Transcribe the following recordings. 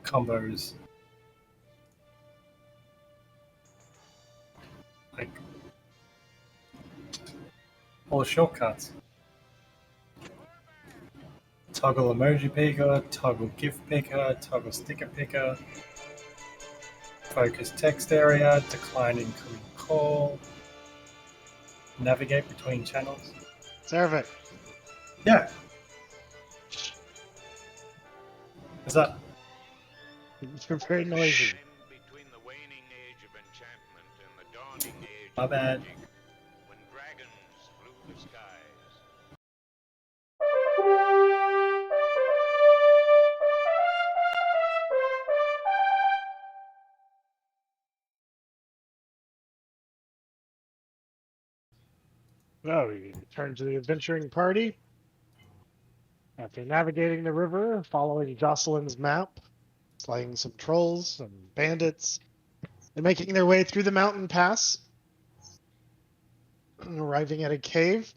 combos. Like all the shortcuts. Toggle emoji picker, toggle GIF picker, toggle sticker picker, focus text area, decline incoming call, navigate between channels. Seraphic. Yeah. What's that? You're very noisy. Between the waning age of enchantment and the dawning age My of bad. magic, when dragons flew the skies. So you return to the adventuring party. After navigating the river, following Josselyn's map, slaying some trolls, some bandits, and making their way through the mountain pass, arriving at a cave,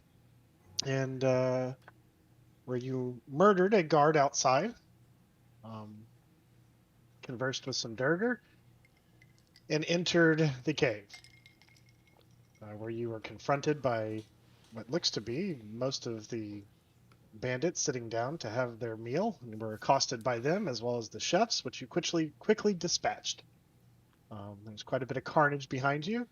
and where you murdered a guard outside, conversed with some Durgar, and entered the cave, where you were confronted by what looks to be most of the bandits sitting down to have their meal, and were accosted by them as well as the chefs, which you quickly dispatched. There's quite a bit of carnage behind you.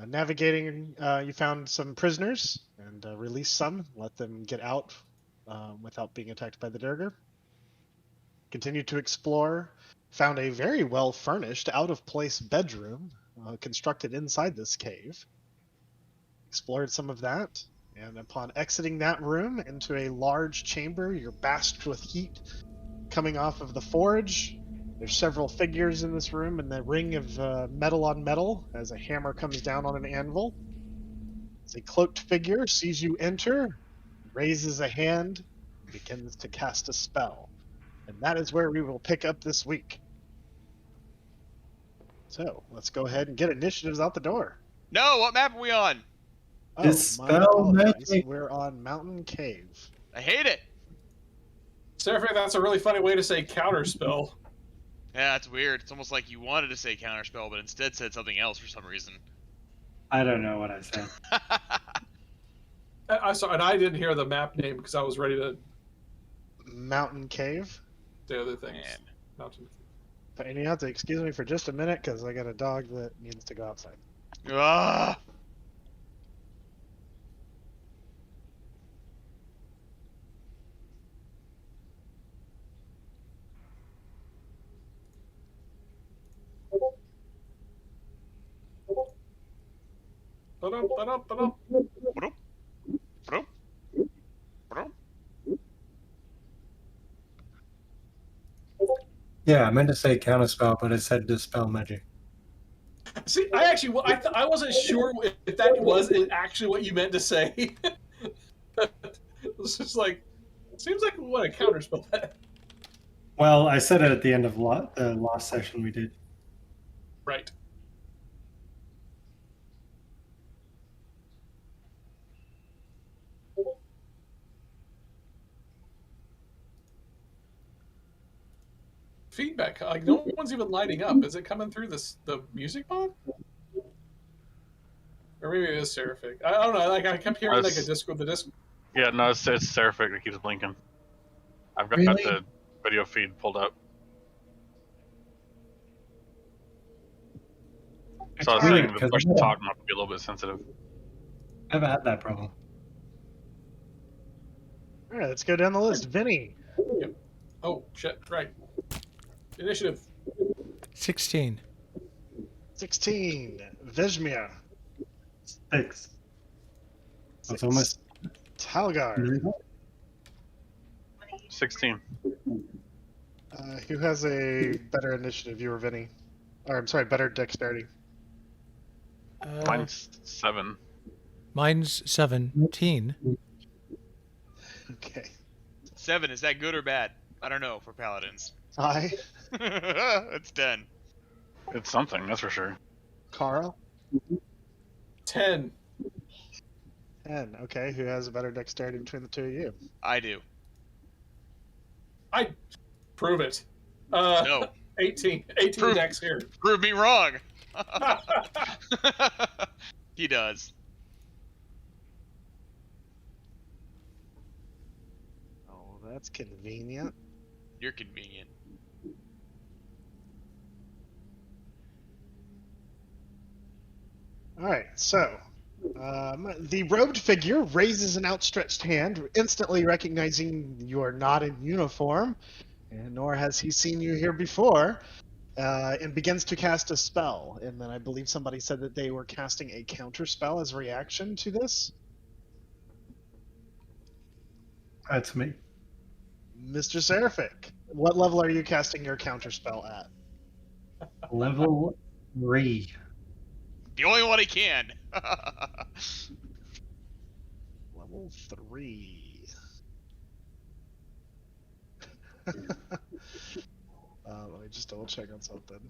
Navigating, you found some prisoners and released some, let them get out without being attacked by the Durgar. Continued to explore, found a very well furnished, out of place bedroom constructed inside this cave. Explored some of that, and upon exiting that room into a large chamber, you're basked with heat coming off of the forge. There's several figures in this room, and the ring of metal on metal as a hammer comes down on an anvil. As a cloaked figure sees you enter, raises a hand, and begins to cast a spell. And that is where we will pick up this week. So, let's go ahead and get initiatives out the door. No, what map are we on? Oh, Dispel my apologies. magic. We're on Mountain Cave. I hate it. Seraphic, that's a really funny way to say counterspell. Yeah, it's weird. It's almost like you wanted to say counterspell, but instead said something else for some reason. I don't know what I said. I saw, and I didn't hear the map name because I was ready to Mountain Cave. do other things. Man. Mountain. And you have to excuse me for just a minute because I got a dog that needs to go outside. Ah! Ba-dum, ba-dum, ba-dum. Ba-dum. Ba-dum. Ba-dum. Yeah, I meant to say counterspell, but I said dispel magic. See, I wasn't sure if that was actually what you meant to say. It's just like, seems like what a counterspell that. Well, I said it at the end of the last session we did. Right. Feedback, like no one's even lighting up. Is it coming through the music pod? Or maybe it is Seraphic. I don't know. Like I kept hearing like a disc. Yeah, no, it's Seraphic that keeps blinking. I've got Really? the video feed pulled up. So I was weird, saying the 'cause push to talk might be a little bit sensitive. I've had that problem. All right, let's go down the list. Vinny. Yep. Oh shit! Right. Initiative. 16. 16. Vesmir. 6. That's almost. Talgar. 16. Who has a better initiative, you or Vinny? Or, I'm sorry, better dexterity. Mine's 7. Mine's 17. Okay. 7, is that good or bad? I don't know for paladins. I. It's 10. It's something, that's for sure. Karl. 10. 10. Okay, who has a better dexterity between the two of you? I do. I prove it. No. 18 Prove- decks here. Prove me wrong. He does. Oh, that's convenient. You're convenient. All right, so the robed figure raises an outstretched hand, instantly recognizing you are not in uniform, and nor has he seen you here before, and begins to cast a spell. And then I believe somebody said that they were casting a counter spell as a reaction to this. That's me. Mr. Seraphic, what level are you casting your counter spell at? Level 3. The only one he can. Level 3. Let me just double check on something.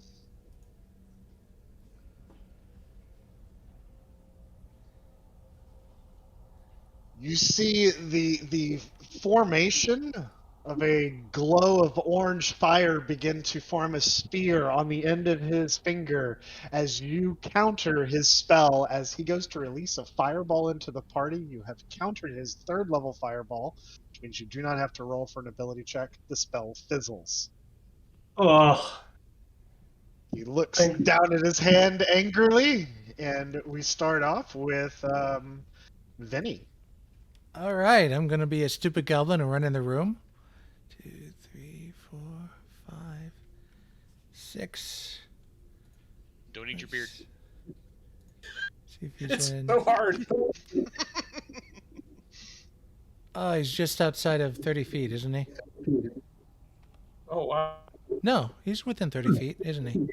You see the formation of a glow of orange fire begin to form a spear on the end of his finger as you counter his spell. As he goes to release a fireball into the party, you have countered his 3rd level fireball, which means you do not have to roll for an ability check. The spell fizzles. Oh, He looks down at his hand angrily, and we start off with Vinny. All right, I'm going to be a stupid goblin and run in the room. 2, 3, 4, 5, 6. Don't eat your beard. See if he's It's in. so hard. Oh, he's just outside of 30 feet, isn't he? Oh wow. No, he's within 30 feet, isn't he?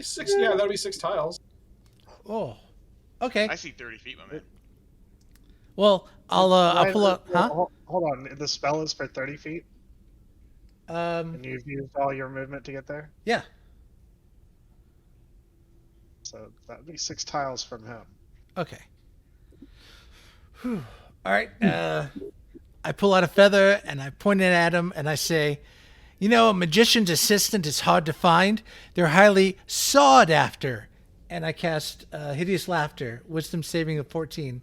Six. Yeah, that'll be 6 tiles. Oh, okay. I see 30 feet, my man. Well, I'll pull up. Huh? Hold on. The spell is for 30 feet, Um, and you've used all your movement to get there. yeah. So that would be 6 tiles from him. Okay. Whew. All right. I pull out a feather and I point it at him and I say, "You know, a magician's assistant is hard to find. They're highly sought after." And I cast Hideous Laughter, Wisdom saving of 14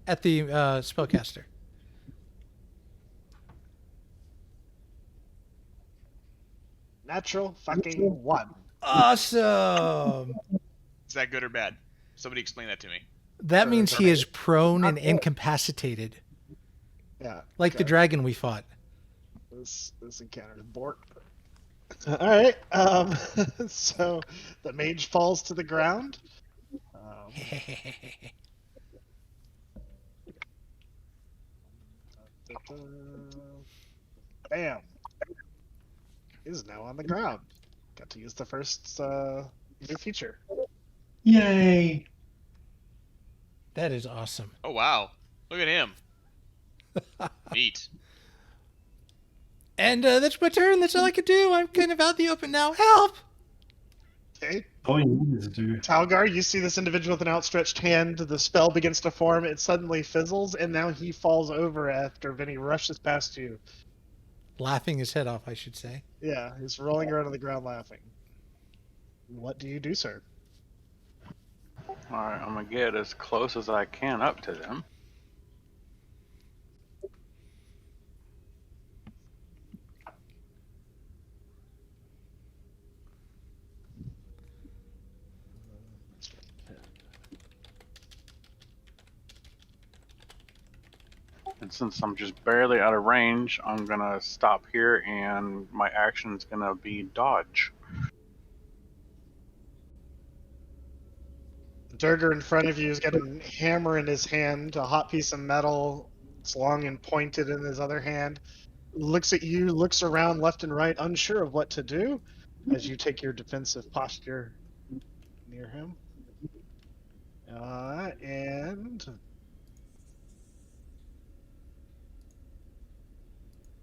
at the spellcaster. Natural fucking 1. Awesome. Is that good or bad? Somebody explain that to me. That means he is prone and incapacitated, Yeah. like the dragon we fought. This encounter is bork. All right. So the mage falls to the ground. Bam. Is now on the ground. Got to use the first new feature. yay! That is awesome. Oh, wow. Look at him. Neat. And that's my turn. That's all I can do. I'm kind of out in the open now. Help! Okay. All you need is to Talgar, you see this individual with an outstretched hand. The spell begins to form. It suddenly fizzles, and now he falls over after Vinny rushes past you. Laughing his head off, I should say. Yeah, he's rolling around on the ground laughing. What do you do, sir? Alright, I'm gonna get as close as I can up to them. And since I'm just barely out of range, I'm gonna stop here and my action's gonna be dodge. Durger in front of you has got a hammer in his hand, a hot piece of metal. It's long and pointed in his other hand. Looks at you, looks around left and right, unsure of what to do as you take your defensive posture near him. And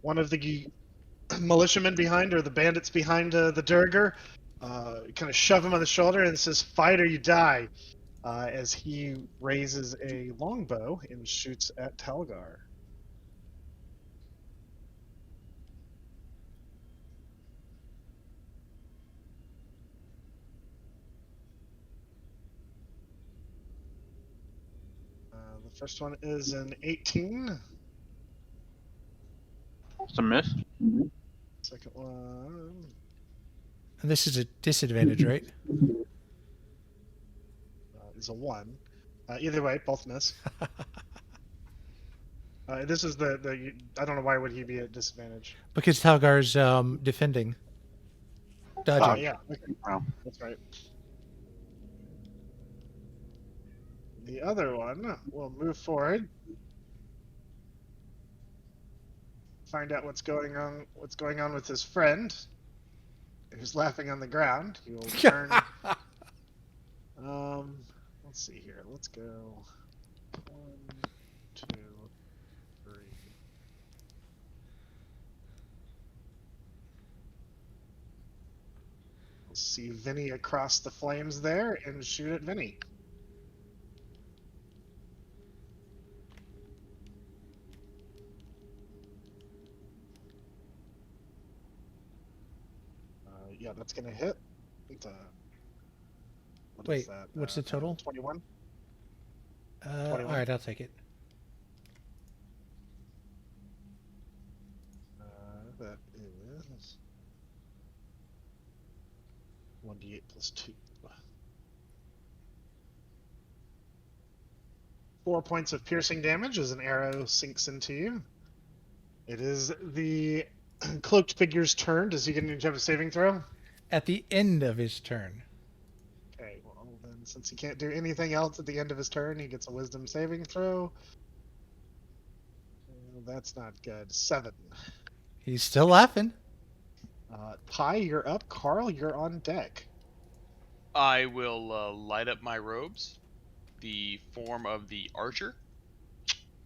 one of the militiamen behind, or the bandits behind the Durger, kind of shove him on the shoulder and says, "Fight or you die." as he raises a longbow and shoots at Talgar. The first one is an 18. It's a miss. Second one And this is a disadvantage, right? is a 1. Either way, both miss. This is the I don't know why would he be at disadvantage. Because Talgar's defending. Dodging. Oh yeah, okay. Wow. That's right. The other one will move forward. Find out what's going on with his friend, who's laughing on the ground. He will turn. Let's see here. Let's go. 1, 2, 3. We'll see Vinny across the flames there and shoot at Vinny. Yeah, that's gonna hit. It's what Wait, is that? what's the total? 21. All right, I'll take it. That is 1d8 plus 2. 4 points of piercing damage as an arrow sinks into you. It is the cloaked figure's turn. Does he get to have a saving throw? At the end of his turn. Okay, well then, since he can't do anything else at the end of his turn, he gets a wisdom saving throw. Well, that's not good. 7. He's still laughing. Tyee, you're up. Karl, you're on deck. I will light up my robes, the form of the archer,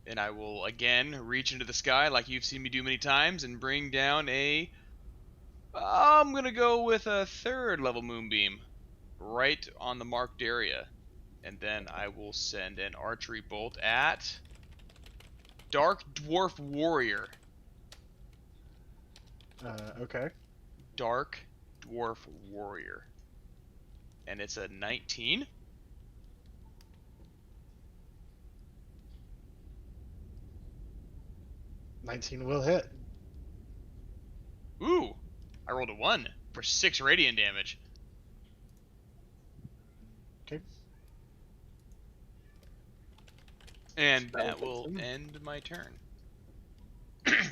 and I will again reach into the sky like you've seen me do many times and bring down I'm gonna go with a 3rd level moonbeam right on the marked area, and then I will send an archery bolt at Dark Dwarf Warrior. Okay. Dark Dwarf Warrior, and it's a 19. '19 will hit. Ooh, I rolled a 1 for 6 radiant damage. Okay. And that will end my turn. Alright,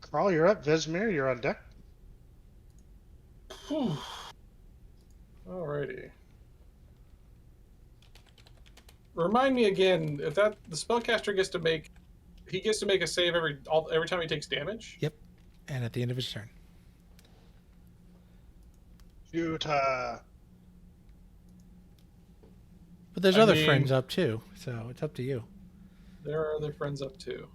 Karl, you're up. Vesmir, you're on deck. Whew. Alrighty. Remind me again if that the spellcaster gets to make a save every time he takes damage. Yep. And at the end of his turn. Shoot. But there's I other mean- friends up too, so it's up to you. There are other friends up too.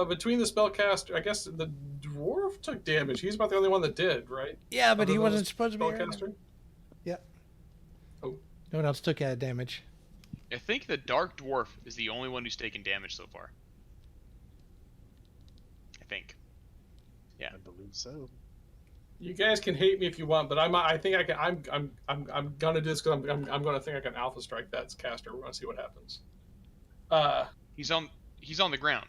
Between the spellcaster, I guess the dwarf took damage. He's about the only one that did, right? Yeah, but Other he than wasn't the supposed to be. Here. Spellcaster. Yeah. Oh. No one else took damage. I think the Dark Dwarf is the only one who's taken damage so far. I think. I believe so. You guys can hate me if you want, but I think I can. I'm gonna do this because I'm gonna think I can alpha strike that caster. We're gonna see what happens. He's on the ground.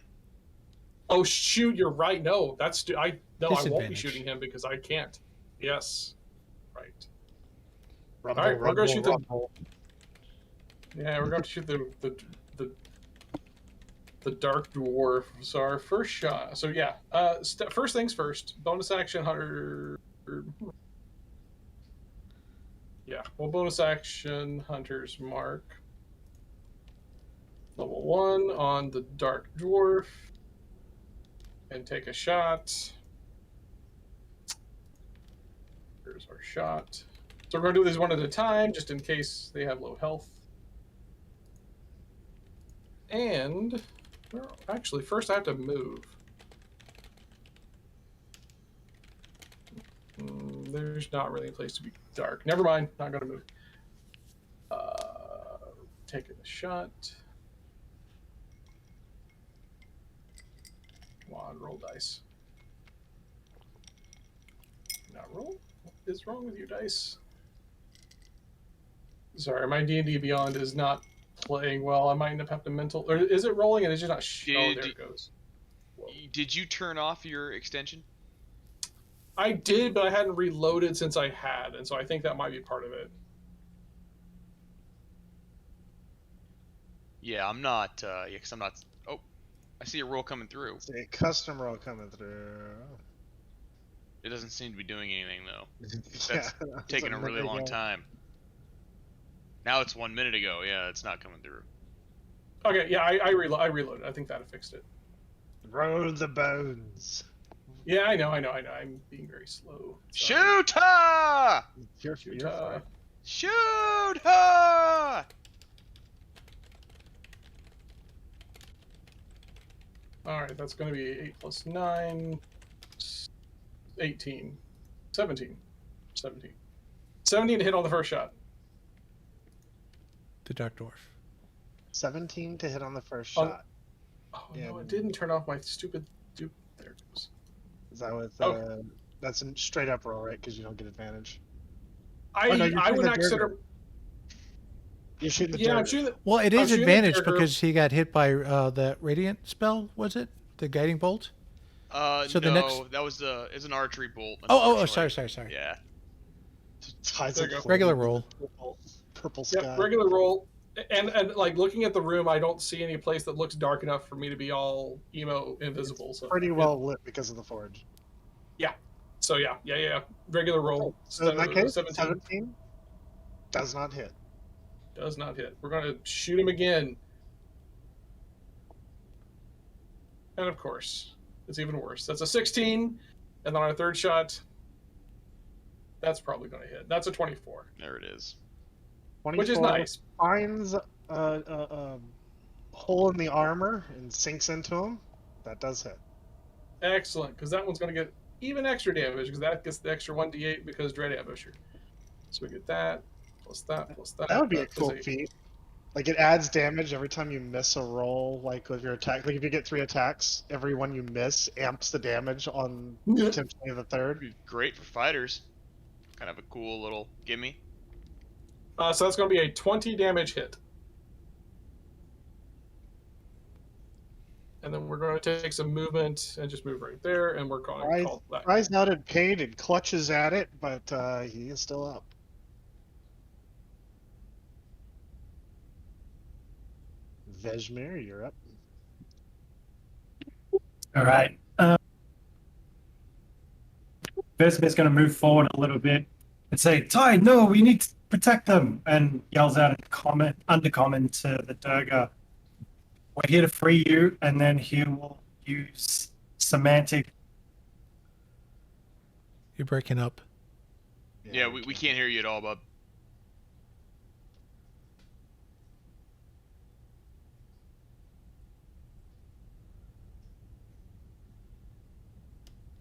Oh shoot! You're right. No, I won't be Disadvantage. shooting him because I can't. Yes. Right. Rumble, All right, we're gonna shoot the. rumble. Yeah, we're going to shoot the dark dwarf. So our first shot. So yeah. First things first. Bonus action hunter. Yeah. Well, bonus action hunter's mark. Level 1 on the dark dwarf. And take a shot. Here's our shot. So we're going to do these one at a time, just in case they have low health. And, well, actually, first I have to move. There's not really a place to be dark. Never mind, not going to move. taking a shot. Come on, roll dice. Not roll? What is wrong with you, dice? Sorry, my D&D Beyond is not playing well. I might end up having to mental... Or is it rolling and it's just not... oh, there it goes. Whoa. Did you turn off your extension? I did, but I hadn't reloaded since I had, and so I think that might be part of it. Yeah, I'm not. Yeah, because I'm not. Oh, I see a roll coming through. It's a custom roll coming through. It doesn't seem to be doing anything though. Yeah, That's taking a really long time. Now it's 1 minute ago. Yeah, it's not coming through. Okay, yeah, I reloaded. I think that fixed it. Roll the bones. Yeah, I know. I'm being very slow. Shoot her! You're fine. Shoot her! Alright, that's going to be 8 plus 9, 18, 17. 17. 17 to hit on the first shot. The Dark Dwarf. 17 to hit on the first shot. Oh, no, it didn't turn off my stupid... There it goes. Is that with... Okay. That's a straight up roll, right? Because you don't get advantage. I would not consider... You're shooting the Yeah, I'm dagger. shooting the... Well, it I'm is shooting the advantage dagger. because he got hit by that Radiant spell, was it? The Guiding Bolt? So no, the next- that was it's an archery bolt. Oh, unfortunately. sorry. Yeah. Ties There it you go. full Regular with roll. Purple sky. Yeah, regular roll. And like looking at the room, I don't see any place that looks dark enough for me to be all emo invisible. So Pretty well lit because of the forge. So yeah. Regular roll. So in that case, 17 17 does not hit. does not hit. We're going to shoot him again. And of course, it's even worse. That's a 16, and then our third shot, that's probably going to hit. That's a 24, There it is. 24 which is nice. Finds a hole in the armor and sinks into him. That does hit. Excellent, because that one's going to get even extra damage, because that gets the extra 1d8 because Dread Ambusher. So we get that, plus that, plus that. That would be a plus cool 8. feat. Like it adds damage every time you miss a roll. Like with your attack, like if you get 3 attacks, every one you miss amps the damage on potentially the third. Be great for fighters. Kind of a cool little gimme. So that's going to be a 20 damage hit. And then we're going to take some movement and just move right there, and we're going to call that. Cries out in pain and clutches at it, but he is still up. Vesmir, you're up. All right. Vesmir's going to move forward a little bit and say, Tyee, no, we need to protect them, and yells out in undercommon to the Durga, we're here to free you, and then he will use semantic. You're breaking up. Yeah, we can't hear you at all, bub.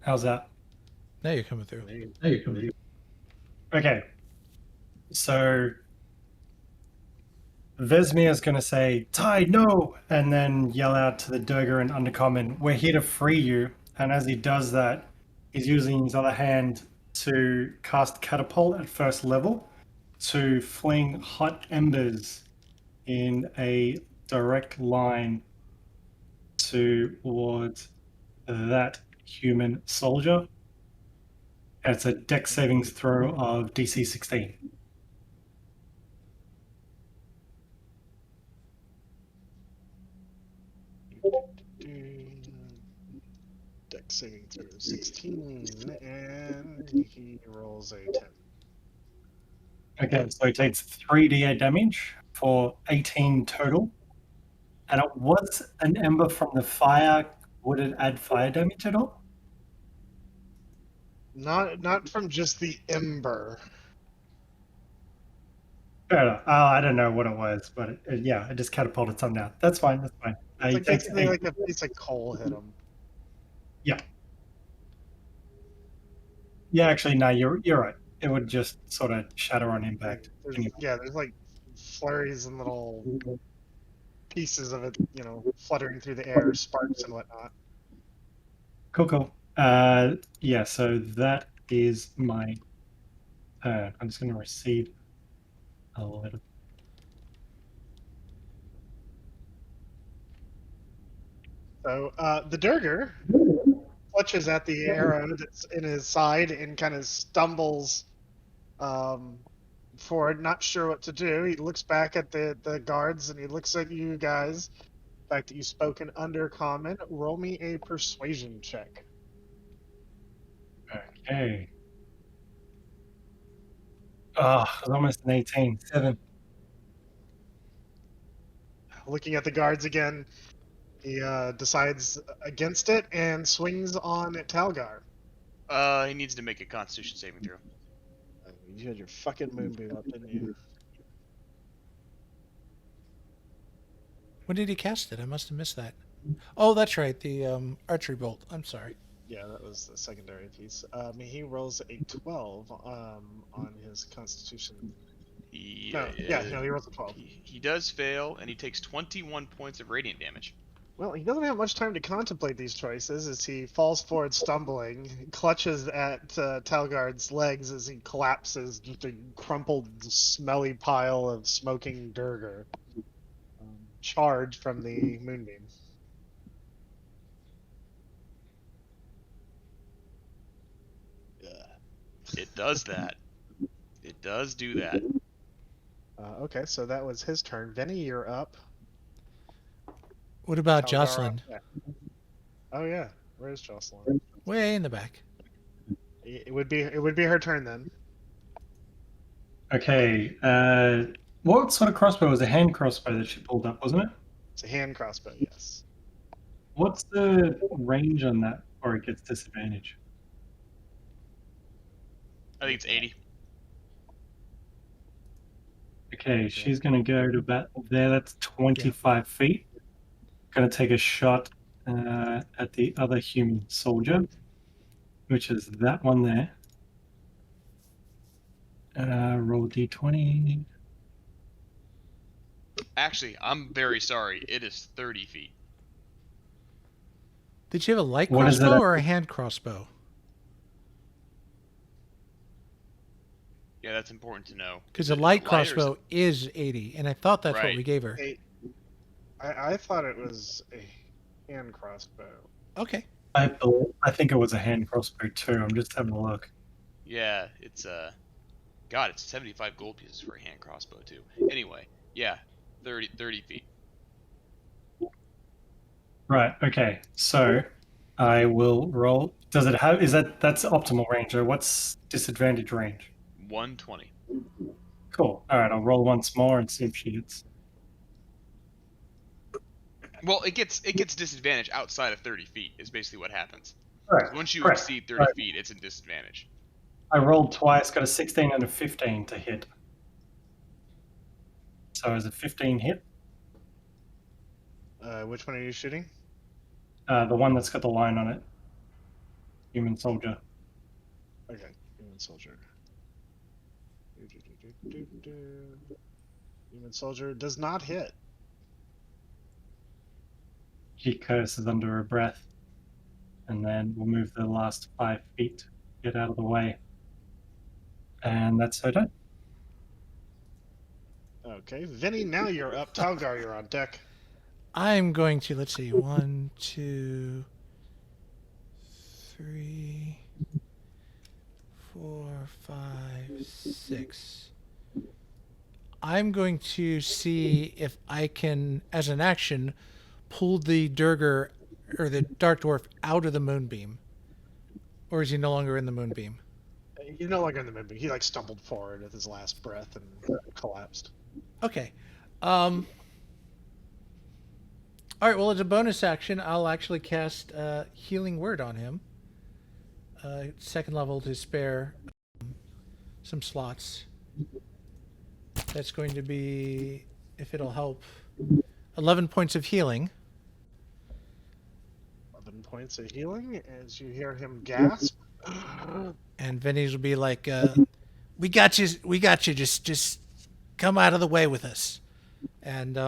How's that? Now you're coming through. Okay. So Vesmir is going to say, Tyee, no! And then yell out to the Durga in undercommon, we're here to free you. And as he does that, he's using his other hand to cast Catapult at first level to fling hot embers in a direct line towards that human soldier. And it's a dex savings throw of DC 16. Dex saving throw 16, and he rolls a 10. Okay, so he takes 3d8 damage for 18 total. And it was an ember from the fire. Would it add fire damage at all? Not from just the ember. Fair enough. I don't know what it was, but it just catapulted something out. That's fine. That's fine. It's He like takes basically like a piece of coal hit him. Yeah, actually, no, you're right. It would just sort of shatter on impact. There's like flurries and little pieces of it, fluttering through the air, sparks and whatnot. Cool. Yeah, so that is my turn. I'm just going to receive a little. So the Durger clutches at the arrow that's in his side and kind of stumbles forward, not sure what to do. He looks back at the guards and he looks at you guys. The fact that you spoke in Undercommon, roll me a persuasion check. Okay. Oh, it was almost an 18. 7. Looking at the guards again, he decides against it and swings on Talgar. He needs to make a Constitution saving throw. You had your fucking moonbeam up, didn't you? When did he cast it? I must have missed that. Oh, that's right. The archery bolt. I'm sorry. Yeah, that was the secondary piece. He rolls a 12 on his Constitution. He, No, he rolls a 12. he does fail, and he takes 21 points of radiant damage. Well, he doesn't have much time to contemplate these choices as he falls forward stumbling, clutches at Talgard's legs as he collapses, just a crumpled, smelly pile of smoking Durger, charred from the moonbeam. It does that. It does do that. Okay, so that was his turn. Vinny, you're up. What about Talgar Josselyn? up. Oh yeah, where's Josselyn? Way in the back. It would be her turn then. Okay. What sort of crossbow? It was a hand crossbow that she pulled up, wasn't it? It's a hand crossbow, yes. What's the range on that, or it gets disadvantage? I think it's 80. Okay, she's gonna go to about there. That's 25 feet. Gonna take a shot at the other human soldier, which is that one there. Roll d20. Actually, I'm very sorry. It is 30 feet. Did you have a light What is crossbow that? or a hand crossbow? Yeah, that's important to know. Because Is a it light light or is it- crossbow is 80, and I thought that's what Right. we gave her. I thought it was a hand crossbow. Okay. I think it was a hand crossbow too. I'm just having a look. Yeah, it's God, it's 75 gold pieces for a hand crossbow too. Anyway, yeah, 30 feet. Right. Okay. So I will roll. Does it have? That's optimal range, or what's disadvantage range? 120. Cool. All right. I'll roll once more and see if she hits. Well, it gets disadvantage outside of 30 feet. Is basically what happens. Right. Once you Correct. exceed 30 Right. feet, it's a disadvantage. I rolled twice, got a 16 and a 15 to hit. So is a 15 hit? Which one are you shooting? The one that's got the line on it. Human soldier. Okay, human soldier. Human soldier does not hit. She curses under her breath. And then we'll move the last 5 feet, get out of the way. And that's her turn. Okay, Vinny, now you're up. Talgar, you're on deck. I'm going to, let's see, 1, 2, 3, 4, 5, 6. I'm going to see if I can, as an action, pull the Durger or the Dark Dwarf out of the moonbeam. Or is he no longer in the moonbeam? He's no longer in the moonbeam. He stumbled forward with his last breath and collapsed. Okay. All right, well, as a bonus action, I'll actually cast Healing Word on him. Second level to spare some slots. That's going to be, if it'll help, 11 points of healing. 11 points of healing as you hear him gasp. And Vinny's will be like, we got you, just come out of the way with us. And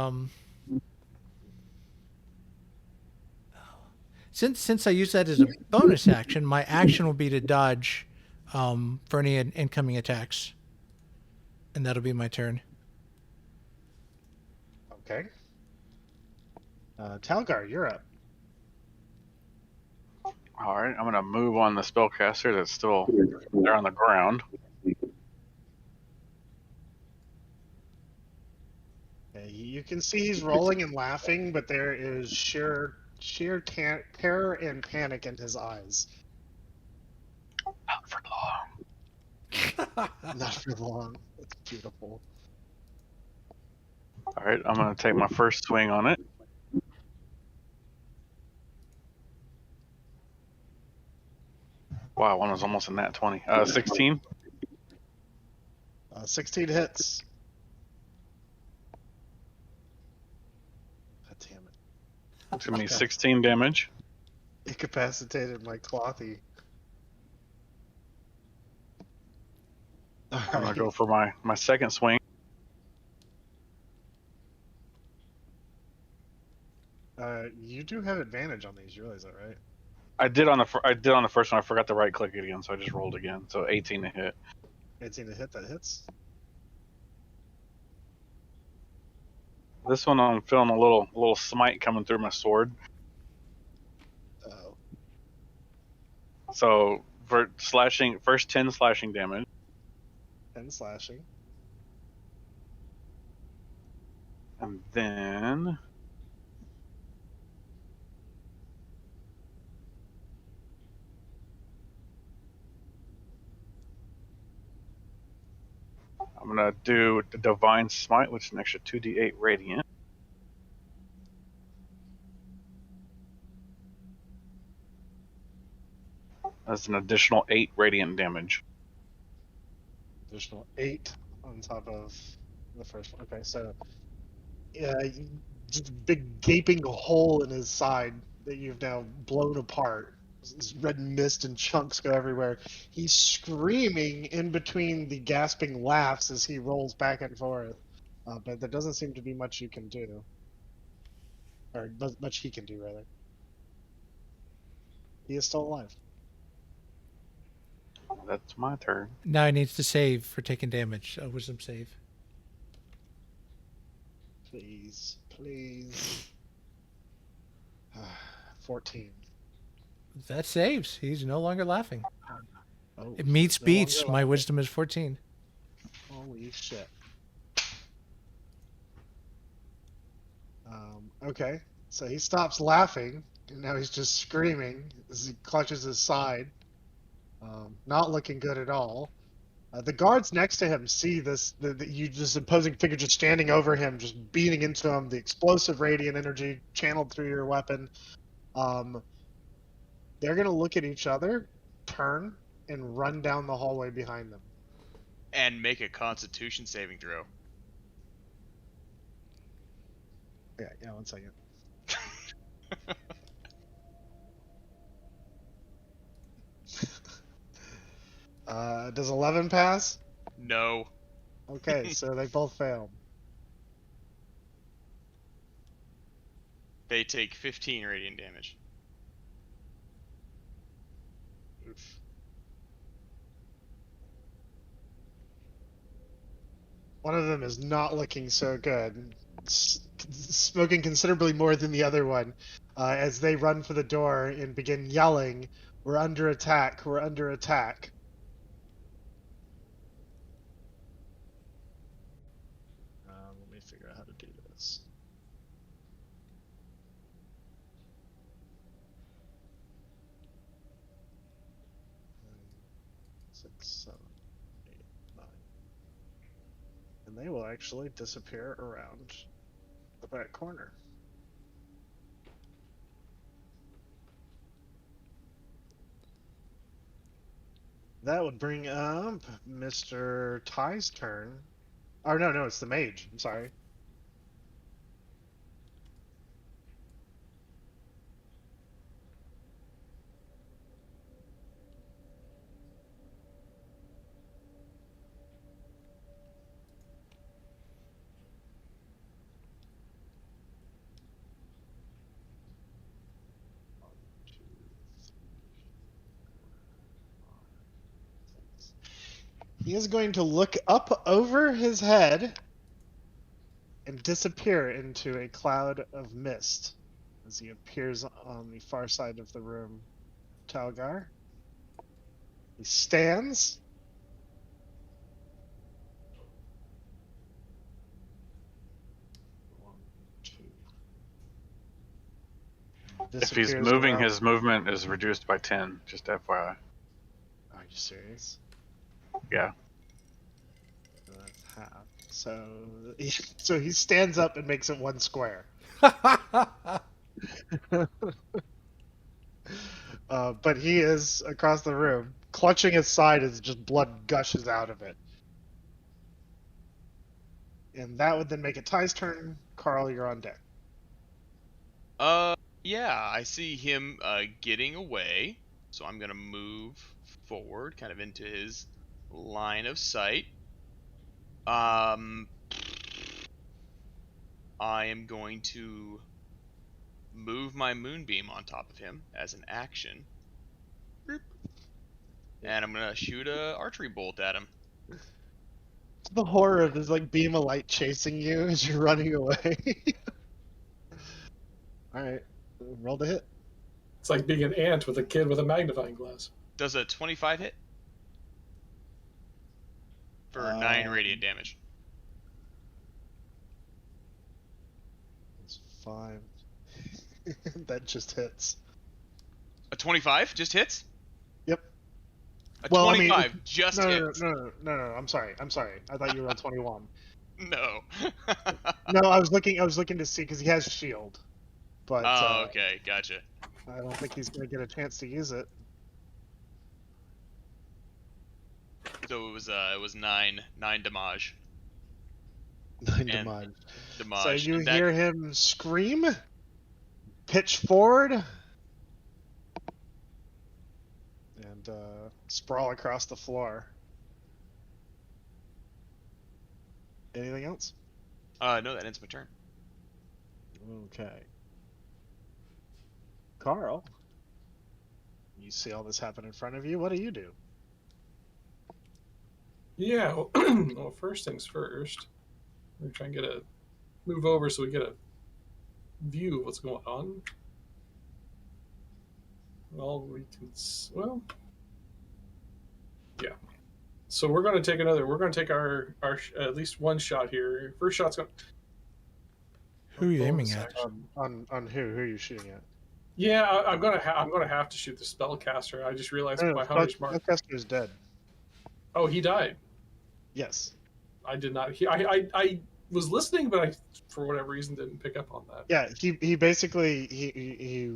since I use that as a bonus action, my action will be to dodge for any incoming attacks, and that'll be my turn. Okay. Talgar, you're up. All right, I'm gonna move on the spellcaster that's still there on the ground. You can see he's rolling and laughing, but there is sheer terror and panic in his eyes. Not for long. Not for long. It's beautiful. All right, I'm gonna take my first swing on it. Wow, one was almost a nat 20. 16. 16 hits. God damn it. To me, 16 damage. Incapacitated my clothy. I'm gonna go for my second swing. You do have advantage on these. You realize that, right? I did on the first one. I forgot to right click it again, so I just rolled again. So 18 to hit. 18 to hit. That hits. This one I'm feeling a little smite coming through my sword. Oh. So for slashing, first 10 slashing damage. 10 slashing. And then I'm gonna do the Divine Smite, which is an extra 2d8 radiant. That's an additional 8 radiant damage. Additional 8 on top of the first one. Okay, so just a big gaping hole in his side that you've now blown apart. This red mist and chunks go everywhere. He's screaming in between the gasping laughs as he rolls back and forth. But there doesn't seem to be much you can do. Or much he can do, rather. He is still alive. That's my turn. Now he needs to save for taking damage. A wisdom save. Please. Please. 14. That saves. He's no longer laughing. Oh, It meets no beats. longer My laughing. wisdom is 14. Holy shit. Okay, so he stops laughing, and now he's just screaming as he clutches his side. Not looking good at all. The guards next to him see this, you just imposing figure just standing over him, just beating into him, the explosive radiant energy channeled through your weapon. They're going to look at each other, turn, and run down the hallway behind them. And make a Constitution saving throw. Yeah, 1 second. Does 11 pass? No. Okay, so they both failed. They take 15 radiant damage. Oof. One of them is not looking so good. Smoking considerably more than the other one as they run for the door and begin yelling, "We're under attack! We're under attack!" Let me figure out how to do this. Six, 7, 8, 9. And they will actually disappear around the back corner. That would bring up Mr. Tyee's turn. Oh, no, it's the mage. I'm sorry. He is going to look up over his head and disappear into a cloud of mist as he appears on the far side of the room. Talgar. He stands. One, two. If he's Disappears moving, around- his movement is reduced by 10. Just FYI. Are you serious? Yeah. So that's half. So he stands up and makes it one square. But he is across the room, clutching his side as just blood gushes out of it. And that would then make it Ty's turn. Karl, you're on deck. Yeah, I see him getting away, so I'm gonna move forward, kind of into his line of sight. I am going to move my moonbeam on top of him as an action. Boop. And I'm gonna shoot a archery bolt at him. The horror of this like beam of light chasing you as you're running away. Alright. Roll the hit. It's like being an ant with a kid with a magnifying glass. Does a 25 hit? For 9 radiant damage. It's 5. That just hits. A 25 just hits? Yep. A Well, I mean, 25 just No, hits? no. I'm sorry. I thought you were on 21. No. No, I was looking to see because he has shield. But Oh, okay, gotcha. I don't think he's gonna get a chance to use it. So it was 9 damage. 9 And- damage. Damage. So you and that- hear him scream, pitch forward, and sprawl across the floor. Anything else? No, that ends my turn. Okay. Karl, you see all this happen in front of you. What do you do? Yeah. Well, first things first. We're trying to move over so we get a view of what's going on. Well, yeah. So we're going to take our at least one shot here. First shot's going. Who are you aiming at? On who? Who are you shooting at? Yeah, I'm gonna have to shoot the spellcaster. I just realized my hunter's mark. Spellcaster is dead. Oh, he died. Yes. I did not. I was listening, but I, for whatever reason, didn't pick up on that. Yeah, he basically he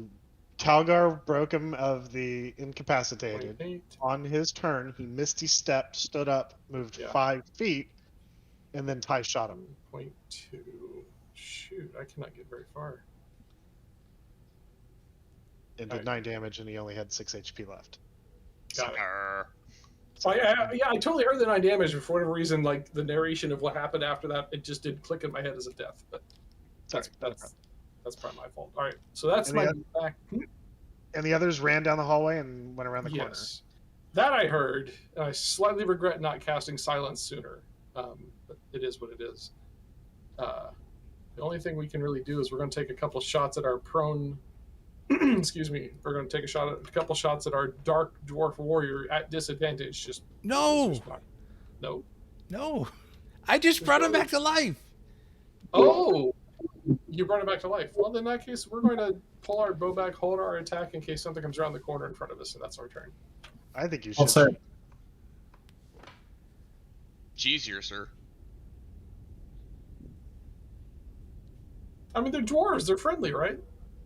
Talgar broke him of the incapacitated. 28. On his turn, he misty stepped, stood up, moved Yeah. 5 feet, and then Ty shot him. 0.2. Shoot, I cannot get very far. And did Alright. 9 damage, and he only had 6 HP left. Got it. Arr. So I totally heard the 9 damage, but for whatever reason, like the narration of what happened after that, it just didn't click in my head as a death. But that's probably my fault. All right, so that's Any my other- back. And the others ran down the hallway and went around the corner. Yes, that I heard. And I slightly regret not casting silence sooner, but it is what it is. The only thing we can really do is we're going to take a couple shots at our prone. Excuse me. We're going to take a couple shots at our dark dwarf warrior at disadvantage. Just No, no. no. I just brought him back to life. Oh, you brought it back to life. Well, in that case, we're going to pull our bow back, hold our attack in case something comes around the corner in front of us, and that's our turn. I think you I'll should. say, It's easier, sir. I mean, they're dwarves. They're friendly, right?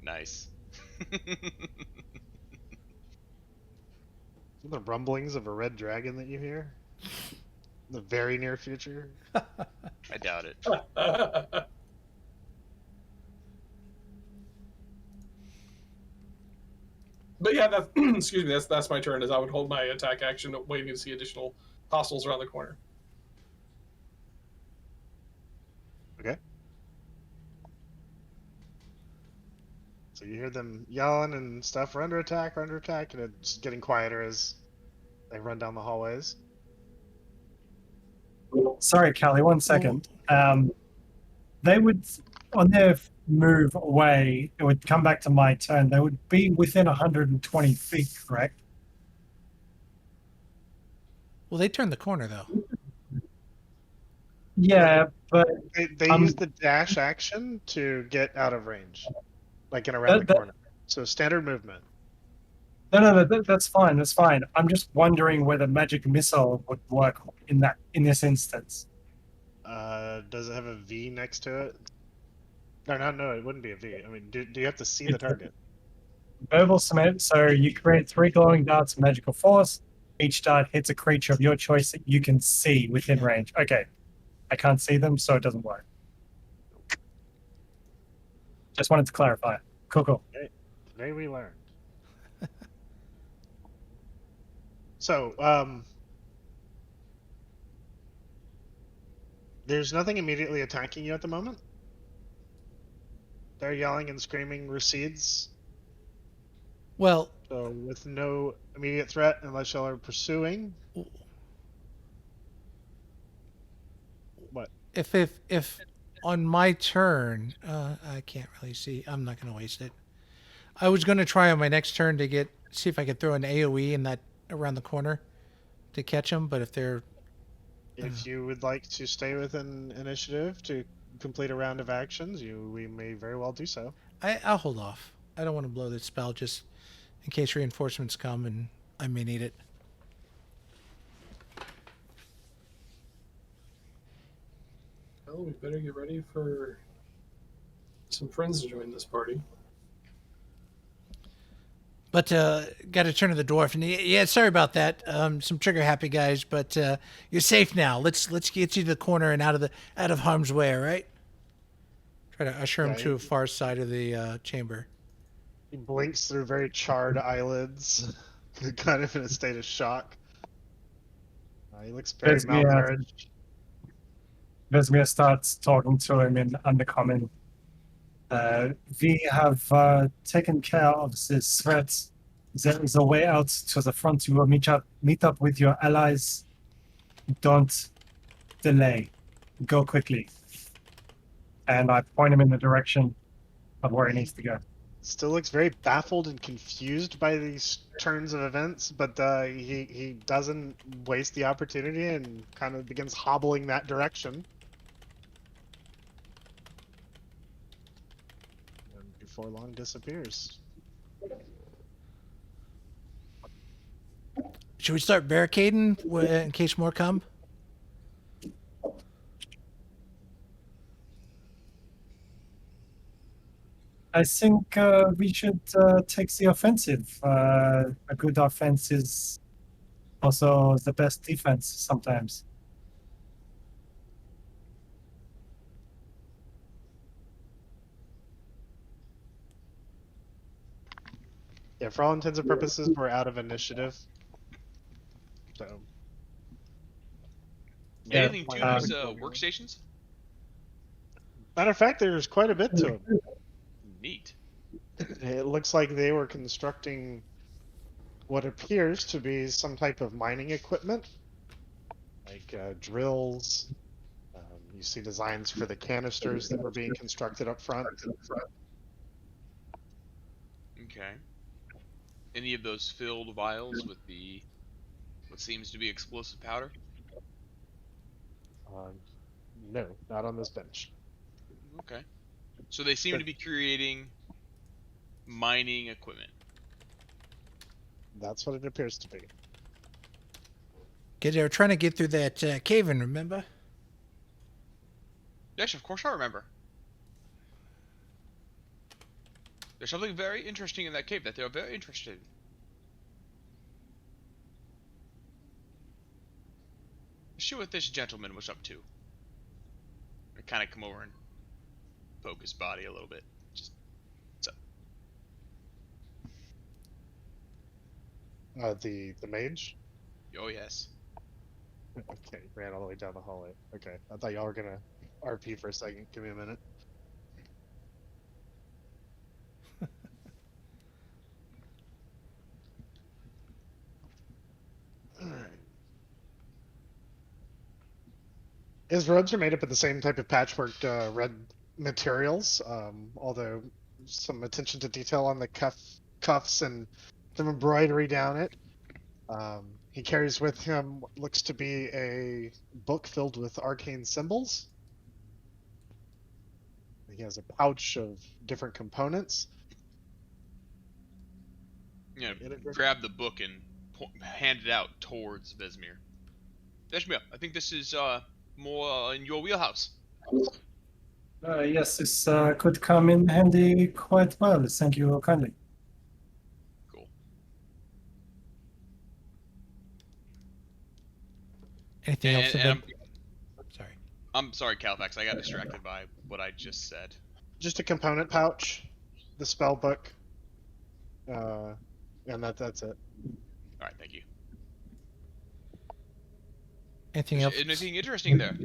Nice. The rumblings of a red dragon that you hear in the very near future. I doubt it. But yeah, that's excuse me. That's my turn. Is I would hold my attack action, waiting to see additional hostiles around the corner. Okay. So you hear them yelling and stuff. We're under attack, and it's getting quieter as they run down the hallways. Sorry, Callie, 1 second. They would, on their move away, it would come back to my turn. They would be within 120 feet, correct? Well, they turned the corner though. Yeah, but They use the dash action to get out of range, like in around the that, corner. So standard movement. no, that's fine. That's fine. I'm just wondering whether magic missile would work in this instance. Does it have a V next to it? No, it wouldn't be a V. I mean, do you have to see the target? Verbal cement. So you create 3 glowing darts of magical force. Each dart hits a creature of your choice that you can see within range. Okay, I can't see them, so it doesn't work. Just wanted to clarify. Cool. Today we learned. So, there's nothing immediately attacking you at the moment. Their yelling and screaming recedes. Well, So, with no immediate threat, unless y'all are pursuing. What? if on my turn, I can't really see. I'm not going to waste it. I was going to try on my next turn to see if I could throw an AOE in that around the corner to catch them. But if they're, If you would like to stay within initiative to complete a round of actions, we may very well do so. I'll hold off. I don't want to blow this spell just in case reinforcements come and I may need it. Well, we better get ready for some friends to join this party. But got to turn to the dwarf, and yeah, sorry about that. Some trigger happy guys, but you're safe now. Let's get you to the corner and out of harm's way, all right? Try to usher him to a far side of the chamber. He blinks through very charred eyelids, kind of in a state of shock. He looks very malnourished. Vesmir starts talking to him in Undercommon. We have taken care of this threat. There is a way out to the front. You will meet up with your allies. Don't delay. Go quickly. And I point him in the direction of where he needs to go. Still looks very baffled and confused by these turns of events, but he doesn't waste the opportunity and kind of begins hobbling that direction. And before long disappears. Should we start barricading in case more come? I think we should take the offensive. A good offense is also the best defense sometimes. Yeah, for all intents and purposes, we're out of initiative. So. Anything to these workstations? Matter of fact, there's quite a bit to them. Neat. It looks like they were constructing what appears to be some type of mining equipment, like drills. You see designs for the canisters that were being constructed up front. Okay. Any of those filled vials with what seems to be explosive powder? No, not on this bench. Okay. So they seem to be creating mining equipment. That's what it appears to be. Because they were trying to get through that cavern, remember? Yes, of course I remember. There's something very interesting in that cave that they're very interested in. Let's see what this gentleman was up to. I kind of come over and poke his body a little bit. Just The mage? oh yes. Okay, ran all the way down the hallway. Okay, I thought y'all were gonna RP for a second. Give me a minute. Alright. His robes are made up of the same type of patchworked red materials, although some attention to detail on the cuffs and some embroidery down it. He carries with him what looks to be a book filled with arcane symbols. He has a pouch of different components. You know, grab the book and hand it out towards Vesmir. Vesmir, I think this is more in your wheelhouse. Yes, this could come in handy quite well. Thank you kindly. Cool. Anything else? And Sorry. I'm sorry, Calfax. I got distracted by what I just said. Just a component pouch, the spell book, and that's it. All right, thank you. Anything else? Anything interesting there?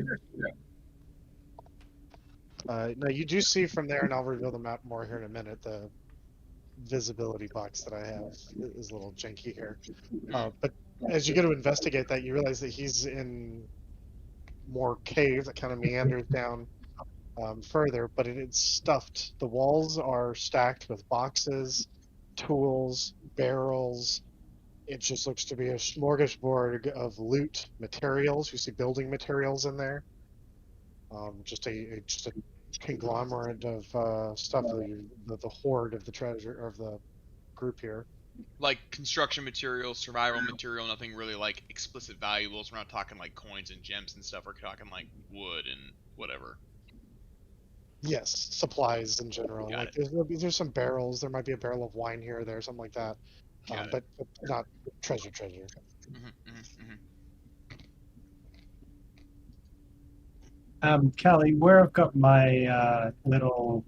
No, you do see from there, and I'll reveal the map more here in a minute. The visibility box that I have is a little janky here. But as you go to investigate that, you realize that he's in more cave that kind of meanders down further, but it's stuffed. The walls are stacked with boxes, tools, barrels. It just looks to be a smorgasbord of loot materials. You see building materials in there. Just a conglomerate of stuff. The hoard of the treasure of the group here. Like construction materials, survival material, nothing really like explicit valuables. We're not talking like coins and gems and stuff. We're talking like wood and whatever. Yes, supplies in general. Got Like there's some barrels. There might be a barrel of wine here or there, something like that. But not treasure. Callie, where I've got my little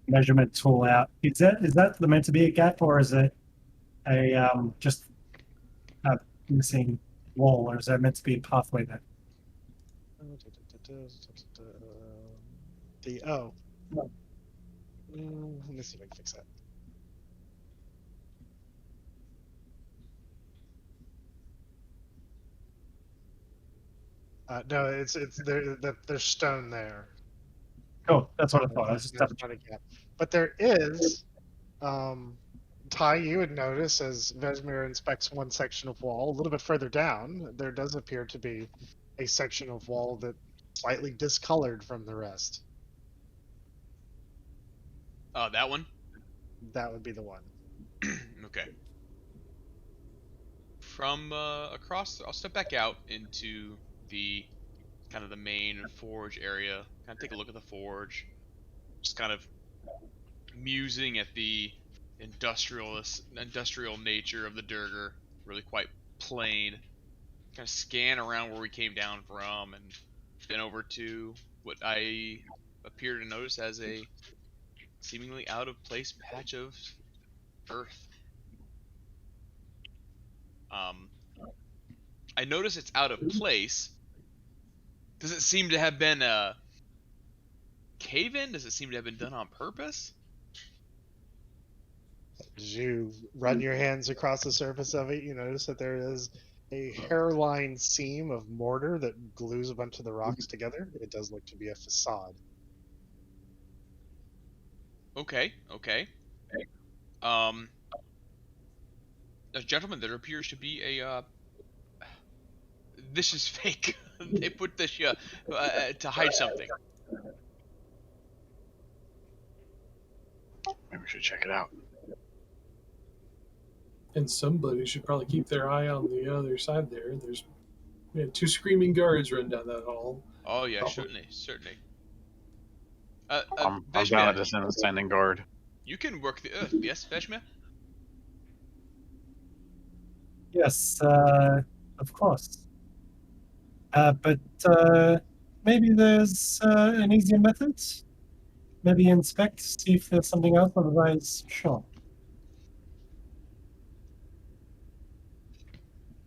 measurement tool out, is that meant to be a gap, or is it a just a missing wall, or is that meant to be a pathway there? Let me see if I can fix that. No, it's there's stone there. Cool, that's what I thought. I was just There's not a gap. But there is, Tyee, you would notice as Vesmir inspects one section of wall a little bit further down, there does appear to be a section of wall that's slightly discolored from the rest. Oh, that one? That would be the one. Okay. From across, I'll step back out into the kind of the main forge area. Kind of take a look at the forge. Just kind of musing at the industrial nature of the Durgar. Really quite plain. Kind of scan around where we came down from, and then over to what I appear to notice as a seemingly out of place patch of earth. I notice it's out of place. Does it seem to have been a cave-in? Does it seem to have been done on purpose? As you run your hands across the surface of it, you notice that there is a hairline seam of mortar that glues a bunch of the rocks together. It does look to be a facade. Okay. Gentlemen, there appears to be a this is fake. They put this to hide something. Maybe we should check it out. And somebody should probably keep their eye on the other side there. We had 2 screaming guards run down that hall. Oh yeah, Probably. certainly. I'm Veshmir, down at this end standing guard. you can work the earth. Yes, Veshmir? Yes, of course. But maybe there's an easier method. Maybe inspect, see if there's something else. Otherwise, sure.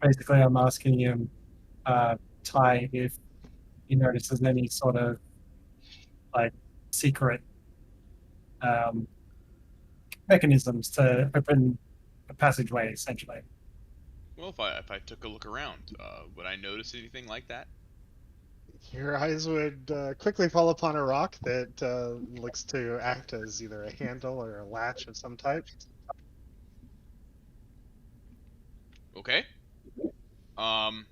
Basically, I'm asking him, Tyee, if he notices any sort of like secret mechanisms to open a passageway, essentially. Well, if I took a look around, would I notice anything like that? Your eyes would quickly fall upon a rock that looks to act as either a handle or a latch of some type. Okay. Um,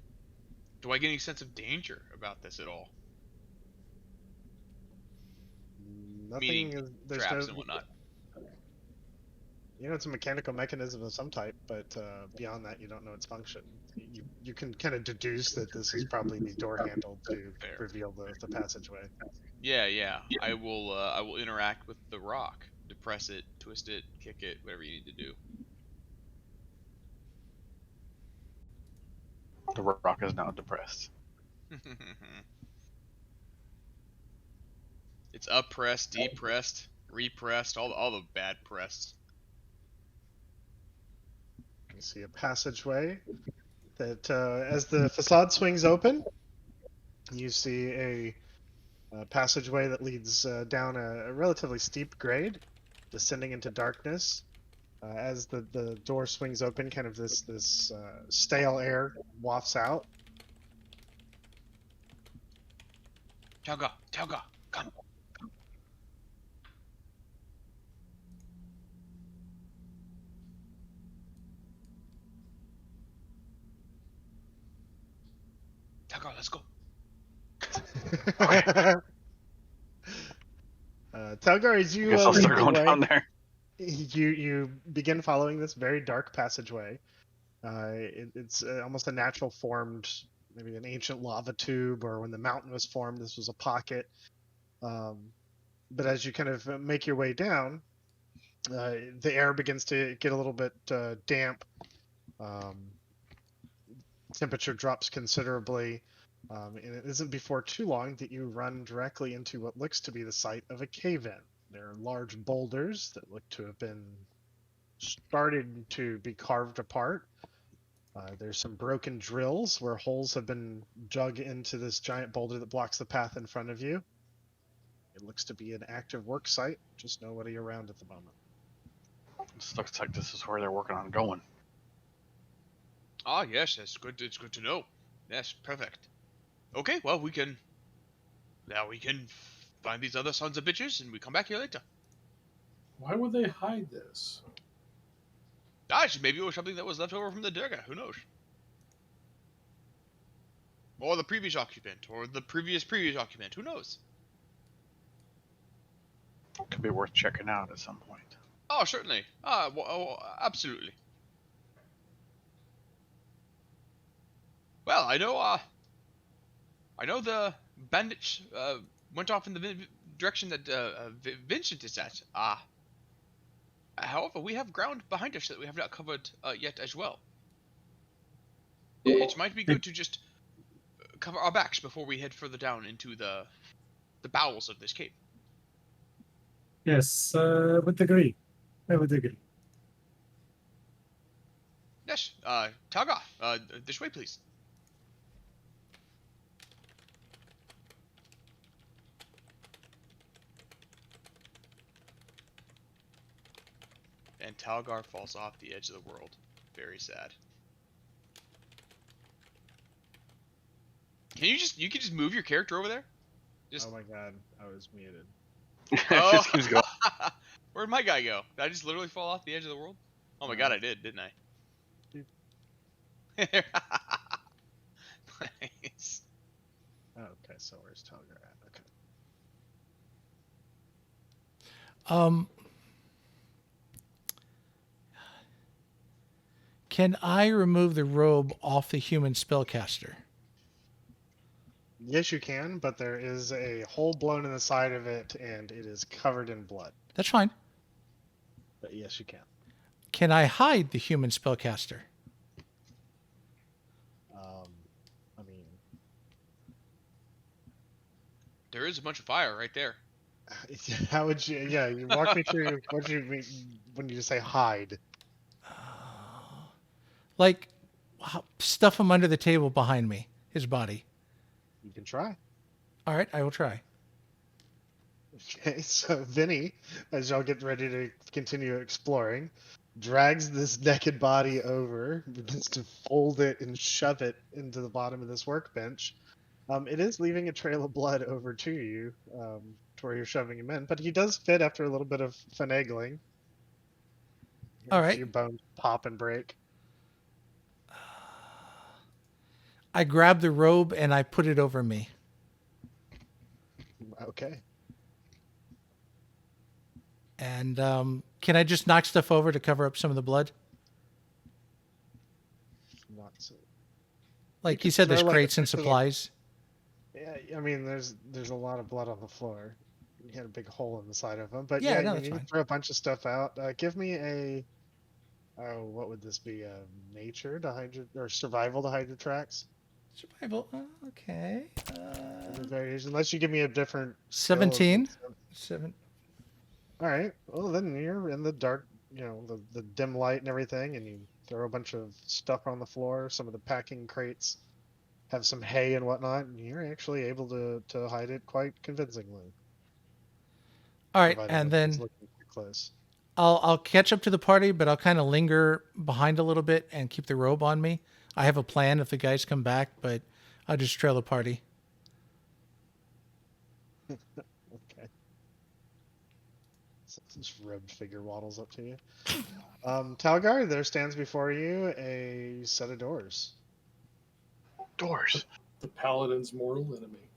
do I get any sense of danger about this at all? Nothing Meaning is, there's traps no, and whatnot. you know, it's a mechanical mechanism of some type, but beyond that, you don't know its function. You can kind of deduce that this is probably the door handle to Fair. reveal the passageway. Yeah. I will interact with the rock. Depress it, twist it, kick it, whatever you need to do. The rock is now depressed. It's up pressed, depressed, repressed, all the bad pressed. You see a passageway that, as the facade swings open, you see a passageway that leads down a relatively steep grade, descending into darkness. As the door swings open, kind of this stale air wafts out. Talgar, come. Talgar, let's go. Talgar, as I you guess I'll make start your going way, down there. you begin following this very dark passageway. It's almost a natural formed, maybe an ancient lava tube, or when the mountain was formed, this was a pocket. But as you kind of make your way down, the air begins to get a little bit damp. Temperature drops considerably. And it isn't before too long that you run directly into what looks to be the site of a cave-in. There are large boulders that look to have been started to be carved apart. There's some broken drills where holes have been dug into this giant boulder that blocks the path in front of you. It looks to be an active work site, just nobody around at the moment. This looks like this is where they're working on going. Ah, yes, that's good. It's good to know. Yes, perfect. Okay, well we can find these other sons of bitches and we come back here later. Why would they hide this? Gosh, maybe it was something that was left over from the Durga. Who knows? Or the previous occupant, or the previous occupant. Who knows? Could be worth checking out at some point. Oh, certainly. Absolutely. Well, I know the bandits went off in the direction that Vincent is at. However, we have ground behind us that we have not covered yet as well. It might be good to just cover our backs before we head further down into the bowels of this cave. Yes, I would agree. I would agree. Yes, Talgar, this way, please. And Talgar falls off the edge of the world. Very sad. You can just move your character over there? Just... Oh my god, I was muted. It just keeps going. Where'd my guy go? Did I just literally fall off the edge of the world? Oh my god, I did, didn't I? Nice. Okay, so where's Talgar at? Okay. Can I remove the robe off the human spellcaster? Yes, you can, but there is a hole blown in the side of it, and it is covered in blood. That's fine. But yes, you can. Can I hide the human spellcaster? I mean, There is a bunch of fire right there. how would you? Yeah, you walk me through. What do you mean when you say hide? Like, stuff him under the table behind me, his body. You can try. All right, I will try. Okay, so Vinny, as y'all get ready to continue exploring, drags this naked body over, begins to fold it and shove it into the bottom of this workbench. It is leaving a trail of blood over to you, to where you're shoving him in, but he does fit after a little bit of finagling. All A right. few bones pop and break. I grab the robe and I put it over me. Okay. And can I just knock stuff over to cover up some of the blood? Not so. Like You you said, could there's throw, like, a crates and piece of- supplies. Yeah, I mean, there's a lot of blood on the floor. You had a big hole in the side of them, but Yeah, yeah, no, I mean, that's you fine. can throw a bunch of stuff out. Give me a, oh, what would this be? Nature to hide or survival to hide your tracks. Survival. Okay. Any variation, unless you give me a different skill. 17. 7. All right. Well, then you're in the dark, the dim light and everything, and you throw a bunch of stuff on the floor. Some of the packing crates have some hay and whatnot, and you're actually able to hide it quite convincingly. All right, Provided and nobody's then looking too close. I'll catch up to the party, but I'll kind of linger behind a little bit and keep the robe on me. I have a plan if the guys come back, but I'll just trail the party. Okay. So this ribbed figure waddles up to you. Talgar, there stands before you a set of doors. Doors. The Paladin's mortal enemy.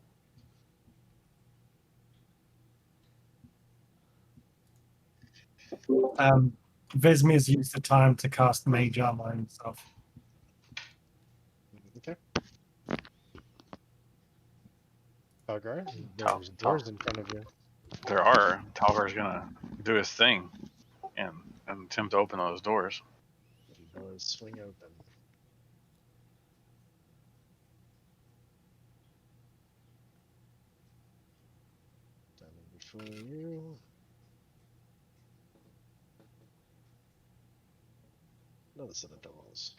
Vesmir's used the time to cast Mage Armor himself. Okay. Talgar, there's doors in front of you. There are. Talgar's gonna do his thing and attempt to open those doors. The doors swing open. Standing before you. Another set of doors.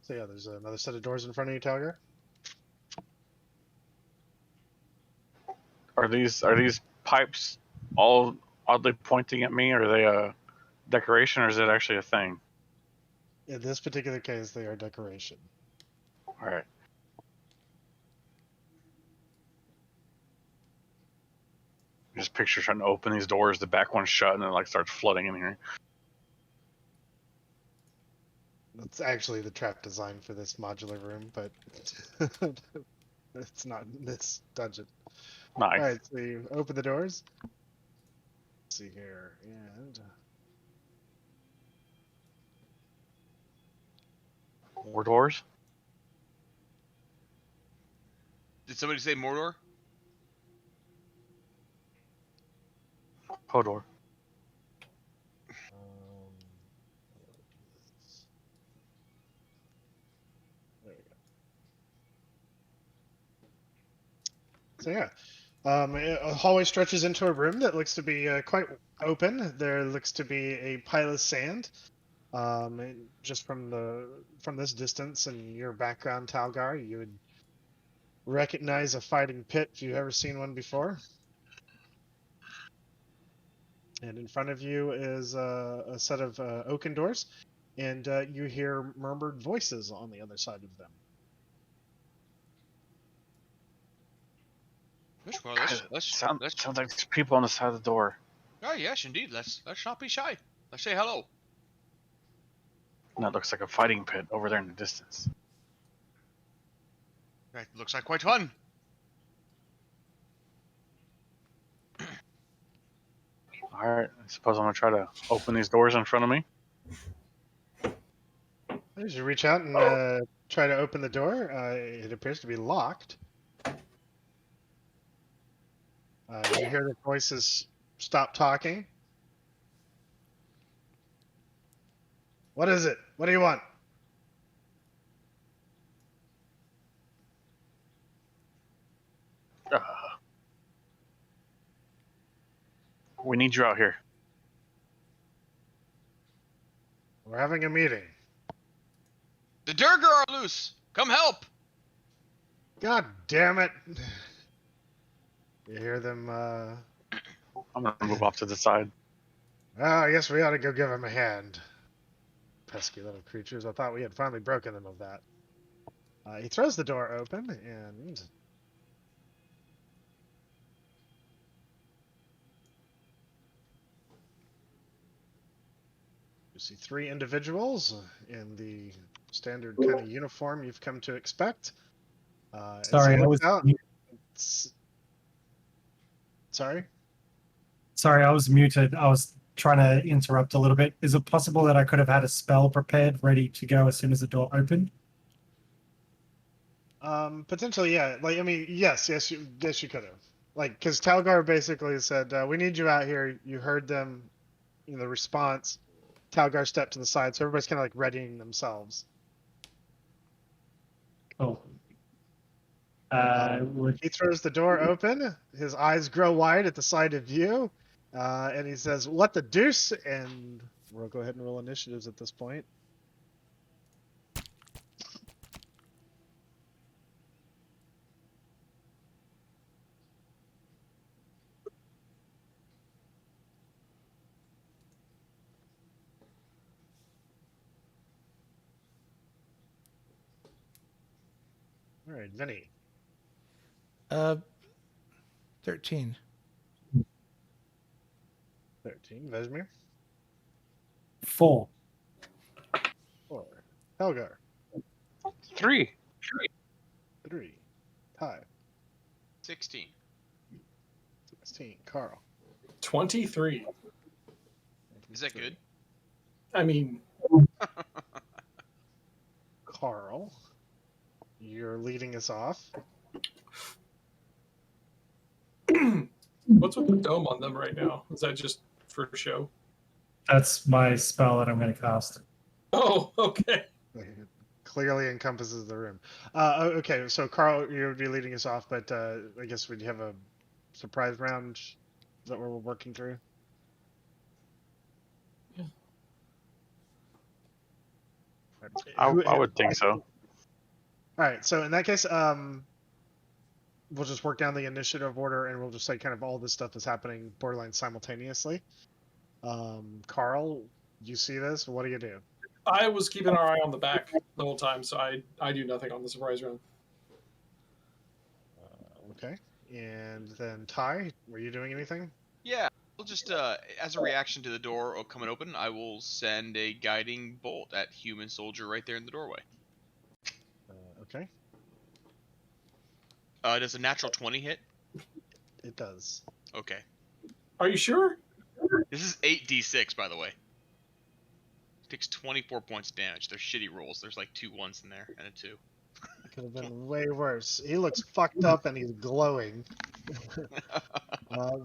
So yeah, there's another set of doors in front of you, Talgar. Are these pipes all oddly pointing at me? Or are they a decoration, or is it actually a thing? In this particular case, they are decoration. All right. Just picture trying to open these doors, the back one's shut, and it like starts flooding in here. That's actually the trap design for this modular room, but it's not in this dungeon. Nice. All right, so you open the doors. Let's see here, and More doors? Did somebody say Mordor? Hodor. there we go. So yeah, a hallway stretches into a room that looks to be quite open. There looks to be a pile of sand. Just from this distance and your background, Talgar, you would recognize a fighting pit if you've ever seen one before. And in front of you is a set of oaken doors, and you hear murmured voices on the other side of them. Well, let's Sounds like there's people on the side of the door. Oh yes, indeed. Let's not be shy. Let's say hello. And that looks like a fighting pit over there in the distance. That looks like quite fun. Alright, I suppose I'm gonna try to open these doors in front of me. As you reach out and try to open the door, it appears to be locked. You hear the voices stop talking. What is it? What do you want? Uh, we need you out here. We're having a meeting. The Durgar are loose. Come help. God damn it. You hear them, I'm gonna move off to the side. well, I guess we ought to go give them a hand. Pesky little creatures. I thought we had finally broken them of that. He throws the door open and you see 3 individuals in the standard kind of uniform you've come to expect. As Sorry, he I looks was out, mu- sorry. sorry, I was muted. I was trying to interrupt a little bit. Is it possible that I could have had a spell prepared, ready to go as soon as the door opened? Potentially, yeah. Like, I mean, yes, you could have. Like, because Talgar basically said, "We need you out here." You heard them, the response. Talgar stepped to the side, so everybody's kind of like readying themselves. Oh. He throws the door open. His eyes grow wide at the sight of you, and he says, "What the deuce?" And we'll go ahead and roll initiatives at this point. All right, Vinny. 13. 13. Vesmir. 4. 4. Helgar. 3. 3. Tyee. 16. 16. Karl. 23. Is that good? I mean, Karl. You're leading us off. what's with the dome on them right now? Is that just for show? That's my spell that I'm going to cast. Oh, okay. Clearly encompasses the room. Okay, so Karl, you would be leading us off, but I guess we'd have a surprise round that we're working through. I would think so. All right, so in that case, we'll just work down the initiative order, and we'll just say kind of all this stuff is happening borderline simultaneously. Karl, you see this? What do you do? I was keeping our eye on the back the whole time, so I do nothing on the surprise round. Okay, and then Tyee, were you doing anything? Yeah. We'll just, as a reaction to the door coming open, I will send a guiding bolt at human soldier right there in the doorway. Okay, Does a natural 20 hit? it does. Okay. Are you sure? This is 8d6, by the way. Takes 24 points of damage. They're shitty rolls. There's like 2 1s in there and a 2. Could have been way worse. He looks fucked up and he's glowing.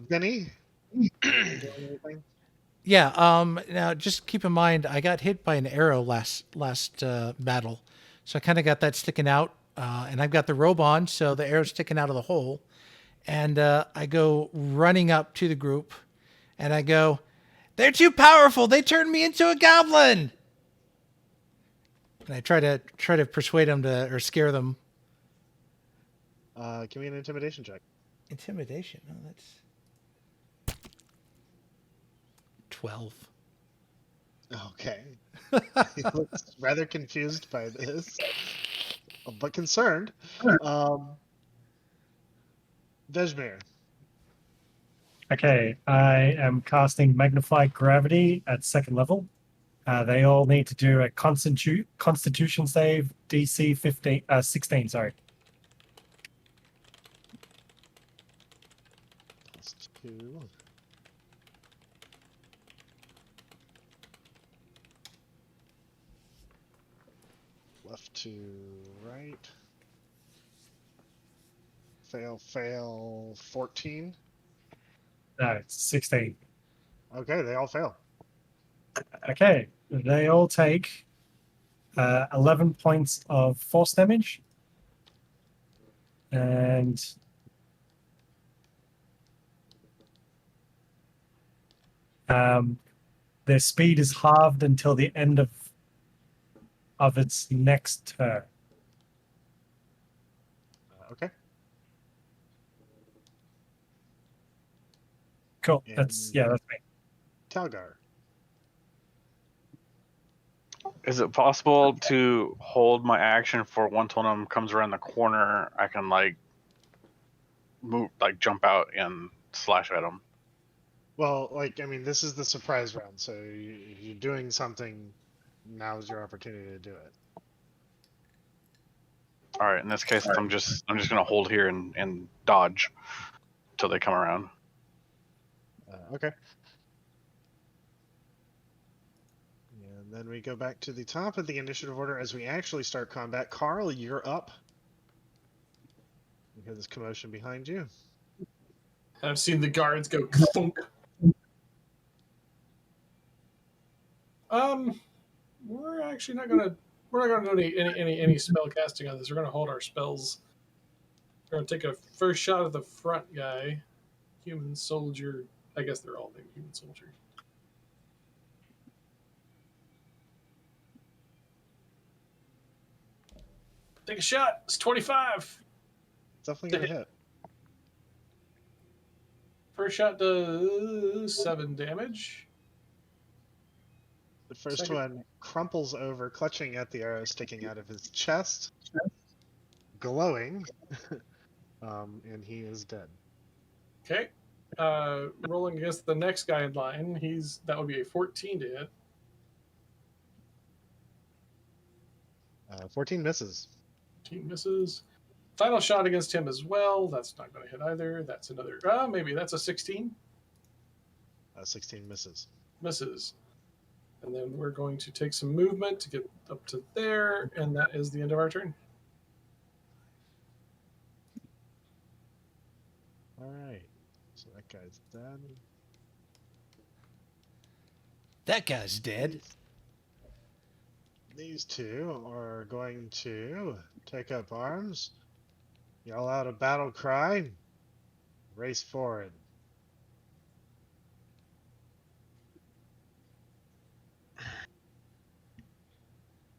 Vinny, you doing anything? Yeah. Now just keep in mind, I got hit by an arrow last battle, so I kind of got that sticking out, and I've got the robe on, so the arrow's sticking out of the hole, and I go running up to the group, and I go, "They're too powerful. They turned me into a goblin." And I try to persuade them or scare them. Give me an intimidation check. Intimidation. Oh, that's 12. Okay. He looks rather confused by this, but concerned. Vesmir. Okay, I am casting Magnified Gravity at 2nd level. They all need to do a Constitution save, DC 16. Sorry. +2. Left to right. Fail. 14. No, it's 16. Okay, they all fail. Okay, They all take 11 points of force damage. And their speed is halved until the end of its next turn. Okay. Cool. And That's me. Talgar. Is it possible to hold my action for once one of them comes around the corner? I can like move, like jump out and slash at them. Well, like, I mean, this is the surprise round, so you're doing something. Now's your opportunity to do it. All right. In this case, I'm just gonna hold here and dodge till they come around. Okay. And then we go back to the top of the initiative order as we actually start combat. Karl, you're up. You hear this commotion behind you. I've seen the guards go clunk. We're actually not gonna do any spell casting on this. We're gonna hold our spells. We're gonna take a first shot at the front guy, human soldier. I guess they're all named human soldier. Take a shot. It's 25. Definitely gonna hit. First shot does 7 damage. The first Second. one crumples over, clutching at the arrow sticking out of his chest, glowing, and he is dead. Okay. Rolling against the next guy in line. That would be a 14 to hit. 14 misses. 14 misses. Final shot against him as well. That's not going to hit either. That's another. Maybe that's a 16. 16 misses. Misses. And then we're going to take some movement to get up to there, and that is the end of our turn. All right. So that guy's dead. That guy's dead. These two are going to take up arms, yell out a battle cry, race forward.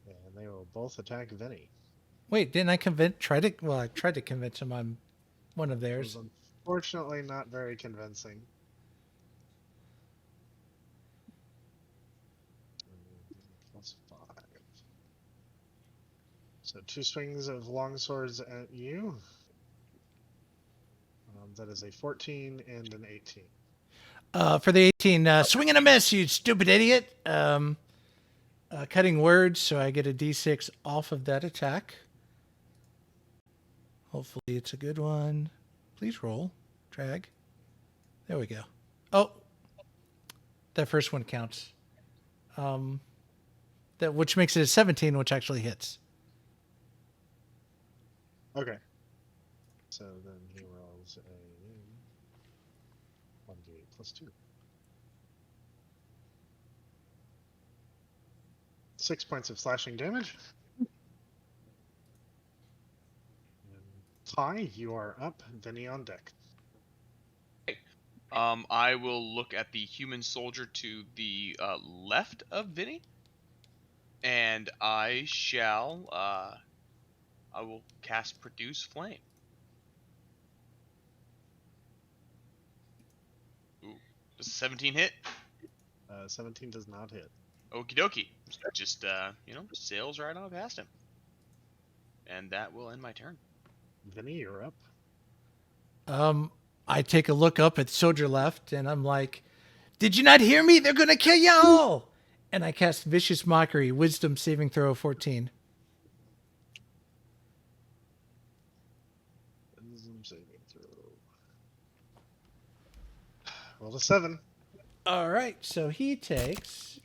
And they will both attack Vinny. Wait, didn't I I tried to convince him I'm one of It theirs. was unfortunately not very convincing. +5. So 2 swings of long swords at you. That is a 14 and an 18. For the 18, swing and a miss, you stupid idiot. Cutting words, so I get a d6 off of that attack. Hopefully it's a good one. Please roll. Drag. There we go. Oh, that first one counts. Which makes it a 17, which actually hits. Okay. So then he rolls a 1d8 +2. 6 points of slashing damage. And Tyee, you are up. Vinny on deck. I will look at the human soldier to the left of Vinny, and I will cast Produce Flame. Ooh, does a 17 hit? 17 does not hit. Okie dokie. Just sails right on past him, and that will end my turn. Vinny, you're up. I take a look up at soldier left, and I'm like, "Did you not hear me? They're gonna kill y'all!" And I cast Vicious Mockery, Wisdom saving throw 14. Wisdom saving throw. Roll a 7. All right, so he takes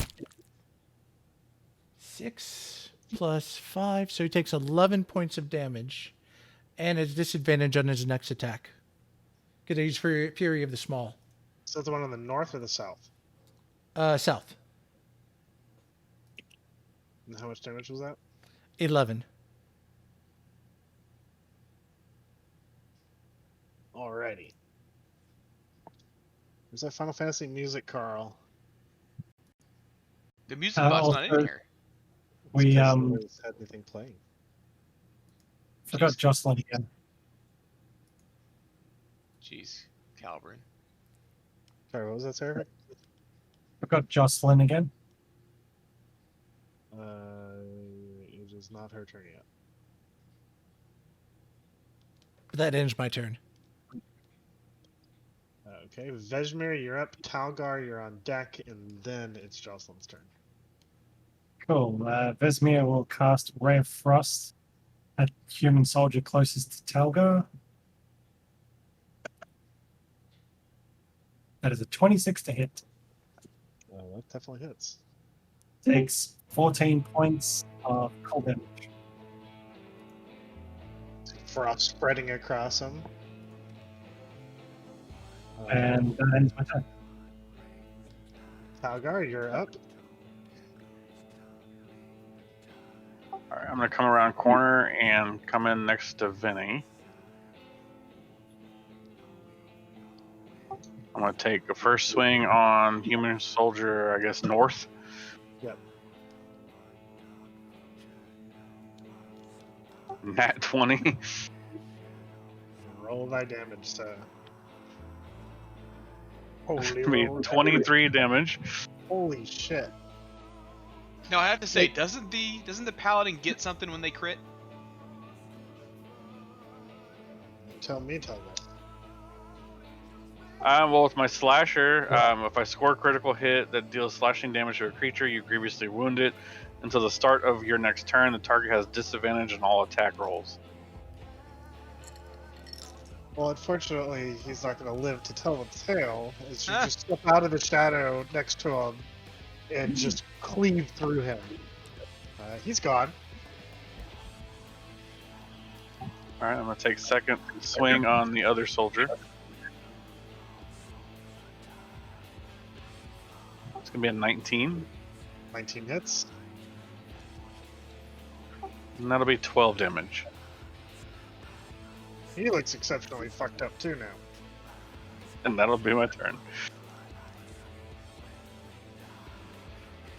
6 plus 5, so he takes 11 points of damage, and a disadvantage on his next attack. Because he's Fury of the Small. Is that the one on the north or the south? South. And how much damage was that? 11. Alrighty. Where's that Final Fantasy music, Karl? The music bot's not in also- here. We Had anything playing. forgot Jeez. Josselyn again. Jeez, Kalbren. Sorry, what was that, Seraphic? Forgot Josselyn again. It is not her turn yet. That ends my turn. Okay, Vesmir, you're up. Talgar, you're on deck, and then it's Josselyn's turn. Cool. Vesmir will cast Ray of Frost at human soldier closest to Talgar. That is a 26 to hit. That definitely hits. Takes 14 points of cold damage. Frost spreading across him. And that ends my turn. Talgar, you're up. All right, I'm gonna come around corner and come in next to Vinny. I'm gonna take a first swing on human soldier, I guess north. Yep. Nat 20. Roll thy damage, sir. It's Holy gonna be roll. 23 damage. Holy shit. Now I have to say, doesn't the paladin get something when they crit? Tell me, Talgar. Well, with my slasher, if I score a critical hit that deals slashing damage to a creature you grievously wound it, until the start of your next turn, the target has disadvantage on all attack rolls. Well, unfortunately, he's not going to live to tell the tale. As you just step out of the shadow next to him and just cleave through him. He's gone. All right, I'm gonna take second swing on the other soldier. It's gonna be a 19, 19 hits. and that'll be 12 damage. He looks exceptionally fucked up too now. And that'll be my turn.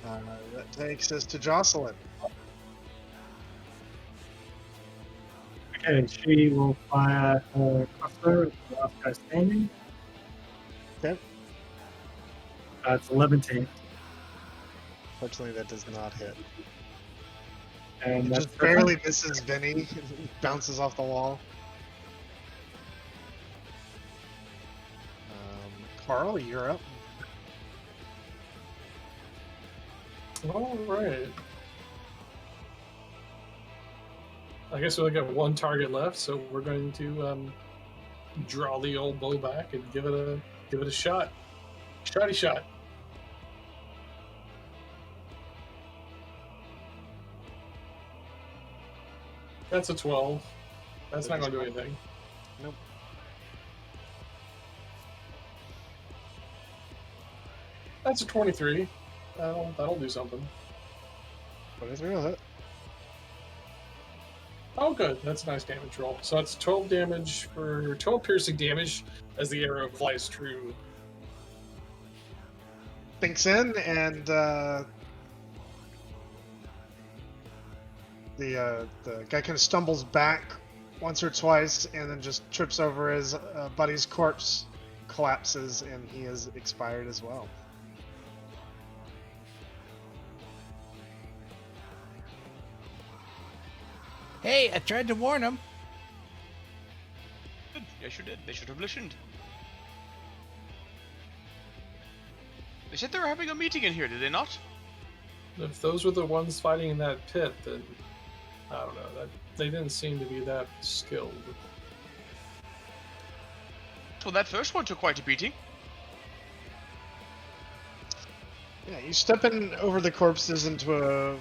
That takes us to Josselyn. Okay, she will fire her crossbow at the last guy standing. Okay. It's 11 to hit. Fortunately, that does not hit. And It that's just barely misses Vinny. Bounces off the wall. Karl, you're up. All right. I guess we only got one target left, so we're going to draw the old bow back and give it a shot. Shotty shot. That's a 12. That's not going to do anything. Nope. That's a 23. That'll do something. 23 will hit. Oh, good. That's a nice damage roll. So that's 12 damage for 12 piercing damage as the arrow flies through. Thinks in, and the guy kind of stumbles back once or twice, and then just trips over his buddy's corpse, collapses, and he is expired as well. Hey, I tried to warn him. Good. Yes, you did. They should have listened. They said they were having a meeting in here, did they not? If those were the ones fighting in that pit, then I don't know. That they didn't seem to be that skilled. Well, that first one took quite a beating. Yeah, you step in over the corpses into a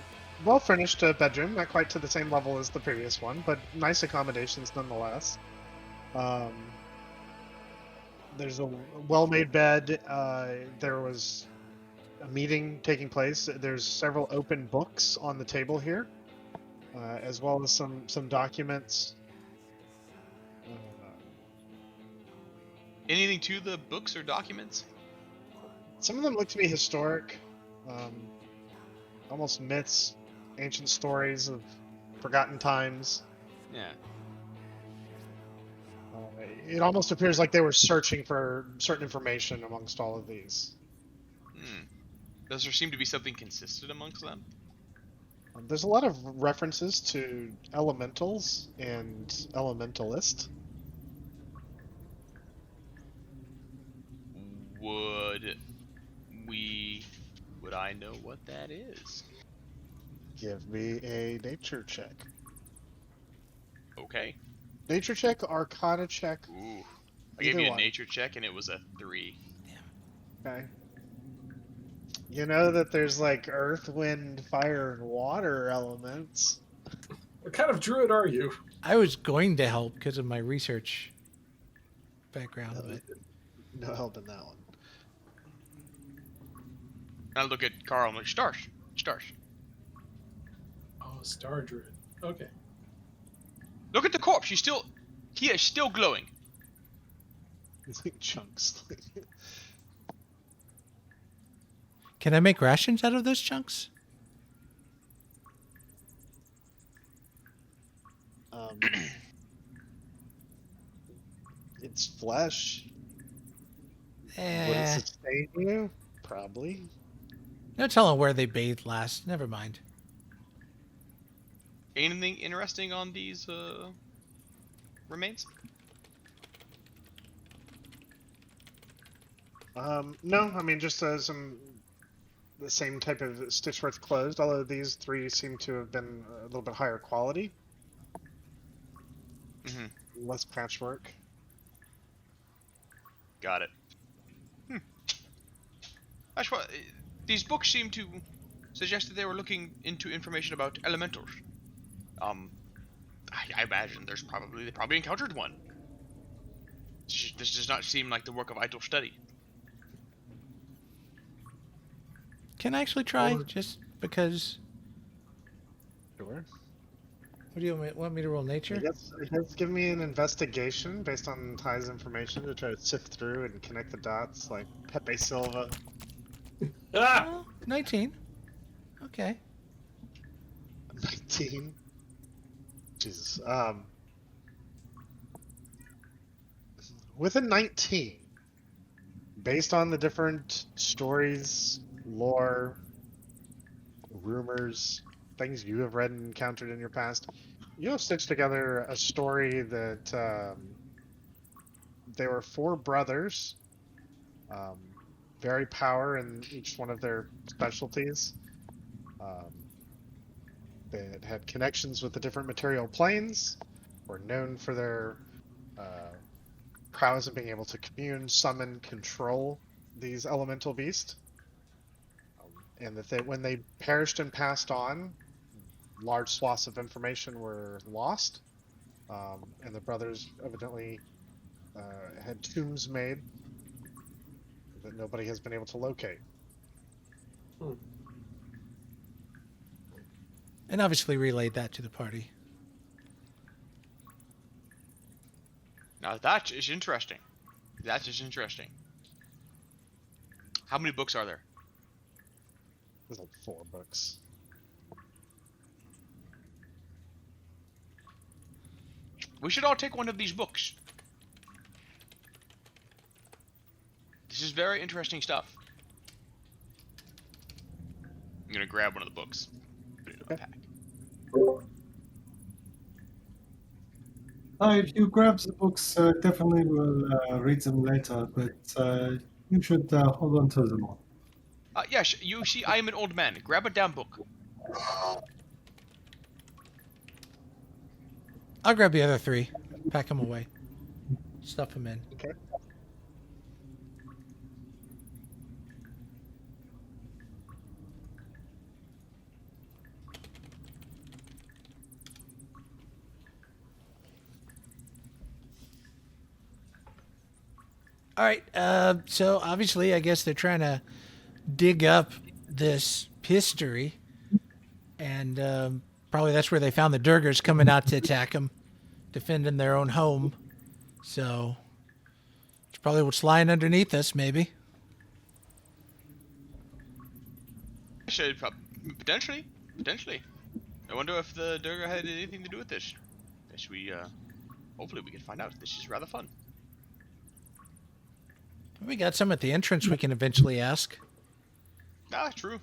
well-furnished bedroom, not quite to the same level as the previous one, but nice accommodations nonetheless. There's a well-made bed. There was a meeting taking place. There's several open books on the table here, as well as some documents. Anything to the books or documents? Some of them look to be historic, almost myths, ancient stories of forgotten times. Yeah. It almost appears like they were searching for certain information amongst all of these. Does there seem to be something consistent amongst them? There's a lot of references to elementals and elementalist. Would I know what that is? Give me a nature check. Okay. Nature check, arcana check. Ooh. I gave Either you a one. nature check and it was a 3. Okay. You know that there's like earth, wind, fire, and water elements. What kind of druid are you? I was going to help because of my research background, but No help in that one. I look at Karl, I'm like, Starsh. Oh, star druid. Okay. Look at the corpse. He is still glowing. It's like chunks. can I make rations out of those chunks? It's flesh. Would it Eh, sustain you? Probably. no telling where they bathed last. Never mind. Anything interesting on these remains? No, I mean just the same type of Stitchworth closed, although these three seem to have been a little bit higher quality. Less patchwork. Got it. That's what these books seem to suggest that they were looking into information about elementals. I imagine they probably encountered one. This does not seem like the work of idle study. Can I actually try? Just because. Sure. What do you want me to roll nature? It has given me an investigation based on Ty's information to try to sift through and connect the dots, like Pepe Silva. Ah! Oh, 19. Okay. 19. Jesus. With a 19, based on the different stories, lore, rumors, things you have read and encountered in your past, you have stitched together a story that they were 4 brothers, very power in each one of their specialties, that had connections with the different material planes, were known for their prowess in being able to commune, summon, control these elemental beasts, and that when they perished and passed on, large swaths of information were lost, and the brothers evidently had tombs made that nobody has been able to locate. And obviously relayed that to the party. Now that is interesting. That is interesting. How many books are there? There's like 4 books. We should all take one of these books. This is very interesting stuff. I'm gonna grab one of the books. Put it in my pack. If you grab the books, definitely will read them later, but you should hold on to them all. Yes, you see, I am an old man. Grab a damn book. I'll grab the other 3. Pack them away. Stuff them in. Okay. All right. So obviously, I guess they're trying to dig up this history, and probably that's where they found the Durgars coming out to attack them, defending their own home. So it's probably what's lying underneath us, maybe. Should potentially. I wonder if the Durgar had anything to do with this. Guess we, hopefully we can find out. This is rather fun. We got some at the entrance we can eventually ask. Ah, true.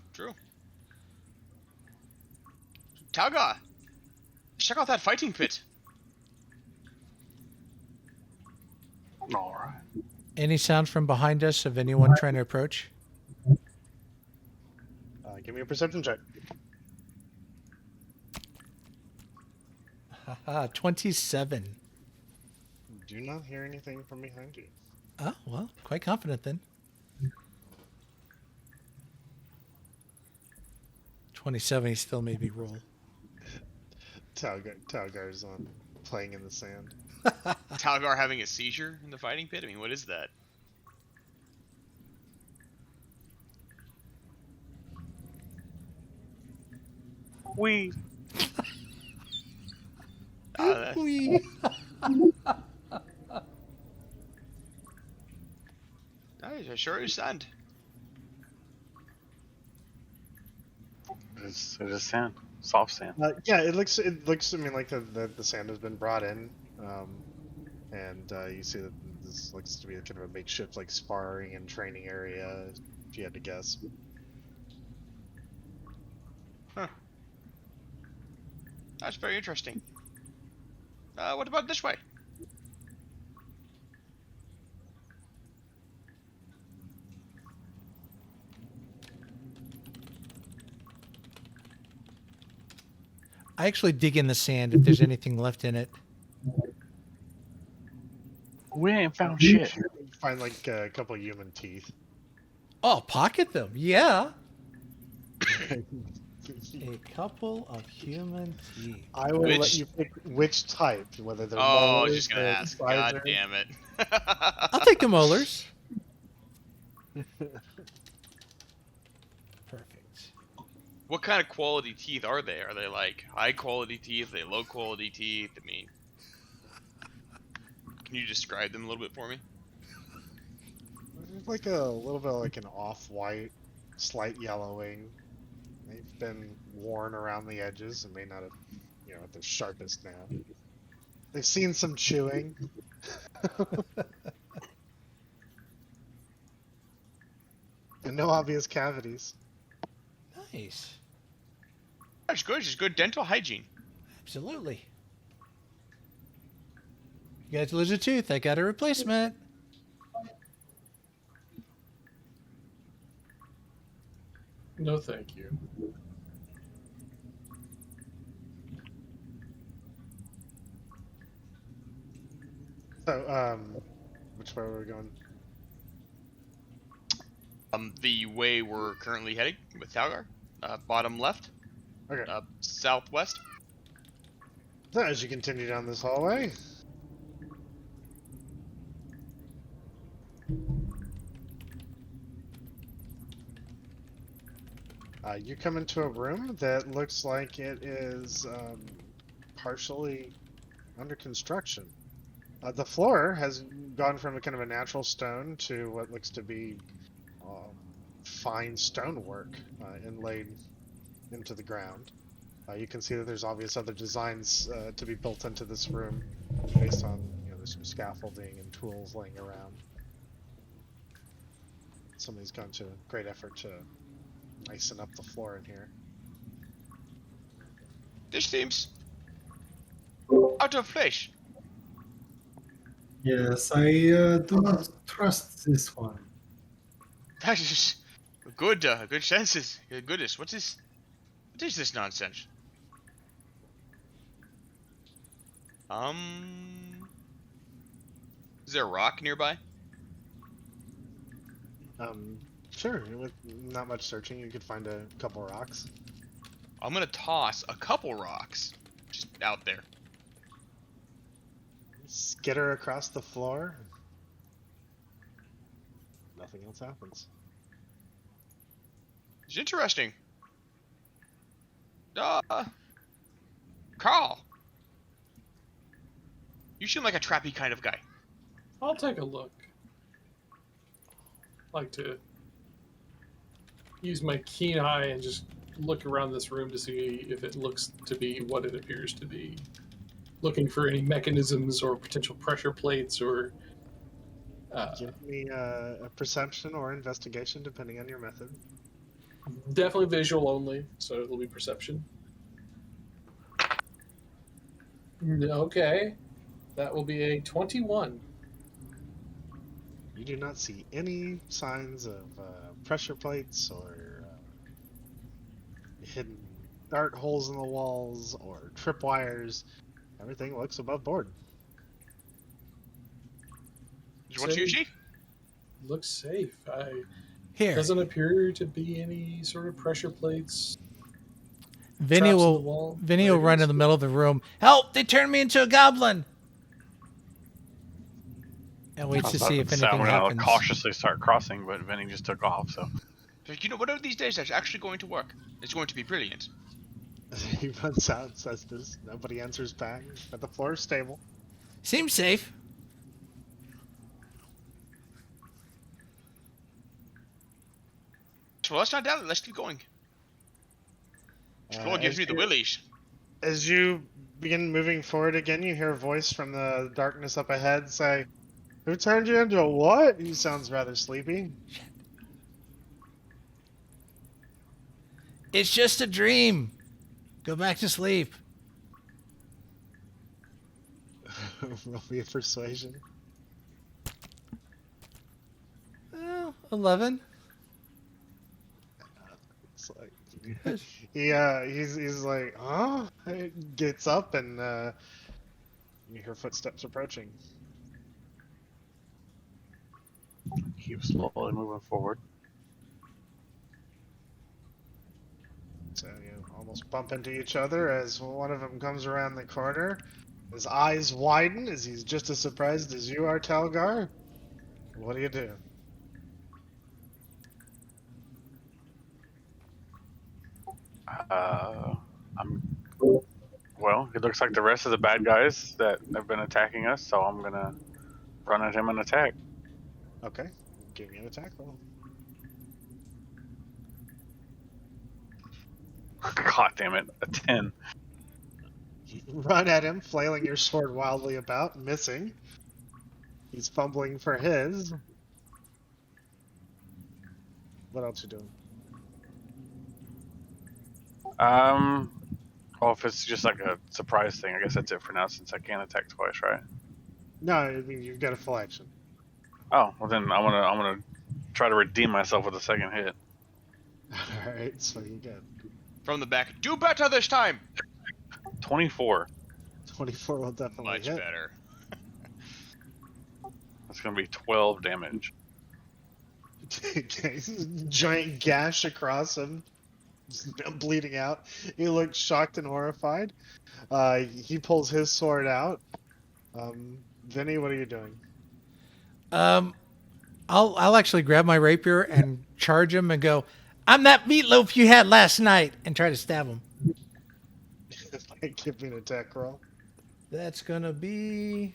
Talgar, check out that fighting pit. All right. Any sound from behind us of anyone trying to approach? Give me a perception check. Haha, 27. Do not hear anything from behind you. Oh, well, quite confident then. 27, he still made me roll. Talgar's playing in the sand. Talgar having a seizure in the fighting pit? I mean, what is that? We. Wee. I sure understand. It is sand, soft sand. Yeah, it looks. I mean, like the sand has been brought in, and you see that this looks to be kind of a makeshift like sparring and training area. If you had to guess. Huh. That's very interesting. What about this way? I actually dig in the sand if there's anything left in it. We ain't found shit. You find like a couple human teeth. Oh, pocket them. Yeah. A couple of human teeth. I will let you pick which type, whether they're Oh, I was molars just gonna or ask. God incisors. damn it. I'll take the molars. Perfect. What kind of quality teeth are they? Are they like high quality teeth? Are they low quality teeth? I mean, can you describe them a little bit for me? There's like a little bit like an off-white, slight yellowing. They've been worn around the edges and may not have, at their sharpest now. They've seen some chewing. And no obvious cavities. Nice. That's good. Just good dental hygiene. Absolutely. You guys lose a tooth. I got a replacement. No, thank you. So, which way were we going? The way we're currently heading with Talgar, bottom left, Okay. southwest. So as you continue down this hallway, you come into a room that looks like it is partially under construction. The floor has gone from a kind of a natural stone to what looks to be fine stonework inlaid into the ground. You can see that there's obvious other designs to be built into this room based on there's some scaffolding and tools laying around. Somebody's gone to great effort to nicen up the floor in here. This seems out of place. Yes, I do not trust this one. That is good. Good senses. Goodness, what is this nonsense? Is there a rock nearby? Sure. With not much searching, you could find a couple rocks. I'm gonna toss a couple rocks just out there. Skitter across the floor. Nothing else happens. It's interesting. Karl. You seem like a trappy kind of guy. I'll take a look. Like to use my keen eye and just look around this room to see if it looks to be what it appears to be. Looking for any mechanisms or potential pressure plates or... Give me a perception or investigation, depending on your method. Definitely visual only, so it'll be perception. Okay. That will be a 21. You do not see any signs of pressure plates or hidden dart holes in the walls or tripwires. Everything looks above board. Did you want sushi? Looks safe. Here, Doesn't appear to be any sort of pressure plates. Vinny traps in the will wall. Vinny will run in the middle of the room. Help! They turned me into a goblin. And waits to see if anything I'm happens. gonna cautiously start crossing, but Vinny just took off. So You know, one of these days that's actually going to work. It's going to be brilliant. He runs out and says this. Nobody answers back, but the floor is stable. Seems safe. Well, let's not doubt it. Let's keep going. Explore gives as me the you- willies. As you begin moving forward again, you hear a voice from the darkness up ahead say, "Who turned you into a what?" He sounds rather sleepy. It's just a dream. Go back to sleep. Roll me a persuasion. 11. It's like he's like, huh? He gets up and you hear footsteps approaching. keep slowly moving forward. So you almost bump into each other as one of them comes around the corner. His eyes widen as he's just as surprised as you are, Talgar. What do you do? Well, it looks like the rest of the bad guys that have been attacking us, so I'm gonna run at him and attack. Okay, give me an attack roll. God damn it, a 10. Run at him, flailing your sword wildly about, missing. He's fumbling for his. What else you doing? Well, if it's just like a surprise thing, I guess that's it for now since I can't attack twice, right? No, I mean you've got a full action. Oh, well then I'm gonna try to redeem myself with a second hit. Alright, so you get From the back. Do better this time! 24. 24 will definitely Much hit. better. That's gonna be 12 damage. Giant gash across him, bleeding out. He looks shocked and horrified. He pulls his sword out. Vinny, what are you doing? I'll actually grab my rapier and charge him and go, "I'm that meatloaf you had last night," and try to stab him. Give me an attack roll. That's gonna be.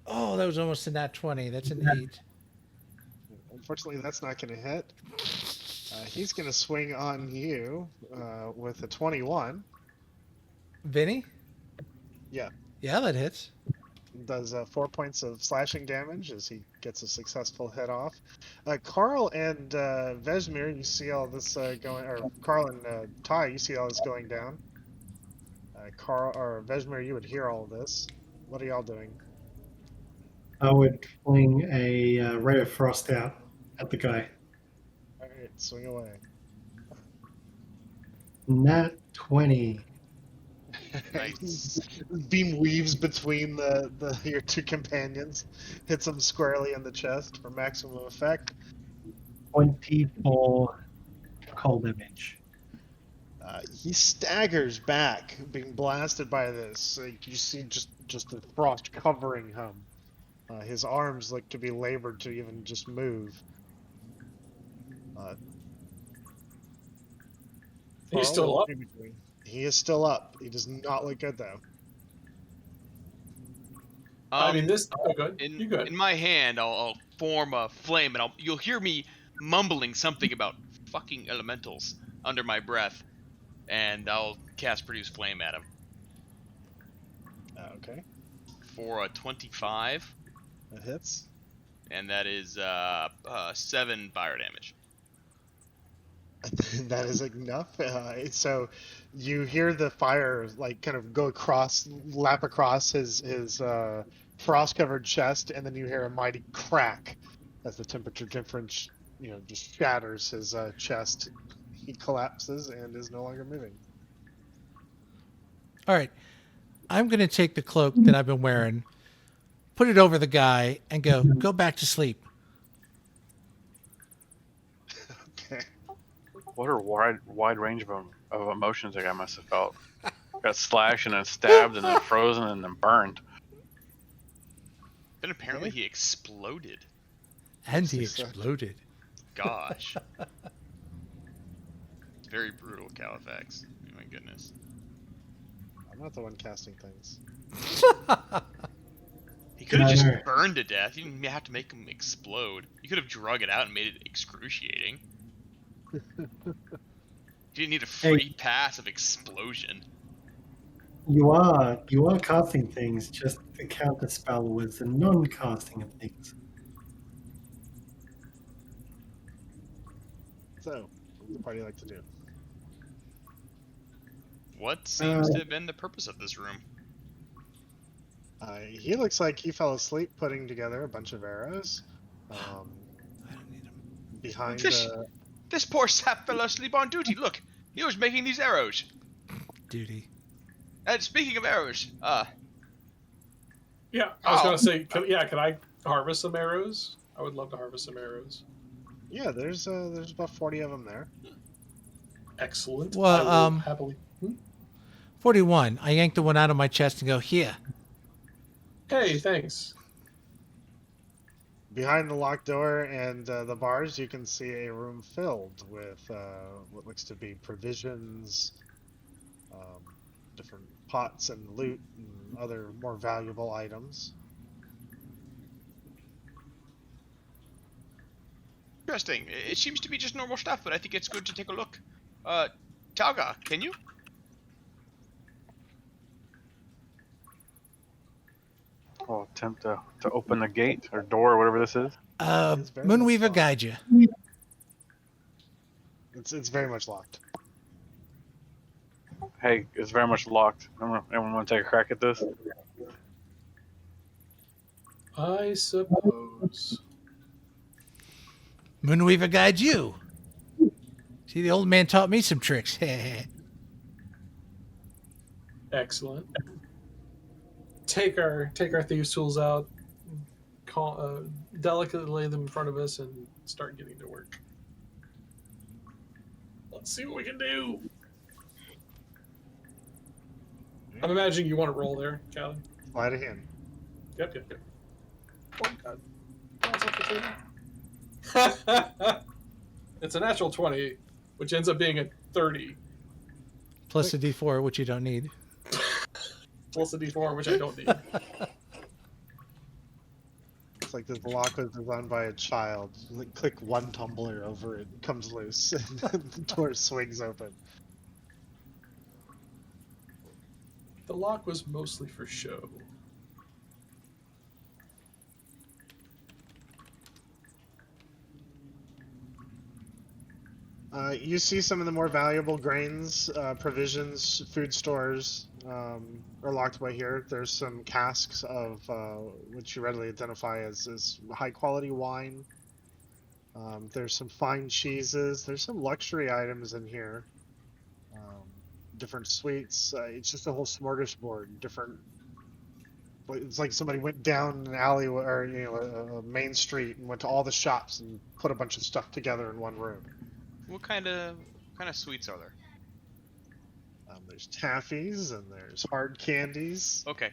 Oh, that was almost a nat 20. That's an 8. Unfortunately, that's not going to hit. He's going to swing on you with a 21. Vinny? Yeah. Yeah, that hits. Does 4 points of slashing damage as he gets a successful hit off. Karl and Vesmir, you see all this going, or Karl and Tyee, you see all this going down. Karl or Vesmir, you would hear all of this. What are y'all doing? I would fling a ray of frost out at the guy. All right, swing away. Nat 20. Nice. Beam weaves between your two companions, hits him squarely in the chest for maximum effect. 24 cold damage. He staggers back, being blasted by this. You see just the frost covering him. His arms look to be labored to even just move. He's still Karl, up. what are you doing? He is still up. He does not look good though. I mean, this. Oh, good. In You good? in my hand, I'll form a flame, and you'll hear me mumbling something about fucking elementals under my breath, and I'll cast produce flame at him Okay, for a 25, that hits. and that is 7 fire damage. That is enough. So you hear the fire like kind of go across, lap across his frost-covered chest, and then you hear a mighty crack as the temperature difference, just shatters his chest. He collapses and is no longer moving. All right. I'm going to take the cloak that I've been wearing, put it over the guy, and go back to sleep. Okay. What a wide range of emotions that guy must have felt. Got slashed and then stabbed and then frozen and then burned. Then apparently he exploded. And he exploded. Gosh. It's very brutal, Califax. Oh my goodness. I'm not the one casting things. He could have I just know. burned to death. You didn't have to make him explode. You could have drug it out and made it excruciating. You didn't need a free pass of explosion. You are casting things, just the counter spell was the non-casting of things. So, what does the party like to do? What seems to have been the purpose of this room? He looks like he fell asleep putting together a bunch of arrows. I don't need him. Behind This- This poor sap fell asleep on duty. Look, he was making these arrows. Duty. And speaking of arrows, Yeah, I was Ow. gonna say, can I harvest some arrows? I would love to harvest some arrows. Yeah, there's about 40 of them there. Excellent. Well, I will happily. 41. I yanked the one out of my chest and go, here. Hey, thanks. Behind the locked door and the bars, you can see a room filled with what looks to be provisions, different pots and loot and other more valuable items. interesting. It seems to be just normal stuff, but I think it's good to take a look. Talgar, can you? I'll attempt to open the gate or door or whatever this is. It's very Moonweaver much guide you. It's very much locked. Hey, it's very much locked. Everyone want to take a crack at this? I suppose. Moonweaver guide you. See, the old man taught me some tricks. Excellent. Take our thieves' tools out, delicately lay them in front of us, and start getting to work. Let's see what we can do. I'm imagining you want to roll there, Callie. Sleight of hand. Yep. Oh God. That's off the table. It's a natural 20, which ends up being a 30 Plus a D4, which you don't need. plus a D4, which I don't need. It's like this lock was designed by a child. Like, click one tumbler over it, comes loose, and the door swings open. The lock was mostly for show. You see some of the more valuable grains, provisions, food stores are locked by here. There's some casks of which you readily identify as high quality wine. There's some fine cheeses. There's some luxury items in here. Different sweets. It's just a whole smorgasbord. Different. It's like somebody went down an alley or a main street and went to all the shops and put a bunch of stuff together in one room. What kind of sweets are there? There's taffies and there's hard candies. Okay,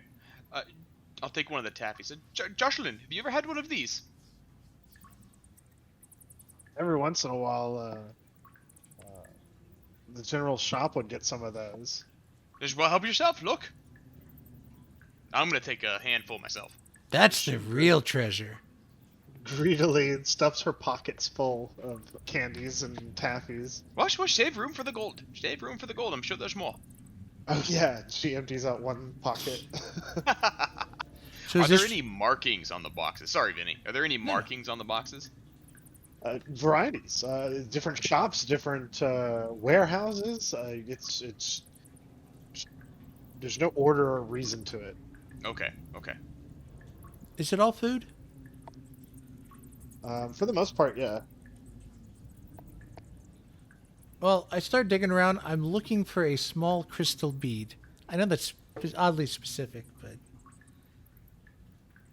I'll take one of the taffies. Josselyn, have you ever had one of these? every once in a while, the general shop would get some of those. Just well, help yourself. Look. I'm gonna take a handful myself. That's the real treasure. Greedily stuffs her pockets full of candies and taffies. Watch, save room for the gold. Save room for the gold. I'm sure there's more. Oh yeah, she empties out one pocket. So Are is there this any markings on the boxes? Sorry, Vinny. Are there any markings on the boxes? Varieties, different shops, different warehouses. It's there's no order or reason to it. Okay. is it all food? For the most part, yeah. Well, I start digging around. I'm looking for a small crystal bead. I know that's oddly specific, but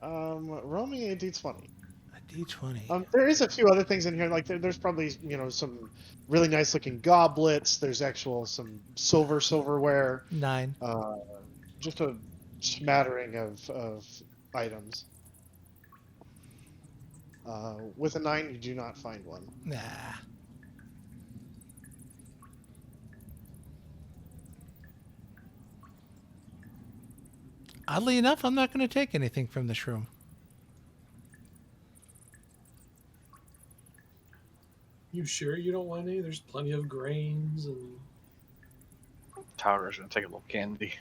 Roll me a d20. a D20. There is a few other things in here. Like there's probably some really nice looking goblets. There's some silverware. 9. Just a smattering of items. With a 9, you do not find one. Nah. Oddly enough, I'm not going to take anything from this room. You sure you don't want any? There's plenty of grains and. Talgar's gonna take a little candy.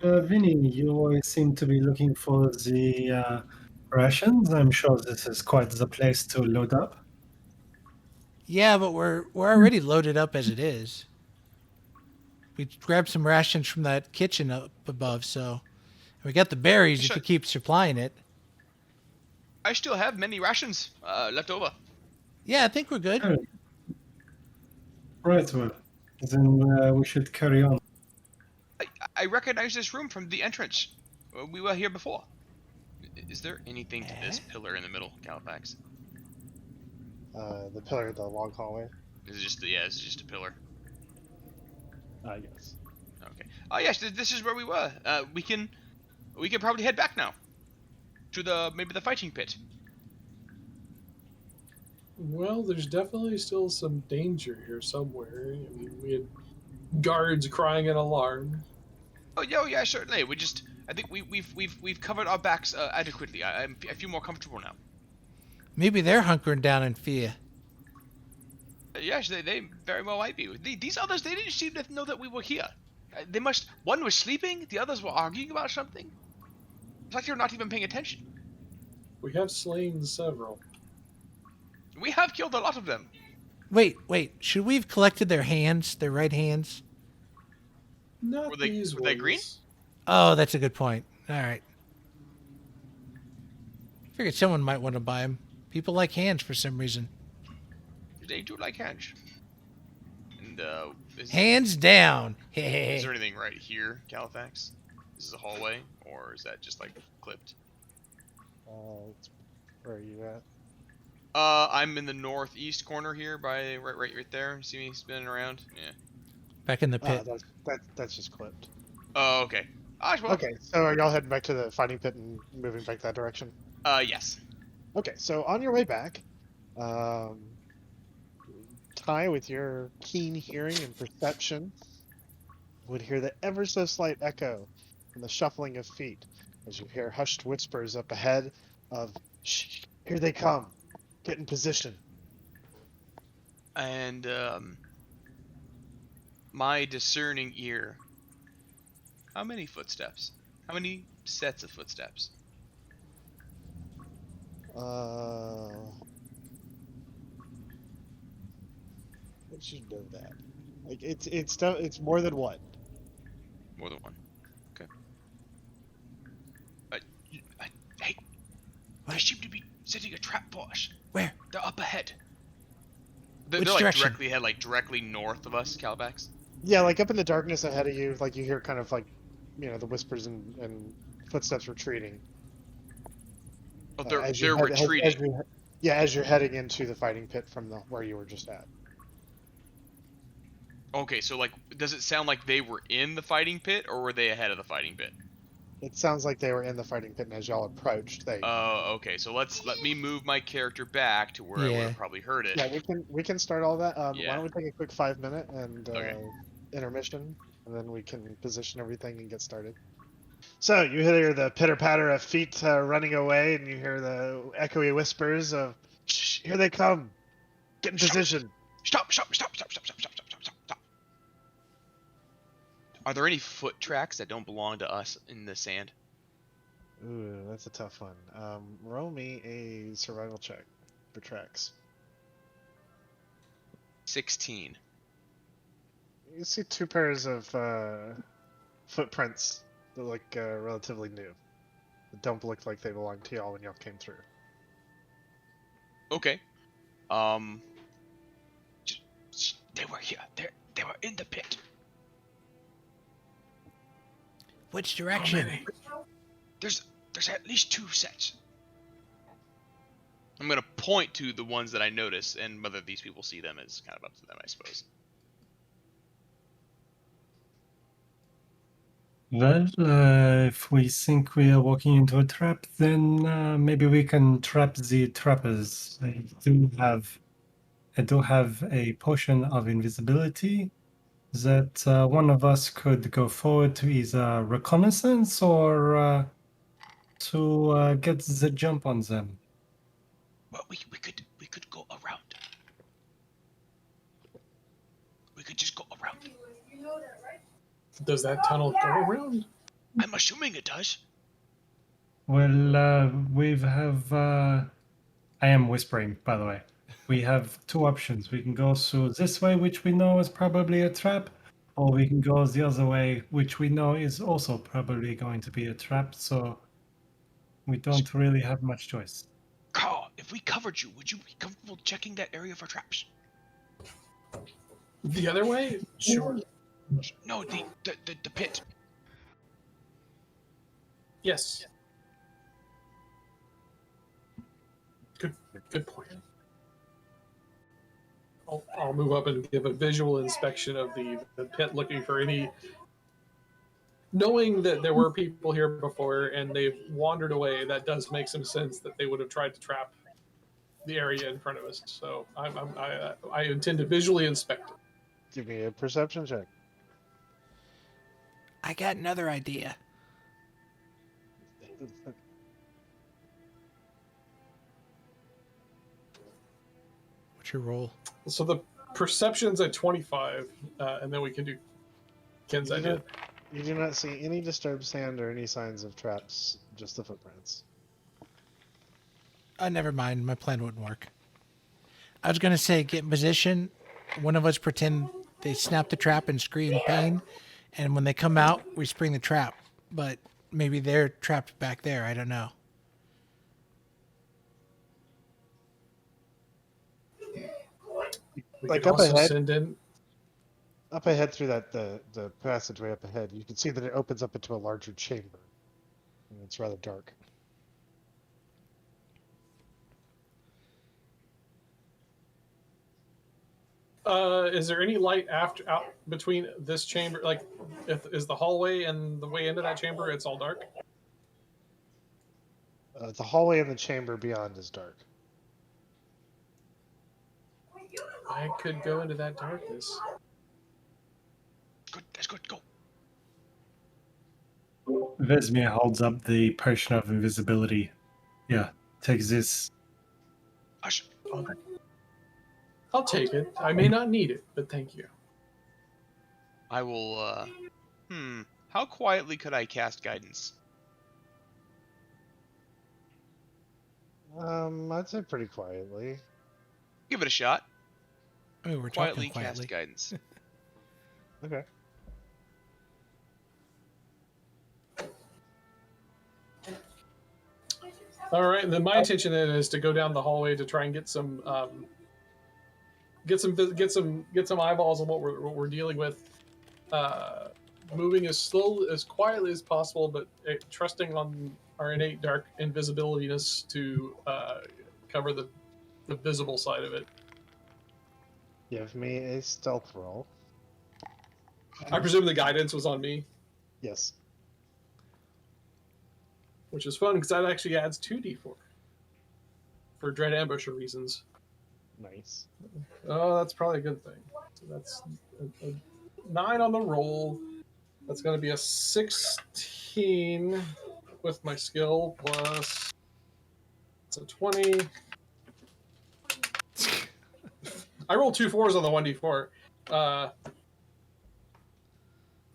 Vinny, you always seem to be looking for the rations. I'm sure this is quite the place to load up. Yeah, but we're already loaded up as it is. We grabbed some rations from that kitchen up above, so we got the berries. You Sure. could keep supplying it. I still have many rations left over. Yeah, I think we're good. Oh. Right, well, then we should carry on. I recognize this room from the entrance. We were here before. Is there anything to this pillar in the middle, Califax? The pillar of the long hallway. Is it just a pillar? Yes. Okay. Oh yes, this is where we were. We can probably head back now to maybe the fighting pit. Well, there's definitely still some danger here somewhere. I mean, we had guards crying in alarm. Oh yeah, certainly. I think we've covered our backs adequately. I feel more comfortable now. Maybe they're hunkering down in fear. Yes, they very well might be. These others, they didn't seem to know that we were here. One was sleeping, the others were arguing about something. It's like they're not even paying attention. We have slain several. We have killed a lot of them. Wait. Should we have collected their hands, their right hands? Not Were they these green? ones. Oh, that's a good point. All right. Figured someone might want to buy them. People like hands for some reason. They do like hands. And Hands down. is there anything right here, Califax? This is a hallway, or is that just like clipped? Where are you at? I'm in the northeast corner here, by right there. See me spinning around? Yeah. Back in the pit. That's just clipped. Oh, okay. Well. Okay, so are y'all heading back to the fighting pit and moving back that direction? Yes. Okay, so on your way back, Tyee, with your keen hearing and perception, would hear the ever so slight echo and the shuffling of feet as you hear hushed whispers up ahead of, "Shh, here they come. Get in position." And my discerning ear. How many footsteps? How many sets of footsteps? It should know that. Like it's more than one. More than one. Okay. Hey, they seem to be setting a trap for us. Where? They're up ahead. Which they're like direction? directly ahead, like directly north of us, Calibax. Yeah, like up in the darkness ahead of you, like you hear kind of like, the whispers and footsteps retreating. Oh, they're As you head- retreating. as you're heading into the fighting pit from where you were just at. Okay, so like, does it sound like they were in the fighting pit, or were they ahead of the fighting pit? It sounds like they were in the fighting pit, and as y'all approached, they. Oh, okay. So let me move my character back to where I would Yeah. have probably heard it. Yeah, we can start all that. Why Yeah. don't we take a quick 5 minute and Okay. intermission, and then we can position everything and get started. So you hear the pitter patter of feet running away, and you hear the echoey whispers of, "Shh, here they come! Get in position!" Stop! Stop! Stop! Stop! Stop! Stop! Stop! Stop! Stop! Stop! Are there any foot tracks that don't belong to us in the sand? Ooh, that's a tough one. Roll me a survival check for tracks. 16. You see 2 pairs of footprints that look relatively new. That don't look like they belong to y'all when y'all came through. Okay. They were here. They were in the pit. Which direction? There's at least 2 sets. I'm gonna point to the ones that I notice, and whether these people see them is kind of up to them, I suppose. Well, if we think we are walking into a trap, then maybe we can trap the trappers. I do have a potion of invisibility that one of us could go forward to either reconnaissance or to get the jump on them. Well, we could go around. We could just go around. Does that tunnel go around? I'm assuming it does. Well, we have. I am whispering, by the way. We have 2 options. We can go through this way, which we know is probably a trap, or we can go the other way, which we know is also probably going to be a trap. So we don't really have much choice. Karl, if we covered you, would you be comfortable checking that area for traps? The other way? Sure. No, the pit. Yes. Good point. I'll move up and give a visual inspection of the pit, looking for any. Knowing that there were people here before and they've wandered away, that does make some sense that they would have tried to trap the area in front of us. So I intend to visually inspect it. Give me a perception check. I got another idea. What's your roll? So the perception's at 25, and then we can do Ken's idea. You do not see any disturbed sand or any signs of traps, just the footprints. Never mind. My plan wouldn't work. I was going to say get in position. One of us pretend they snap the trap and scream pain. And when they come out, we spring the trap. But maybe they're trapped back there. I don't know. We Like could up also ahead? send in. Up ahead through that the passageway up ahead, you can see that it opens up into a larger chamber. And it's rather dark. Is there any light out between this chamber? Like, is the hallway and the way into that chamber? It's all dark. The hallway and the chamber beyond is dark. I could go into that darkness. Good, that's good. Go. Vesmir holds up the potion of invisibility. Yeah, take this. Hush. I'll take it. I may not need it, but thank you. I will. How quietly could I cast guidance? I'd say pretty quietly. Give it a shot. Oh, we're Quietly talking quietly. cast guidance. Okay. All right, and then my intention then is to go down the hallway to try and get some eyeballs on what we're dealing with. Moving as quietly as possible, but trusting on our innate dark invisibilityness to cover the visible side of it. Give me a stealth roll. I presume the guidance was on me. Yes. which is fun because that actually adds 2d4 for dread ambusher reasons. Nice. Oh, that's probably a good thing. So that's a 9 on the roll. That's going to be a 16 with my skill plus. It's a 20. I rolled 2 4s on the 1d4.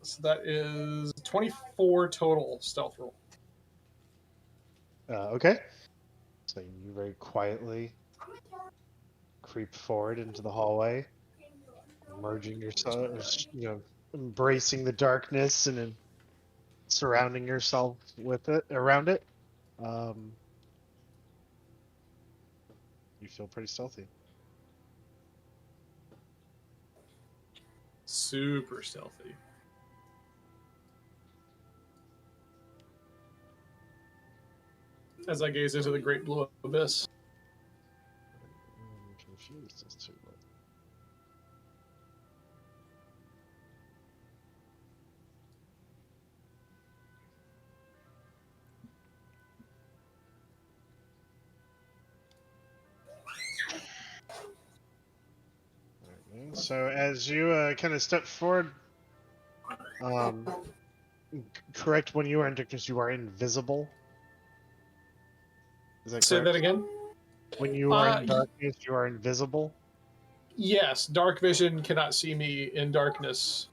So that is 24 total stealth roll. Okay. So you very quietly creep forward into the hallway, merging yourself, embracing the darkness and then surrounding yourself with it, around it. You feel pretty stealthy. Super stealthy. As I gaze into the great blue abyss. I'm confused as to what. So as you kind of step forward, correct, when you are in darkness, you are invisible. Is that Say correct? that again? When you are in darkness, you are invisible. Yes, dark vision cannot see me in darkness,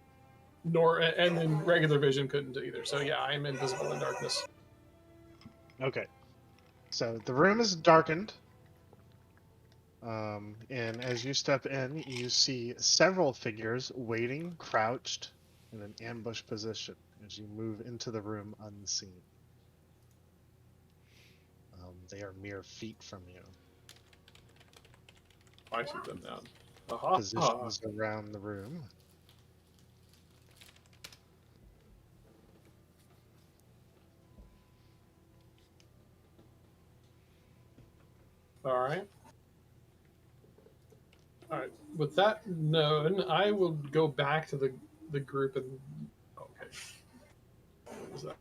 and then regular vision couldn't either. So yeah, I am invisible in darkness. Okay. So the room is darkened. And as you step in, you see several figures waiting, crouched, in an ambush position as you move into the room unseen. They are mere feet from you. I see them now. Aha. Positions around the room. All right. All right. With that known, I will go back to the group and. Okay. What was that?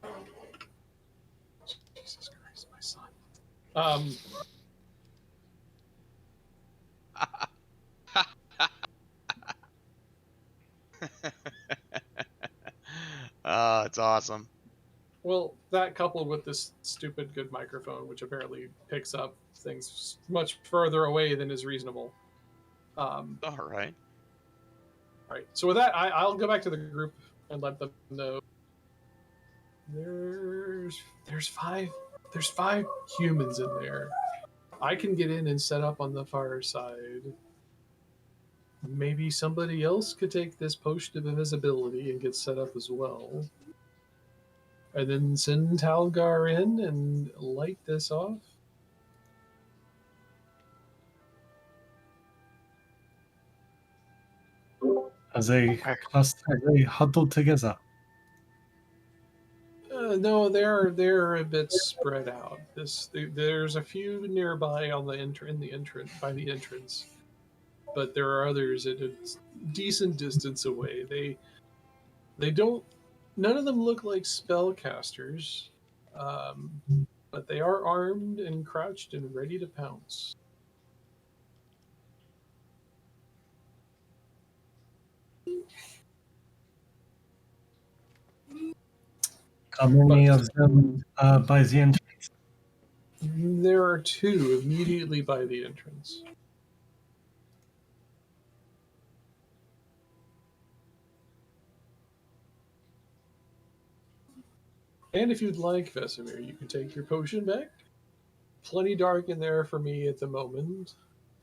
Jesus Christ, my son. It's awesome. Well, that coupled with this stupid good microphone, which apparently picks up things much further away than is reasonable. All right. All right. So with that, I'll go back to the group and let them know. There's five humans in there. I can get in and set up on the far side. Maybe somebody else could take this potion of invisibility and get set up as well. And then send Talgar in and light this off. As they huddle together. No, they're a bit spread out. There's a few nearby on the entrance by the entrance, but there are others at a decent distance away. They don't. None of them look like spellcasters, but they are armed and crouched and ready to pounce. How many of them by the entrance? There are two immediately by the entrance. And if you'd like, Vesmir, you can take your potion back. Plenty dark in there for me at the moment.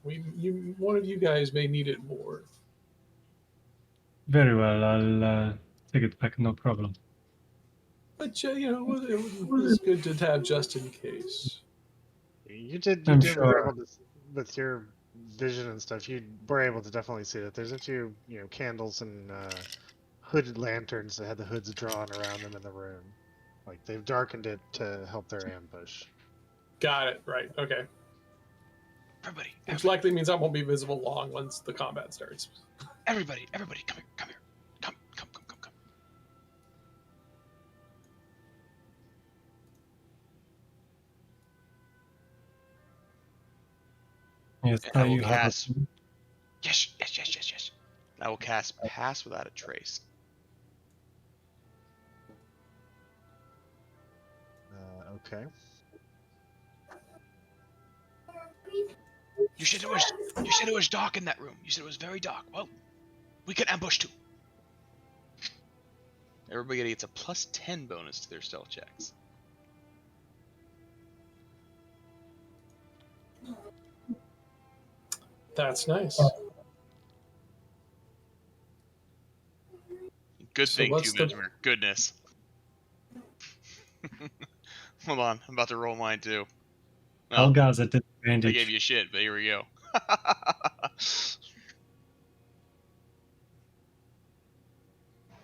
One of you guys may need it more. Very well, I'll take it back, no problem. But it was good to have just in case. You did I'm were sure. able to, with your vision and stuff, you were able to definitely see that there's a few, candles and hooded lanterns that had the hoods drawn around them in the room. Like they've darkened it to help their ambush. Got it. Right. Okay. Everybody, Which likely means I won't be visible long once the combat starts. everybody, come here, come. Yes, And I will you have cast. Yes. I will cast Pass Without a Trace. Okay. You said it was dark in that room. You said it was very dark. Well, we can ambush too. Everybody gets a +10 bonus to their stealth checks. That's nice. Good So thing what's too, the- Vesmir. Goodness. Hold on, I'm about to roll mine too. Well, Talgar's at I disadvantage. gave you shit, but here we go.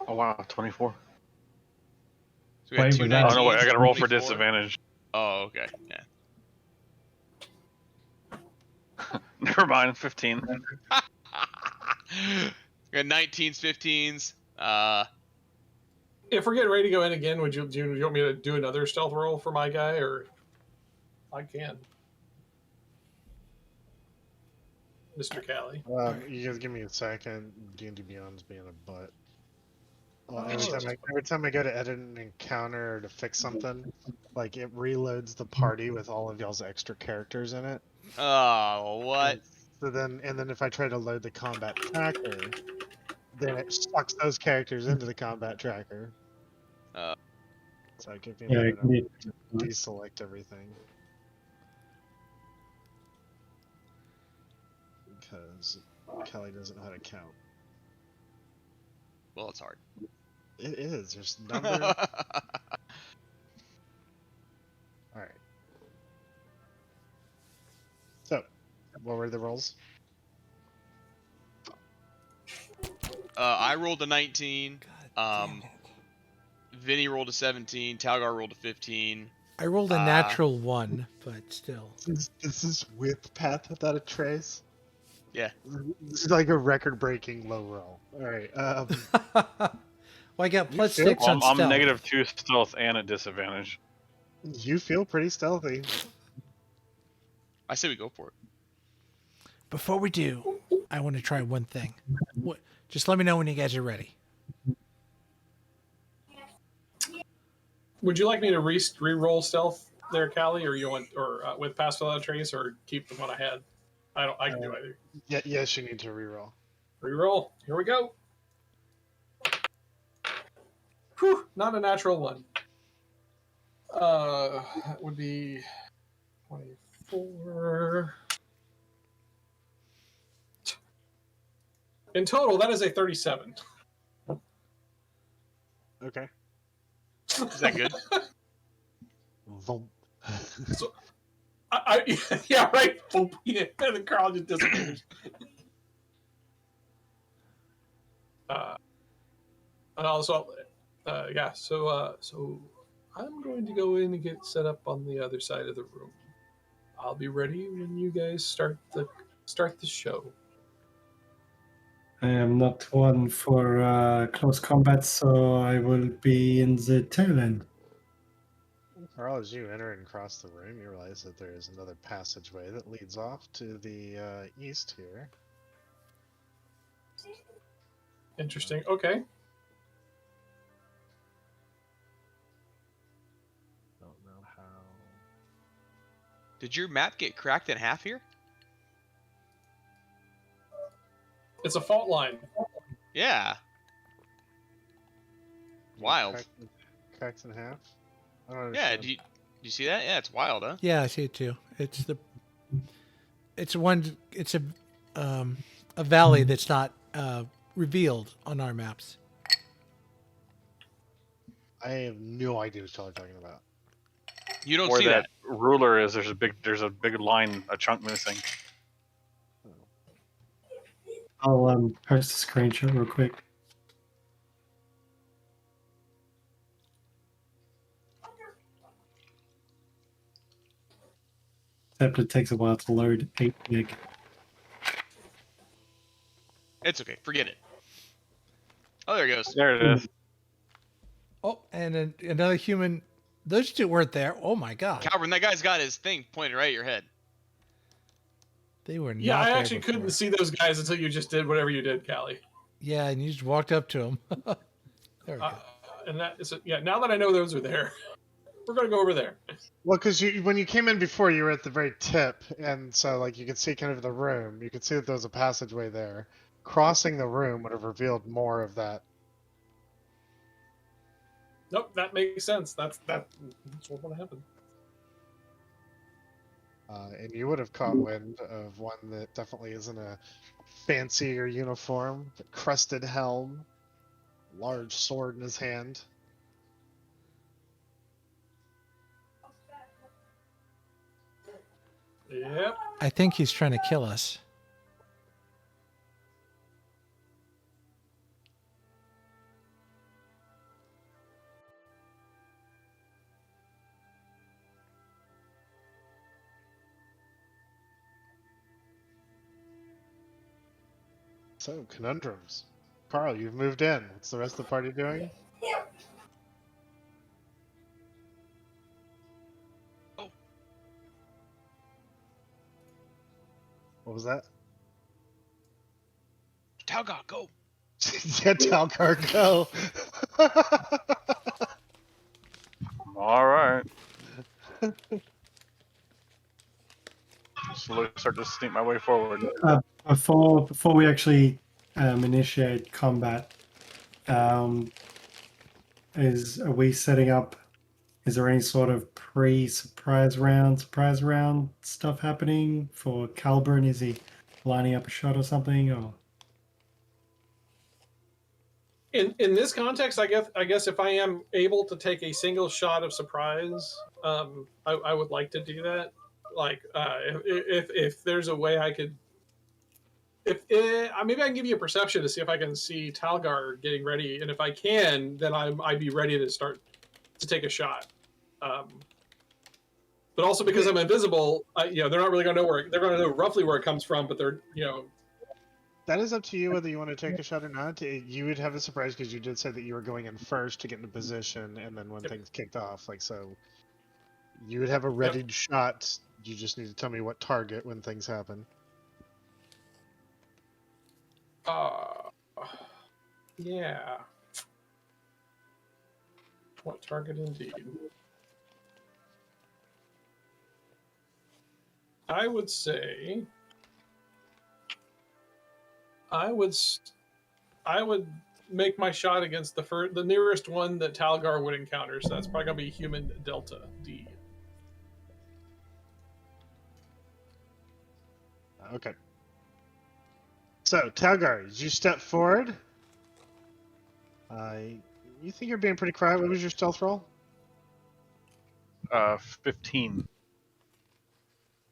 Oh wow, 24. So we got Wait, two was that- Oh no, wait, I 19s, gotta roll for 24. disadvantage. Oh, okay. Yeah. Never mind, 15. We got 19s, 15s. If we're getting ready to go in again, do you want me to do another stealth roll for my guy, or I can, Mr. Callie? You guys give me a second. D&D Beyond's being a butt. Well, Oh, every time I go to edit an encounter or to fix something, like it reloads the party with all of y'all's extra characters in it. Oh, what? So then if I try to load the combat tracker, then it sucks those characters into the combat tracker. Uh. So give me a Yeah, minute it can be- to deselect everything. Because Kelly doesn't know how to count. Well, it's hard. It is. There's number. Alright. So, what were the rolls? I rolled a 19. God damn it. Vinny rolled a 17. Talgar rolled a 15. I rolled a natural 1, but still. This is with Path Without a Trace? Yeah. This is like a record-breaking low roll. Alright, Well, I got plus feel- 6 on I'm stealth. -2 stealth and at disadvantage. you feel pretty stealthy. I say we go for it. Before we do, I want to try one thing. Just let me know when you guys are ready. Would you like me to re-roll stealth there, Callie, or you want, or with Pass Without a Trace, or keep the one I had? I can do either. Yes, you need to reroll. Reroll. Here we go. Whew, not a natural 1. That would be 24. In total, that is a 37. Okay. Is that good? Vum. Yeah, right. Yeah, and then Karl just disappears. And also, yeah. So I'm going to go in and get set up on the other side of the room. I'll be ready when you guys start the show. I am not one for close combat, so I will be in the tail end. Karl, as you enter and cross the room, you realize that there is another passageway that leads off to the east here. Interesting. Okay. Don't know how. Did your map get cracked in half here? It's a fault line. Yeah. Wild. Cracks in half. I don't Yeah. understand. Do you see that? Yeah, it's wild, huh? Yeah, I see it too. It's a valley that's not revealed on our maps. I have no idea what y'all are talking about. You don't Where see that that. ruler is, there's a big line, a chunk missing. I'll post a screenshot real quick. Except it takes a while to load 8 gig. It's okay. Forget it. Oh, there it goes. There it is. Oh, and then another human. Those two weren't there. Oh my god. Kalbren, that guy's got his thing pointed right at your head. They were not. Yeah, I there actually before. couldn't see those guys until you just did whatever you did, Callie. Yeah, and you just walked up to them. There we go. And that is yeah. Now that I know those are there, we're gonna go over there. Well, because when you came in before, you were at the very tip, and so like you could see kind of the room. You could see that there was a passageway there. Crossing the room would have revealed more of that. Nope, that makes sense. That's what would happen. And you would have caught wind of one that definitely isn't a fancier uniform, the crested helm, large sword in his hand. Yep. I think he's trying to kill us. So, conundrums. Karl, you've moved in. What's the rest of the party doing? Oh. What was that? Talgar, go. Yeah, Talgar, go. All right. Slowly start to sneak my way forward. Before we actually initiate combat, are we setting up? Is there any sort of surprise round stuff happening for Kalbren? Is he lining up a shot or something? Or In this context, I guess if I am able to take a single shot of surprise, I would like to do that. Like if there's a way I could, maybe I can give you a perception to see if I can see Talgar getting ready, and if I can, then I'd be ready to start to take a shot. But also because I'm invisible, they're not really going to know where they're going to know roughly where it comes from, but they're That is up to you whether you want to take a shot or not. You would have a surprise because you did say that you were going in first to get into position, and then when things kicked off, you would have a readied shot. You just need to tell me what target when things happen. Yeah. What target indeed? I would say I would make my shot against the nearest one that Talgar would encounter. So that's probably gonna be human Delta D. Okay. So, Talgar, as you step forward, you think you're being pretty quiet. What was your stealth roll? 15.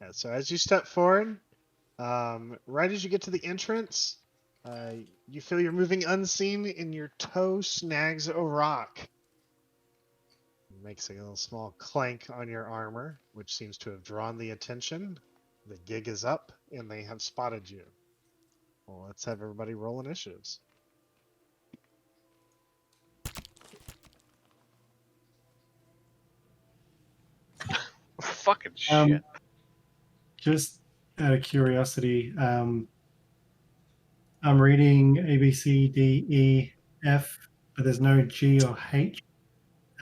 Yeah, so as you step forward, right as you get to the entrance, you feel you're moving unseen and your toe snags a rock. It makes a little small clank on your armor, which seems to have drawn the attention. The gig is up, and they have spotted you. Well, let's have everybody roll initiatives. Fucking shit. just out of curiosity, I'm reading A, B, C, D, E, F, but there's no G or H.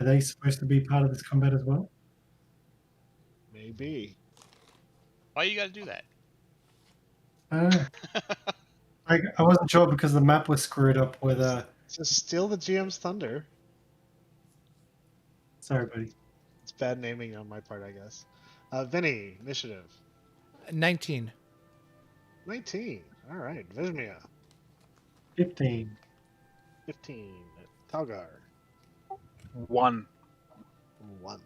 Are they supposed to be part of this combat as well? Maybe. Why you gotta do that? I wasn't sure because the map was screwed up with Just steal the GM's thunder. Sorry, buddy. It's bad naming on my part, I guess. Vinny, initiative. 19. 19. All right. Vesmir, 15. 15. Talgar, 1. 1.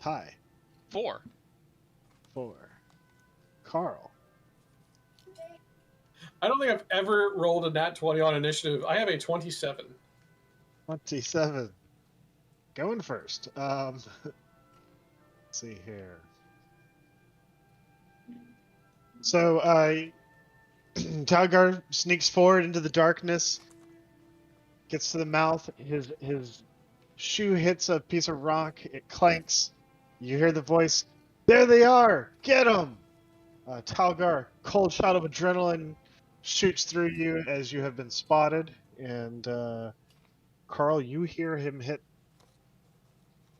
Tyee, 4. 4. Karl, I don't think I've ever rolled a nat 20 on initiative. I have a 27. 27. Going first. Let's see here. So, Talgar sneaks forward into the darkness, gets to the mouth. His shoe hits a piece of rock. It clanks. You hear the voice, "There they are! Get them!" Talgar, cold shot of adrenaline shoots through you as you have been spotted, and Karl, you hear him hit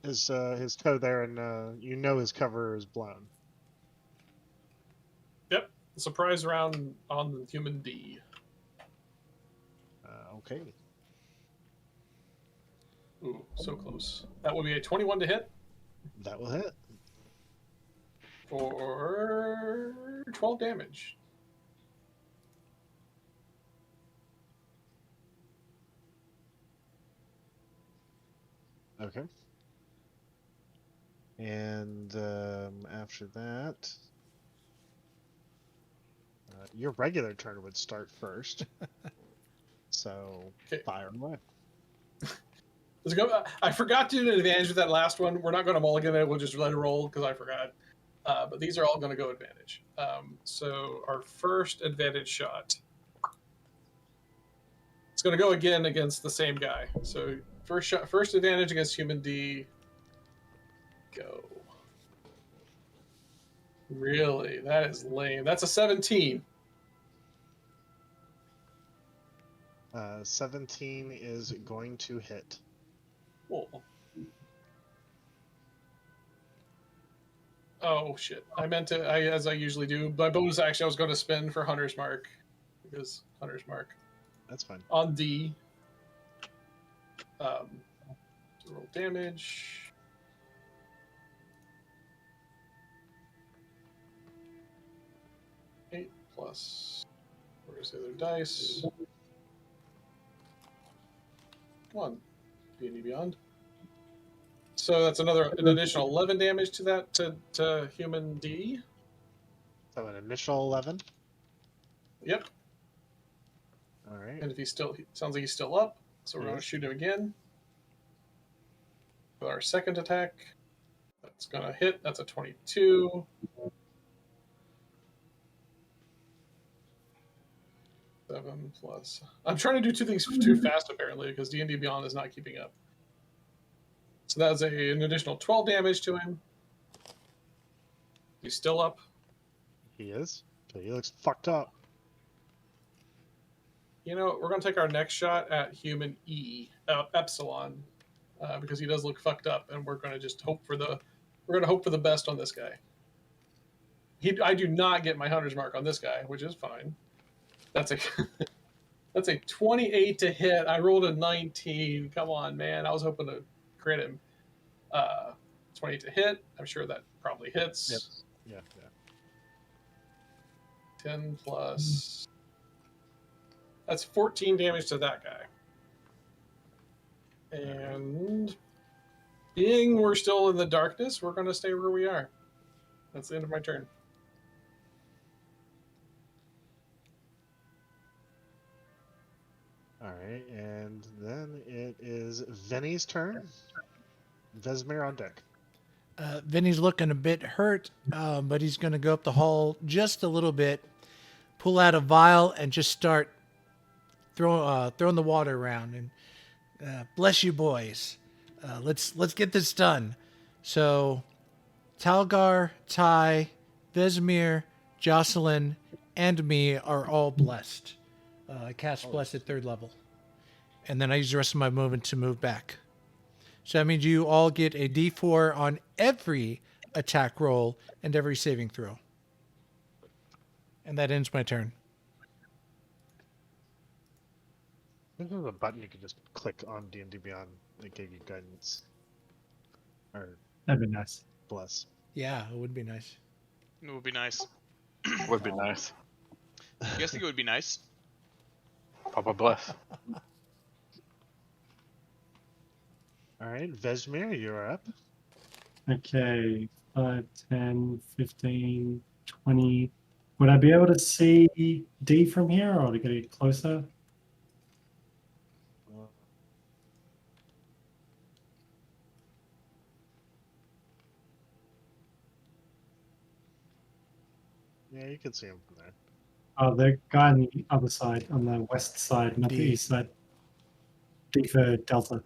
his toe there, and you know his cover is blown. Yep. Surprise round on the human D. Okay. Ooh, so close. That will be a 21 to hit That will hit. for 12 damage. Okay. And after that, your regular turn would start first. So Okay. fire away. Let's go. I forgot to do an advantage with that last one. We're not going to mulligan it. We'll just let it roll because I forgot. But these are all going to go advantage. So our first advantage shot. It's going to go again against the same guy. So first shot, first advantage against human D. Go. Really? That is lame. That's a 17. 17 is going to hit. Cool. Oh shit! I meant to. As I usually do. My bonus action, I was going to spend for Hunter's Mark because Hunter's Mark That's fine. on D. To roll damage. Eight plus. Where's the other dice? 1. D&D Beyond. So that's an additional 11 damage to that to human D. So an initial 11. Yep. All right. And if he's still, sounds like he's still up. So we're going to Yes. shoot him again. With our second attack, that's going to hit. That's a 22. Seven plus. I'm trying to do two things too fast apparently because D&D Beyond is not keeping up. So that's an additional 12 damage to him. He's still up. He is. So he looks fucked up. You know, we're going to take our next shot at human Epsilon, because he does look fucked up, and we're going to just hope for the best on this guy. I do not get my hunter's mark on this guy, which is fine. That's a 28 to hit. I rolled a 19. Come on, man. I was hoping to crit him. 28 to hit. I'm sure that probably hits. Yep. Yeah. 10 plus. That's 14 damage to that guy. And being we're still in the darkness, we're going to stay where we are. That's the end of my turn. All right, and then it is Vinny's turn. Vesmir on deck. Vinny's looking a bit hurt, but he's going to go up the hall just a little bit, pull out a vial, and just start throwing the water around. And bless you, boys. Let's get this done. So, Talgar, Tyee, Vesmir, Josselyn, and me are all blessed. I cast Bless at 3rd level. And then I use the rest of my movement to move back. So that means you all get a d4 on every attack roll and every saving throw. And that ends my turn. This is a button you can just click on D&D Beyond that gave you guidance. Or That'd be nice. bless. Yeah, it would be nice. It would be nice. Would be nice. You guys think it would be nice? Papa bless. All right, Vesmir, you're up. Okay, 5, 10, 15, 20. Would I be able to see D from here or to get it closer? Yeah, you can see him from there. Oh, the guy on the other side, on the west side, not the D. east side. D for Delta.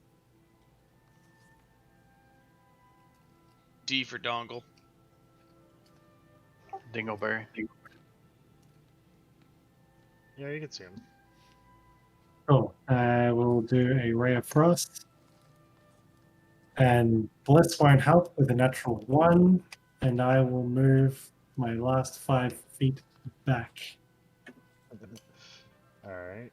D for dongle. Dingleberry. Yeah, you can see him. Cool. I will do a Ray of Frost. And Bliss won't help with a natural 1. And I will move my last 5 feet back. All right.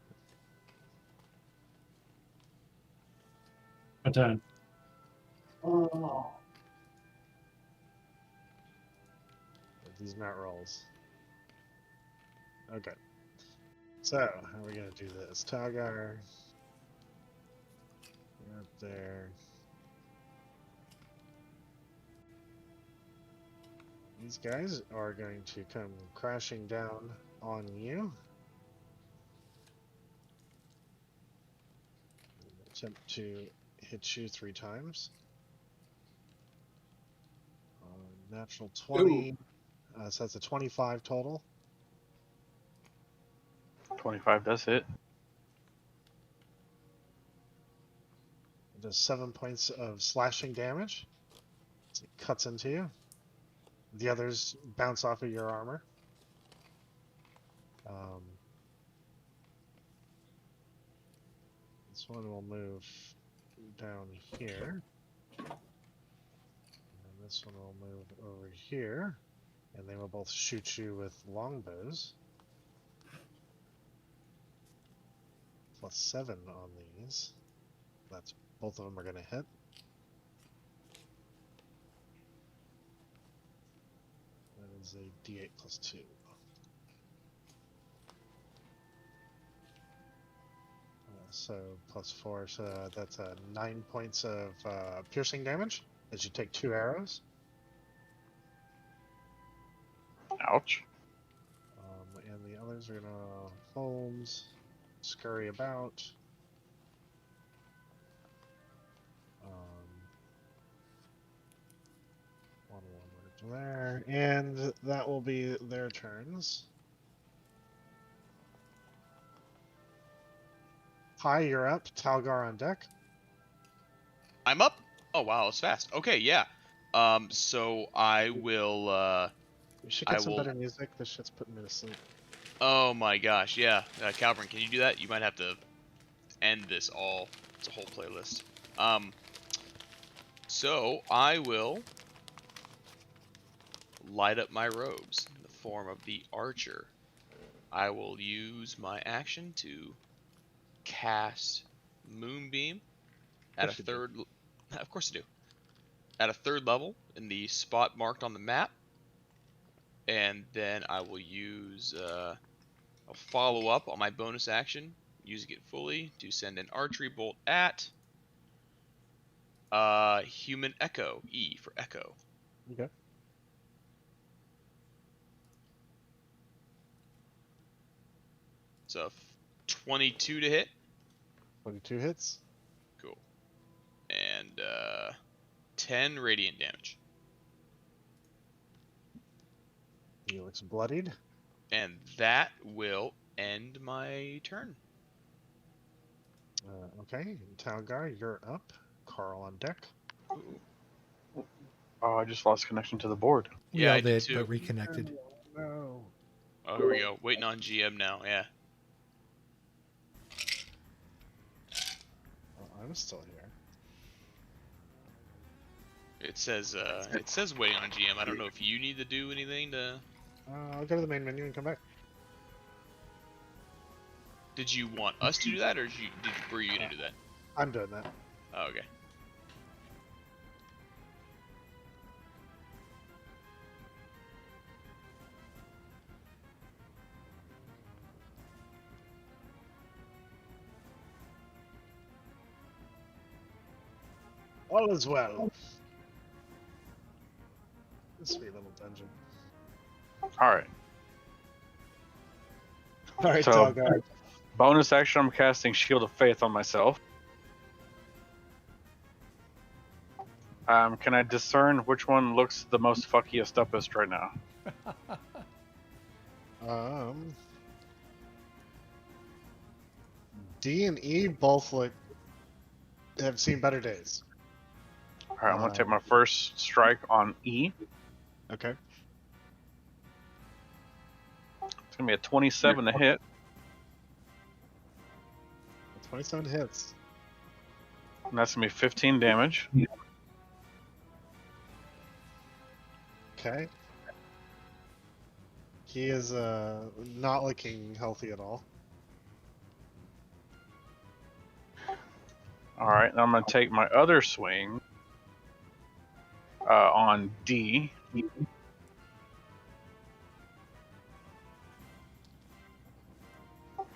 My turn. Oh. These mat rolls. Okay. So, how are we going to do this? Talgar. You're up there. These guys are going to come crashing down on you. Attempt to hit you 3 times. Natural 20. So that's a 25 total. 25 does hit. It does 7 points of slashing damage. So it cuts into you. The others bounce off of your armor. This one will move down here. And this one will move over here. And they will both shoot you with longbows. +7 on these. That's both of them are going to hit. That is a D8 +2. So +4, so that's 9 points of piercing damage as you take 2 arrows. Ouch. And the others are gonna foams, scurry about. One right there, and that will be their turns. Hi, you're up. Talgar on deck. I'm up. Oh wow, it's fast. Okay, yeah. So I will. We should get I some will- better music. This shit's putting me to sleep. Oh my gosh, yeah. Kalbren, can you do that? You might have to end this all. It's a whole playlist. So I will light up my robes in the form of the archer. I will use my action to cast Moonbeam at a third. Of course I do. At a 3rd level in the spot marked on the map, and then I will use. I'll follow up on my bonus action, using it fully to send an archery bolt at Human Echo. E for Echo. Okay. So 22 to hit. 22 hits. Cool. And 10 radiant damage. He looks bloodied. And that will end my turn. Okay, Talgar, you're up. Karl on deck. Ooh. Oh, I just lost connection to the board. We Yeah, all I did did, too. but reconnected. No. Oh, here we go. Waiting on GM now. Yeah. I'm still here. It says waiting on GM. I don't know if you need to do anything to. I'll go to the main menu and come back. Did you want us to do that, or were you gonna do that? I'm doing that. Oh, okay. All is well. Sweet little dungeon. All right. All right, So- Talgar. Bonus action, I'm casting Shield of Faith on myself. Can I discern which one looks the most fuckiest uppest right now? D and E both have seen better days. All right, I'm gonna take my first strike on E. Okay. gonna be a 27 to hit. 27 hits. And that's gonna be 15 damage. Okay. He is not looking healthy at all. All right, now I'm gonna take my other swing on D.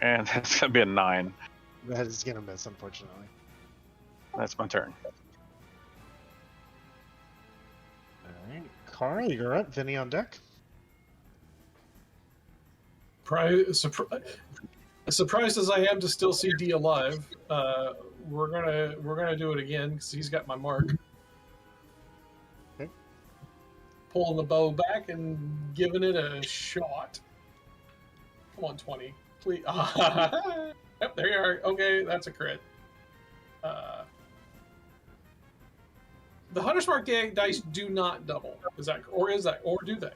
And that's gonna be a 9. That is gonna miss, unfortunately. That's my turn. Alright. Karl, you're up. Vinny on deck. Surprised as I am to still see D alive, we're gonna do it again because he's got my mark. Okay. Pulling the bow back and giving it a shot. Come on, 20, please. Yep, there you are. Okay, that's a crit. The Hunter's Mark dice do not double. Is that, or do they? I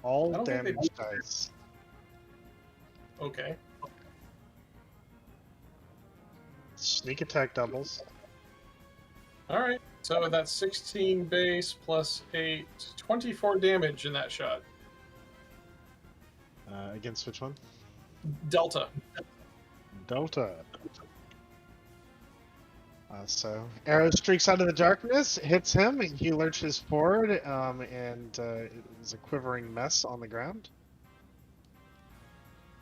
All don't think they damage do. dice. Okay. Sneak attack doubles. All right. So that's 16 base plus 8, 24 damage in that shot. Against which one? Delta. Delta. So arrow streaks out of the darkness, hits him, and he lurches forward, and it is a quivering mess on the ground.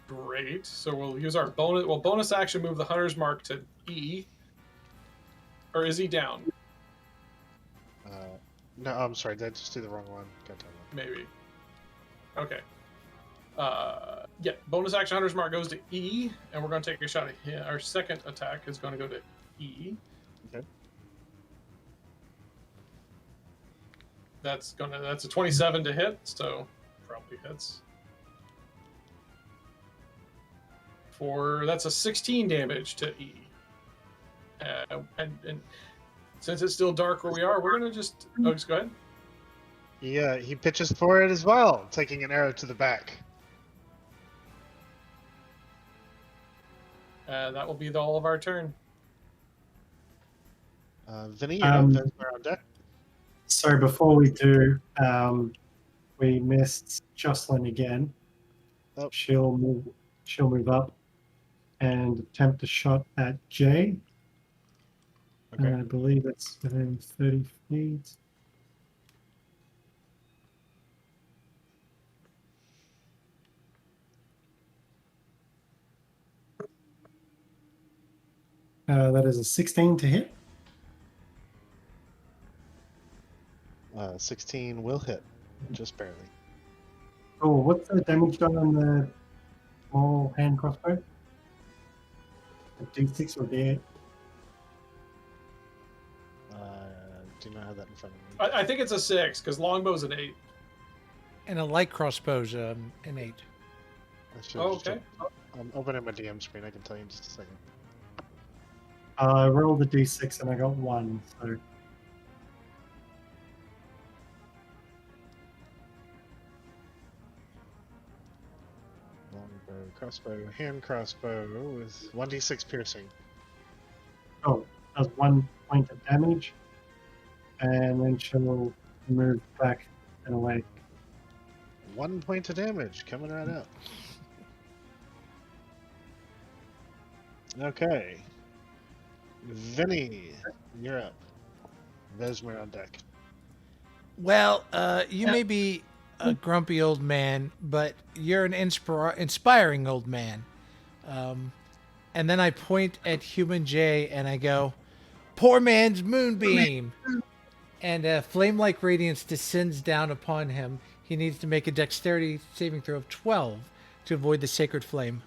Great. So we'll use our bonus. Well, bonus action move the Hunter's Mark to E. Or is he down? No, I'm sorry. Did I just do the wrong one? Maybe. Okay. Yeah. Bonus action Hunter's Mark goes to E, and we're going to take a shot at him. Our second attack is going to go to E. Okay. That's a 27 to hit, so probably hits. That's a 16 damage to E. And since it's still dark where we are, we're gonna just go ahead. He pitches forward as well, taking an arrow to the back. That will be all of our turn. Vinny, you're up. Vesmir on deck. So before we do, we missed Josselyn again. Oh. She'll move up and attempt a shot at J. Okay. I believe it's within 30 feet. That is a 16 to hit. 16 will hit, just barely. Oh, what's the damage done on the small hand crossbow? A D6 or D8? Do not have that in front of me. I think it's a 6 because longbow's an 8. And a light crossbow's an 8. I should Oh, just okay. I'm opening my DM screen. I can tell you in just a second. I rolled a D6 and I got 1, so Longbow, crossbow, hand crossbow with 1d6 piercing. oh, does 1 point of damage, and then she'll move back and away. 1 point of damage coming right up. Okay. Vinny, you're up. Vesmir on deck. Well, you may be a grumpy old man, but you're an inspiring old man. And then I point at Human J and I go, "Poor man's moonbeam!" And a flame-like radiance descends down upon him. He needs to make a dexterity saving throw of 12 to avoid the sacred flame.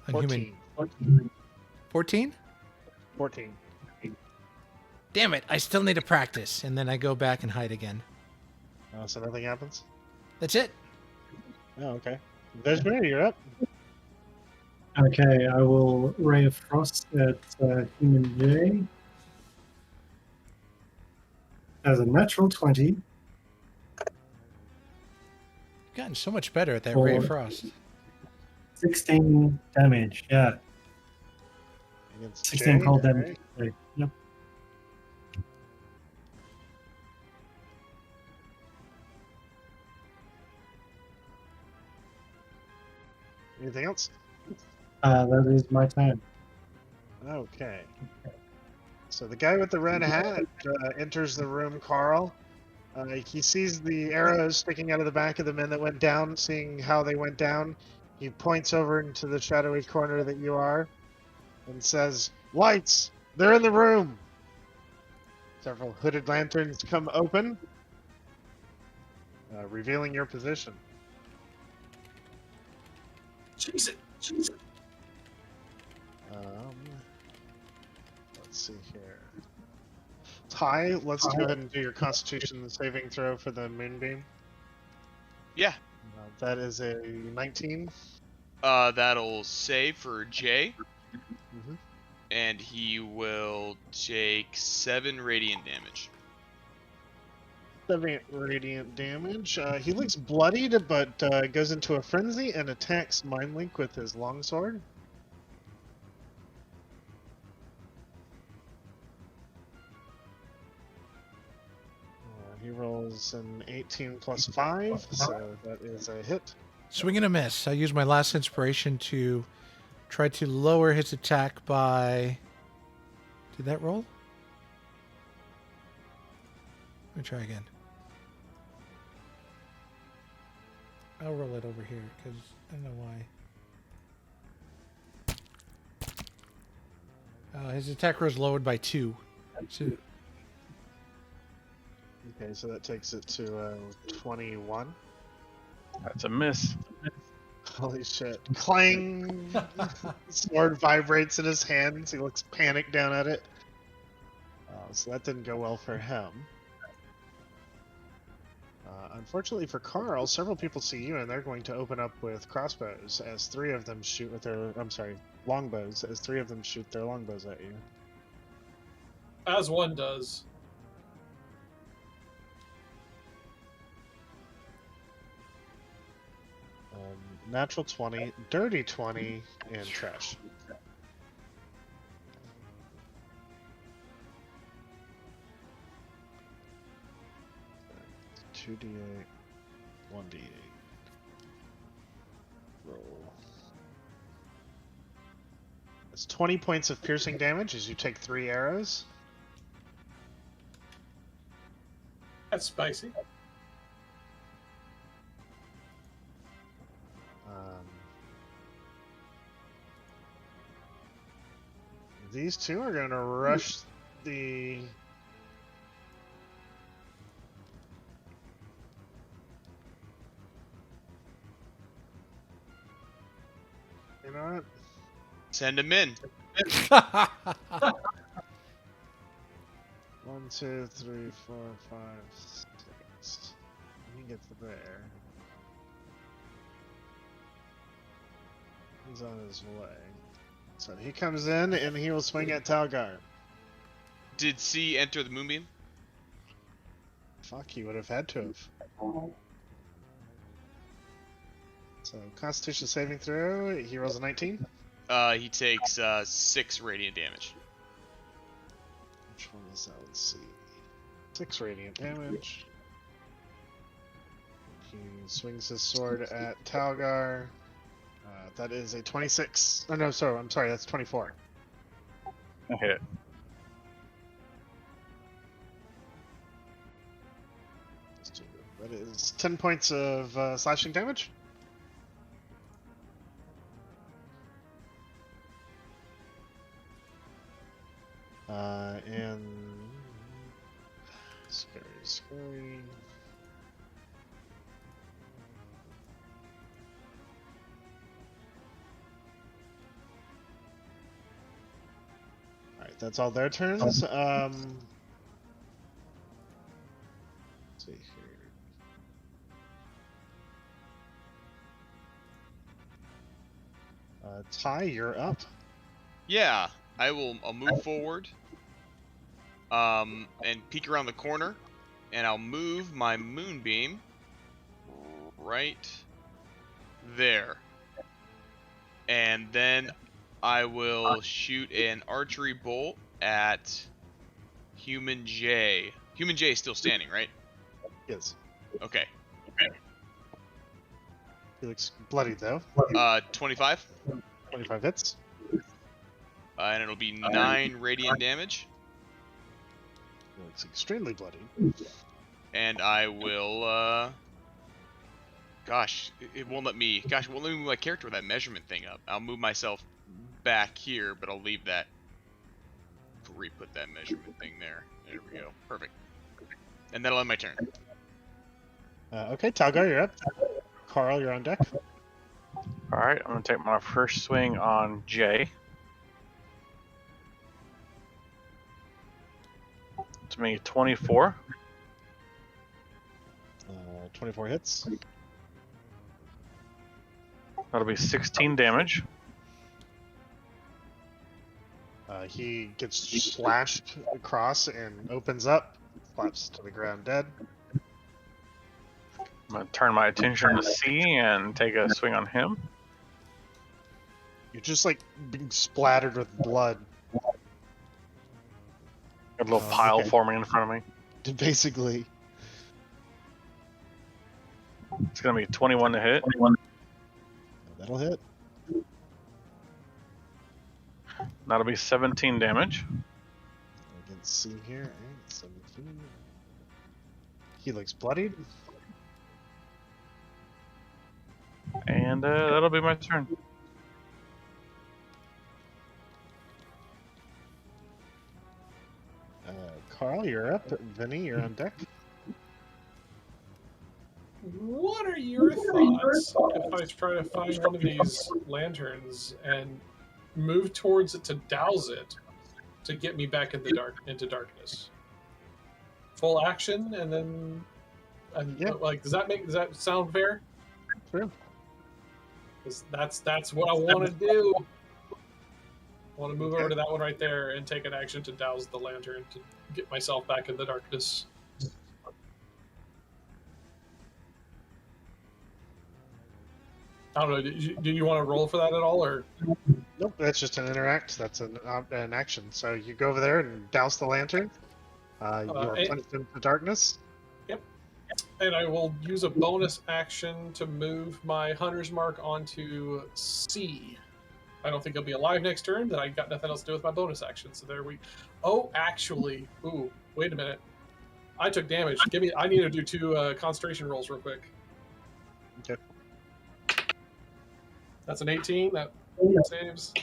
On 14. Human. 14? 14. Damn it, I still need to practice. And then I go back and hide again. So nothing happens? That's it. Oh, okay. Vesmir, you're up. Okay, I will Ray of Frost at Human J. As a natural 20 You've gotten so much better at that for Ray of Frost. 16 damage. Yeah, Against 16 Jade, cold damage. right? Yep. Anything else? That is my turn. Okay. So the guy with the red hat enters the room, Karl. He sees the arrows sticking out of the back of the men that went down, seeing how they went down. He points over into the shadowy corner that you are and says, "Lights! They're in the room!" Several hooded lanterns come open, revealing your position. Jesus. Let's see here. Tyee, let's go ahead and do your Constitution saving throw for the moonbeam. Yeah. That is a 19. That'll save for Jay, Mhm. and he will take 7 radiant damage. 7 radiant damage. He looks bloodied, but goes into a frenzy and attacks Mindleak with his longsword. He rolls an 18 plus 5, so that is a hit. Swing and a miss. I use my last inspiration to try to lower his attack by... Did that roll? Let me try again. I'll roll it over here, because I don't know why. His attack was lowered by 2. So, Okay, so that takes it to 21. That's a miss. Holy shit. Clang! Sword vibrates in his hands. He looks panicked down at it. So that didn't go well for him. Unfortunately for Karl, several people see you and they're going to open up with crossbows as 3 of them shoot with their... I'm sorry, longbows, as 3 of them shoot their longbows at you. As one does. Natural 20, dirty 20, and trash. Two d8, 1d8. Roll. It's 20 points of piercing damage as you take 3 arrows. That's spicy. These 2 are going to rush the... You know what? Send him in. 1, 2, 3, 4, 5, 6. He gets the bear. He's on his way. So he comes in and he will swing at Talgar. Did C enter the moonbeam? Fuck, he would have had to have. So Constitution saving throw, he rolls a 19. He takes 6 radiant damage. Which one is that? Let's see. 6 radiant damage. He swings his sword at Talgar. That is a 26. Oh no, sorry, I'm sorry, that's 24. I hit. That is 10 points of slashing damage. And scary. Alright, that's all their turns. Let's see here. Tyee, you're up. Yeah, I'll move forward. And peek around the corner. and I'll move my moonbeam right there. And then I will shoot an archery bolt at Human J. Human J is still standing, right? Yes. Okay. He looks bloody though. 25. 25 hits. And it'll be 9 radiant damage. He looks extremely bloody. And I will, gosh, it won't let me, it won't let me move my character with that measurement thing up. I'll move myself back here, but I'll leave that, re-put that measurement thing there. There we go. Perfect. And that'll end my turn. Okay, Talgar, you're up. Karl, you're on deck. All right, I'm gonna take my first swing on Jay. It's me 24. 24 hits. That'll be 16 damage. He gets slashed across and opens up, slaps to the ground dead. I'm gonna turn my attention to C and take a swing on him. You're just like being splattered with blood. A little Oh, pile okay. forming in front of me. Basically. It's gonna be 21 to hit. That'll hit. That'll be 17 damage. Against C here. Alright, 17. He looks bloodied. And that'll be my turn. Karl, you're up. Vinny, you're on deck. What are your thoughts if I try to find one of these lanterns and move towards it to douse it to get me back in the into darkness? Full action and then, Yeah. like, does that sound fair? True. 'Cause that's what I want to do. I want to move over to that one right there and take an action to douse the lantern to get myself back in the darkness. I don't know. Do you want to roll for that at all, or? Nope, that's just an interact. That's an action. So you go over there and douse the lantern. You are plunged into darkness. And I will use a bonus action to move my Hunter's Mark onto C. I don't think he'll be alive next turn, but I got nothing else to do with my bonus action. So there we. Oh, actually, wait a minute. I took damage. I need to do 2 concentration rolls real quick. Okay. That's an 18. That saves.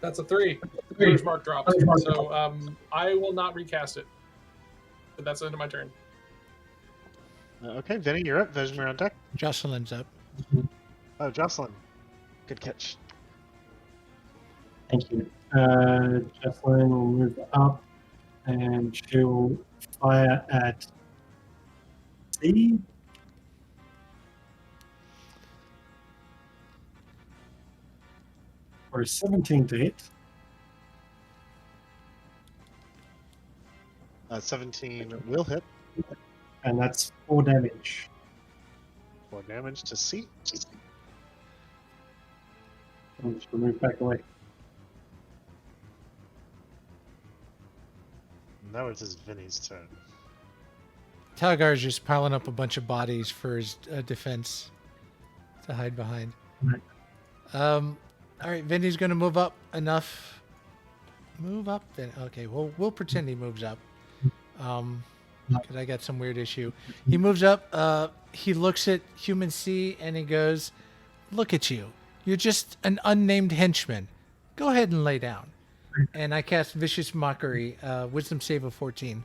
That's a 3. Hunter's Mark drops. So I will not recast it. But that's the end of my turn. Okay, Vinny, you're up. Vesmir on deck. Josselyn's up. Oh, Josselyn. Good catch. Thank you. Josselyn will move up and she'll fire at C. For a 17 to hit. 17 will hit. And that's 4 damage. 4 damage to C. I'm just going to move back away. Now it is Vinny's turn. Talgar's just piling up a bunch of bodies for his defense to hide behind. All right, Vinny's going to move up enough. Move up then. Okay, well, we'll pretend he moves up. Because I got some weird issue. He moves up. He looks at Human C and he goes, "Look at you. You're just an unnamed henchman. Go ahead and lay down." And I cast Vicious Mockery. Wisdom save of 14.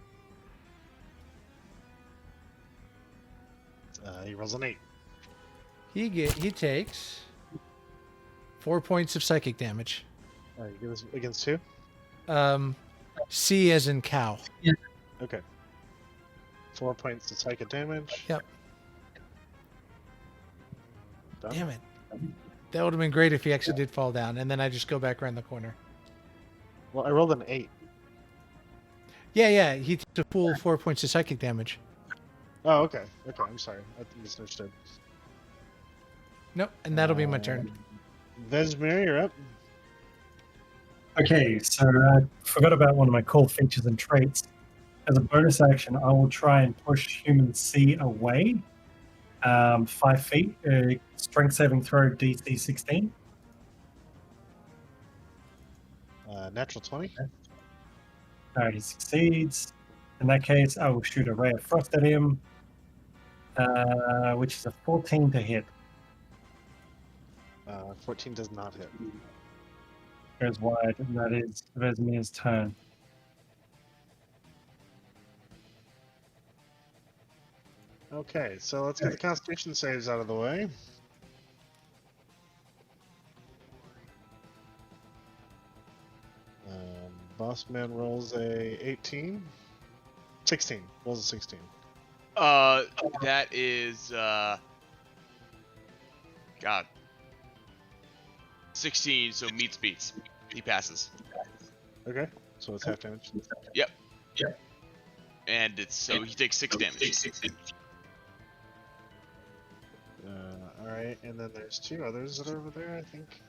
He rolls an 8. He takes 4 points of psychic damage. You give us against who? C as in cow. Okay. 4 points to psychic damage. Yep. Done. Damn it. That would have been great if he actually did fall down, and then I just go back around the corner. Well, I rolled an 8. Yeah. He takes a full 4 points of psychic damage. Oh, okay. Okay, I'm sorry. I misunderstood. Nope, and that'll be my turn. Vesmir, you're up. Okay, so I forgot about one of my cool features and traits. As a bonus action, I will try and push human C away 5 feet. Strength saving throw DC 16. Natural 20. He succeeds. In that case, I will shoot a ray of frost at him, which is a 14 to hit. 14 does not hit. Goes wide, and that is Vesmir's turn. Okay, so let's get the Constitution saves out of the way. Bossman rolls a 18. 16. Rolls a 16. That is God. 16, so meets beats. He passes. Okay, so it's half damage. Yep. And it's so he takes 6 damage. Alright, and then there's 2 others that are over there, I think.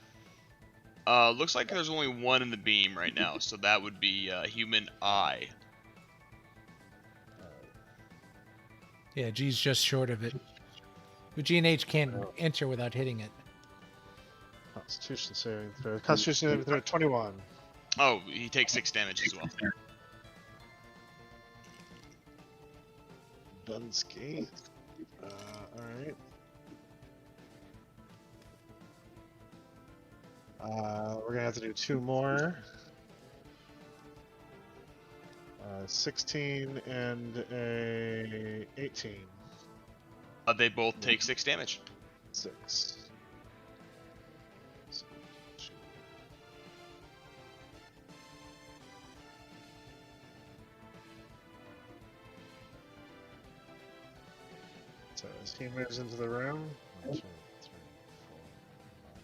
Looks like there's only one in the beam right now, so that would be human eye. Yeah, G's just short of it. But G and H can't enter without hitting it. Constitution saving throw. Constitution saving throw 21. Oh, he takes 6 damage as well. Dunsky. Alright. We're gonna have to do 2 more. 16 and a 18. They both take 6 damage. 6. So as he moves into the room, 1, 2, 3, 4, 5.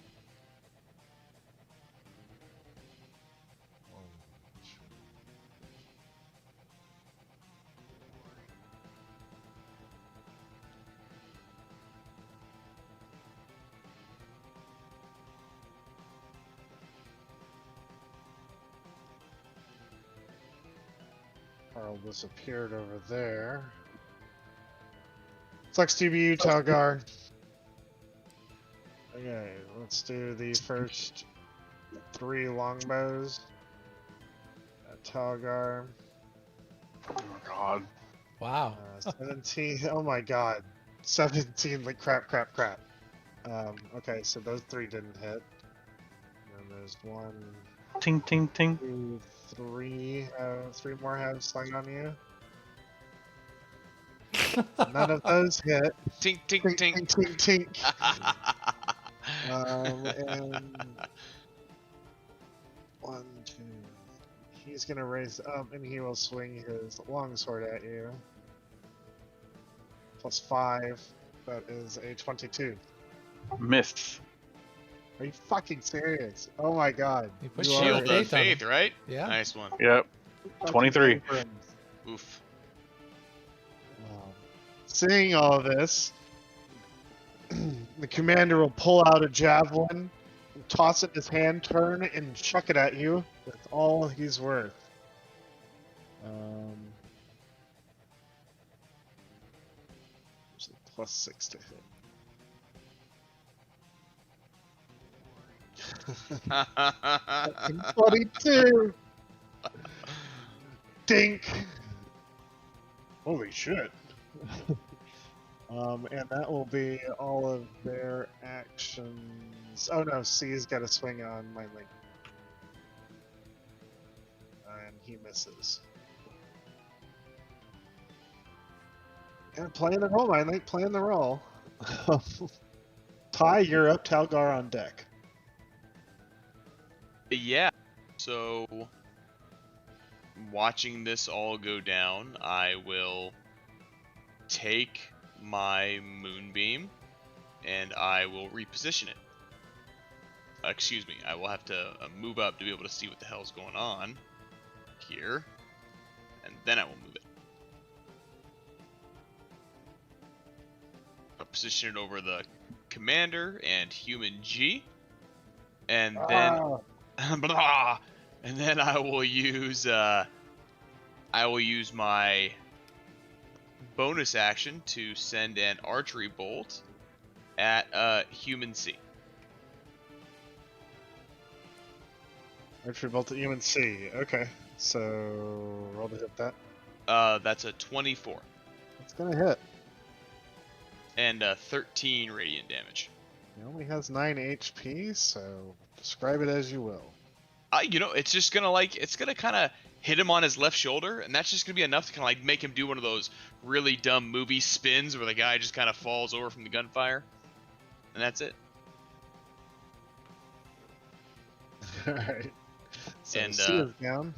1, 2. Karl disappeared over there. Sucks to be you, Talgar. Okay, let's do the first 3 longbows. Talgar. Oh god. Wow. 17. Oh my god. 17. Like crap. Okay, so those 3 didn't hit. And then there's 1, Ting ting ting. 2, 3. 3 more have slung on you. None of those hit. Tink, tink, tink. Tink. And 1, 2. He's gonna raise up and he will swing his longsword at you. Plus 5. That is a 22. Miss. Are you fucking serious? Oh my god. You put You shield Shield are of faith, right? Yeah. Nice one. Yep. fucking 23. abrams. Oof. Seeing all of this, the commander will pull out a javelin, toss it in his hand, turn, and chuck it at you. That's all he's worth. There's a plus 6 to hit. 22! Dink! Holy shit. And that will be all of their actions. Oh no, C's got a swing on Mindleak. And he misses. And playing the role, Mindleak, playing the role. Tyee, you're up, Talgar on deck. Yeah. So, watching this all go down, I will take my moonbeam and I will reposition it. Excuse me, I will have to move up to be able to see what the hell's going on here. and then I will move it. I'll position it over the commander and human G, and then blah, and then I will use my bonus action to send an archery bolt at human C. Archery bolt at human C. Okay, so roll to hit that. That's a 24 It's gonna hit. and 13 radiant damage. He only has 9 HP, so describe it as you will. It's just gonna it's gonna kind of hit him on his left shoulder, and that's just gonna be enough to kind of like make him do one of those really dumb movie spins where the guy just kind of falls over from the gunfire, and that's it. All right. So And, C is down.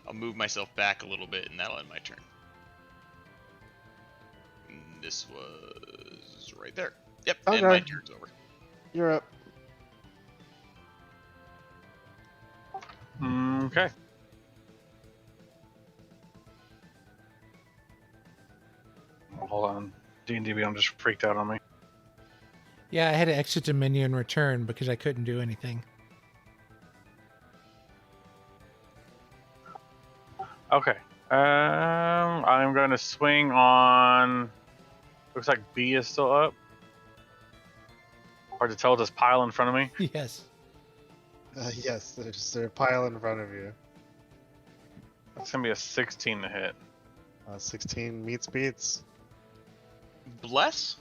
I'll move myself back a little bit, and that'll end my turn. And this was right there. Yep, and Okay. my turn's over. You're up. Okay. Hold on. D&D Beyond just freaked out on me. Yeah, I had to exit the menu and return because I couldn't do anything. Okay. I'm going to swing on... Looks like B is still up. Hard to tell with this pile in front of me. Yes. Yes, there's a pile in front of you. It's going to be a 16 to hit. 16 meets beats. Bless?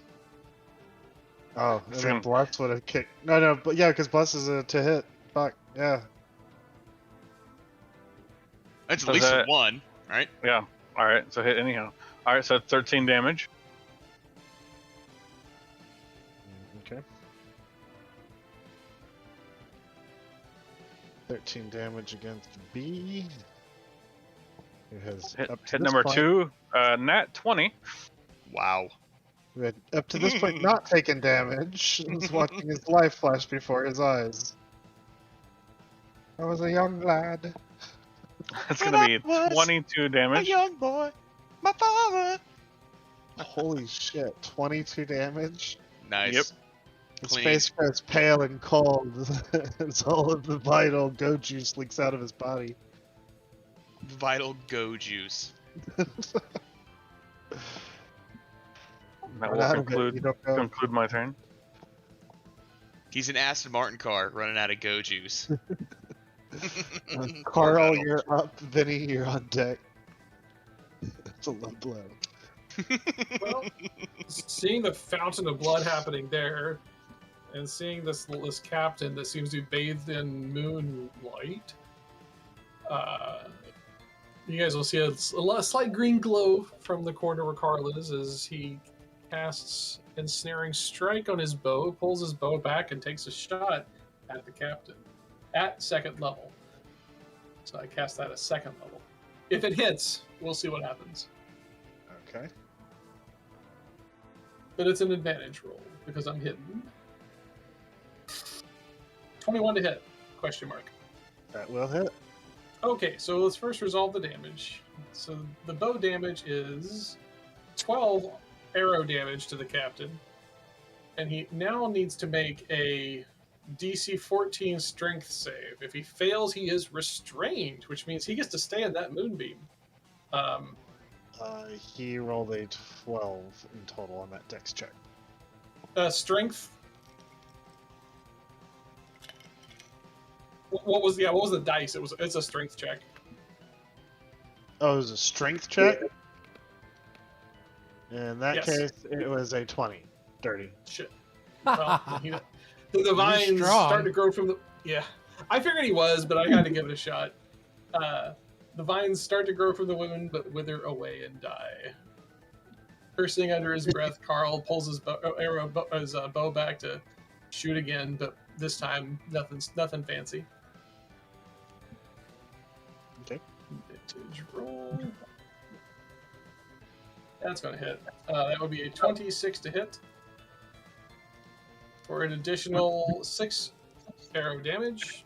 Oh, It's and then gonna- Bless would have kicked. No, but yeah, because Bless is a to hit. Fuck, yeah. That's So at least that- one, right? Yeah. Alright, so hit anyhow. Alright, so 13 damage. Okay. 13 damage against B. Who has Hit, up to hit this number point, 2, nat 20. Wow. who had up to this point not taken damage, was watching his life flash before his eyes. I was a young lad. It's going to be 22 damage. young boy, my father. Holy shit, 22 damage? Nice. Yep. His Clean. face goes pale and cold as all of the vital go juice leaks out of his body. Vital go juice. That Run will out of it, conclude, you don't go. conclude my turn. He's an Aston Martin car running out of go juice. Karl, you're up. Vinny, you're on deck. That's a low blow. Well, seeing the fountain of blood happening there, and seeing this captain that seems to be bathed in moonlight, you guys will see a slight green glow from the corner where Karl is as he casts Ensnaring Strike on his bow, pulls his bow back, and takes a shot at the captain at second level. So I cast that at second level. If it hits, we'll see what happens. Okay. But it's an advantage roll because I'm hidden. 21 to hit? Question mark. That will hit. Okay, so let's first resolve the damage. So the bow damage is 12 arrow damage to the captain, and he now needs to make a DC 14 strength save. If he fails, he is restrained, which means he gets to stay in that moonbeam. He rolled a 12 in total on that dex check. Strength. What was the dice? It's a strength check. Oh, it was a strength check? In that Yes. case, it was a 20. Dirty. Shit. Well, the vines strong. starting to grow from the. Yeah, I figured he was, but I got to give it a shot. The vines start to grow from the wound, but wither away and die. Cursing under his breath, Karl pulls his bow back to shoot again, but this time nothing fancy. Okay. Vintage roll. That's gonna hit. That would be a 26 to hit for an additional 6 arrow damage.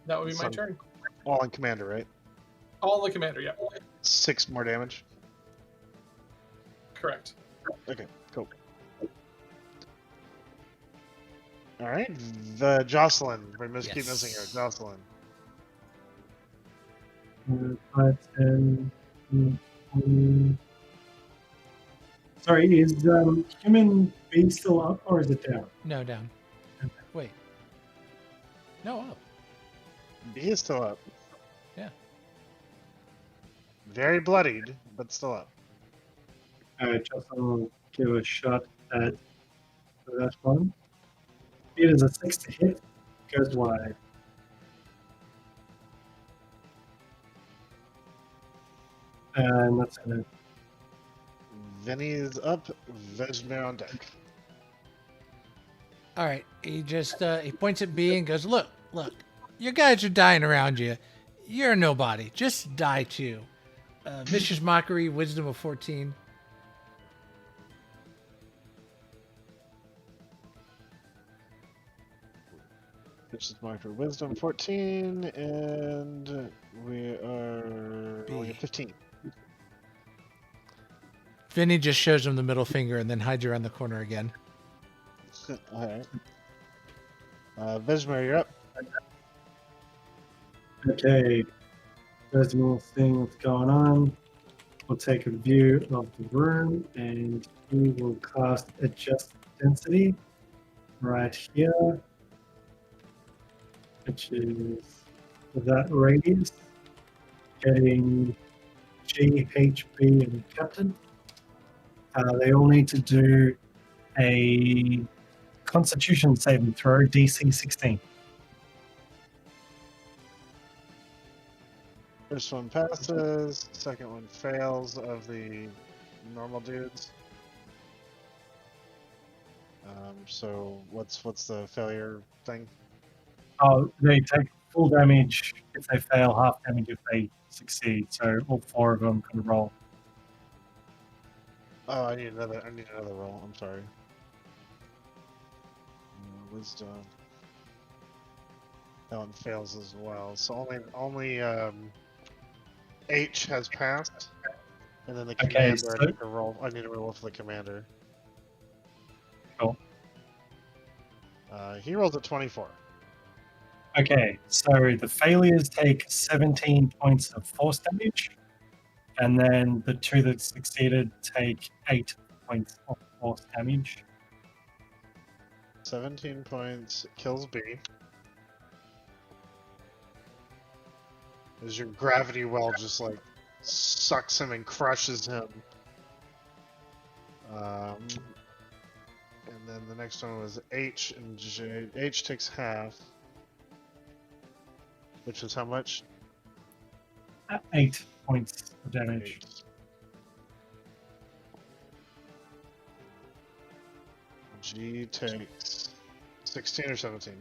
That would be my Son. turn. All in commander, right? All the commander, yeah. 6 more damage. Correct. Okay, cool. All right, the Josselyn. We must keep missing her. Yes. Josselyn. 5, 10, 20. Sorry, is human B still up or is it down? No, down. Wait. No, up. B is still up. Yeah. Very bloodied, but still up. Jocelyn will give a shot at that one. It is a 6 to hit, goes wide. And that's it. Vinny is up. Vesmir on deck. All right. He just he points at B and goes, "Look, your guys are dying around you. You're a nobody. Just die too." Vicious mockery, wisdom of 14. This is marked for wisdom 14, and we are only at 15. Vinny just shows him the middle finger and then hides around the corner again. Alright. Vesmir, you're up. Okay, there's more thing what's going on. We'll take a view of the room and we will cast Adjust Density right here, which is that radius, getting G, H, B, and Captain. They all need to do a Constitution saving throw, DC 16. First one passes, second one fails of the normal dudes. So what's the failure thing? Oh, they take full damage if they fail, half damage if they succeed. So all 4 of them can roll. Oh, I need another roll. I'm sorry. Wisdom. That one fails as well. So only H has passed, and then the Okay, commander. so- I need to roll for the commander. Cool. He rolls a 24. Okay, so the failures take 17 points of force damage, and then the 2 that succeeded take 8 points of force damage. 17 points kills B. As your gravity well just like sucks him and crushes him. And then the next one was H and J. H takes half, which is how much? 8 points of damage. 8. G takes 16 or 17.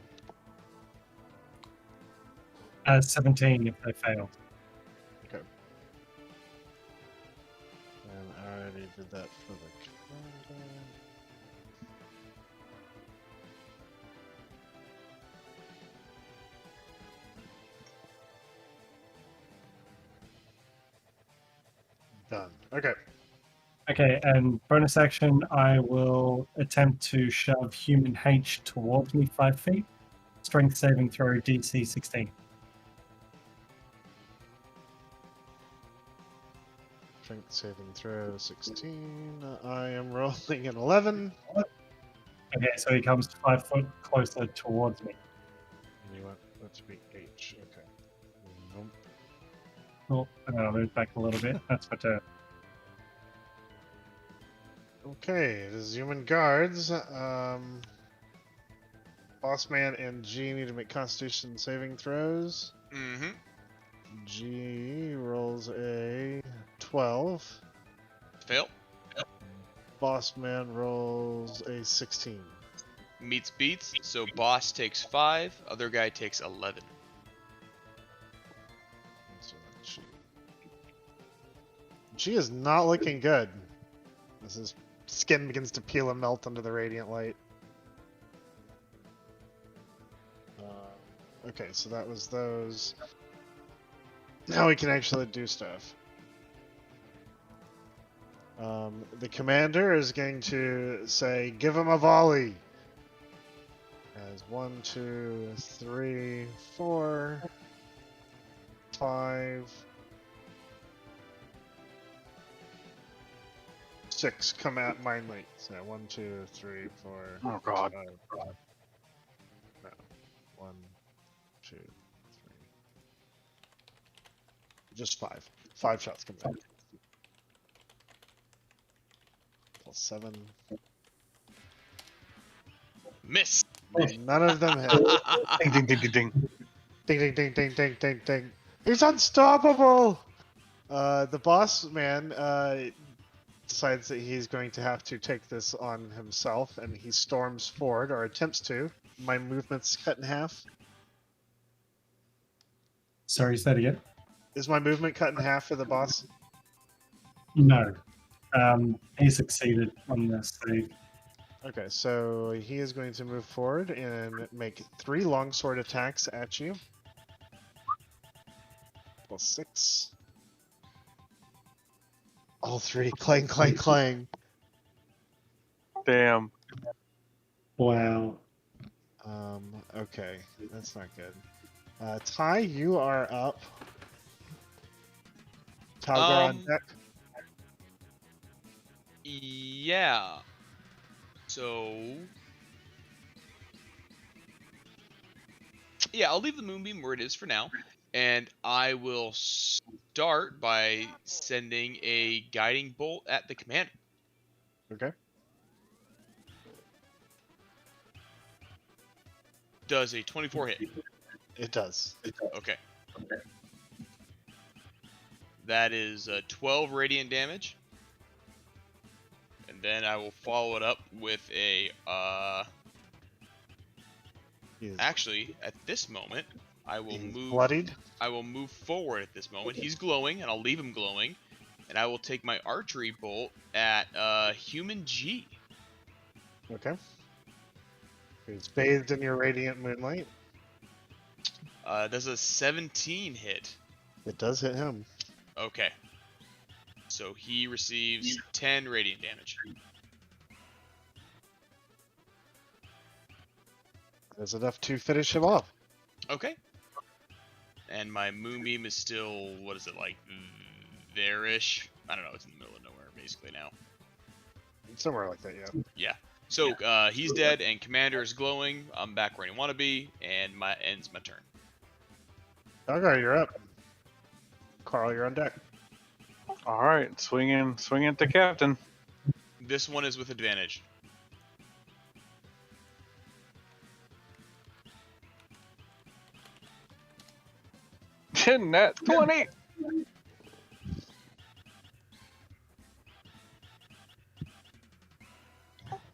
17 if they fail. Okay. And I already did that for the commander. Done. Okay. Okay, and bonus action, I will attempt to shove human H towards me 5 feet. Strength saving throw, DC 16. Strength saving throw 16. I am rolling an 11. Okay, so he comes 5 foot closer towards me. And you want that to be H. Okay. Nope. Oh, and then I'll move back a little bit. That's my turn. Okay, it is human guards. Bossman and G need to make Constitution saving throws. Mm-hmm. G rolls a 12. Fail. Bossman rolls a 16. Meets beats. So boss takes 5. Other guy takes 11. So G. G is not looking good. His skin begins to peel and melt under the radiant light. Okay, so that was those. Now we can actually do stuff. The commander is going to say, "Give him a volley." As 1, 2, 3, 4, 5, 6 come at Mindleak. So 1, 2, 3, 4. Oh God. 5. No. 1, 2, 3. Just 5. 5 shots come back. Plus 7. Miss. None of them hit. Ding ding ding ding ding. Ding ding ding ding ding ding ding. He's unstoppable! The boss man decides that he's going to have to take this on himself, and he storms forward, or attempts to. My movement's cut in half. Sorry, say that again. Is my movement cut in half for the boss? No. He succeeded on this save. Okay, so he is going to move forward and make 3 longsword attacks at you. Plus 6. All 3. Clang, clang, clang. Damn. Wow. Okay, that's not good. Tyee, you are up. Talgar on deck. Yeah. So. Yeah, I'll leave the moonbeam where it is for now, and I will start by sending a guiding bolt at the commander. Okay. Does a 24 hit? It does. Okay. That is 12 radiant damage. And then I will follow it up with a, actually, at this moment, I will move. Bloodied? I will move forward at this moment. He's glowing, and I'll leave him glowing. And I will take my archery bolt at, Human G. Okay. He's bathed in your radiant moonlight. Does a 17 hit? It does hit him. Okay. So he receives 10 radiant damage. That's enough to finish him off. Okay. And my moonbeam is still, what is it, like, there-ish? I don't know, it's in the middle of nowhere, basically, now. Somewhere like that, yeah. Yeah. So, he's dead, and Commander is glowing. I'm back where I want to be, and ends my turn. Talgar, you're up. Karl, you're on deck. All right, swinging at the captain. This one is with advantage. Net 20.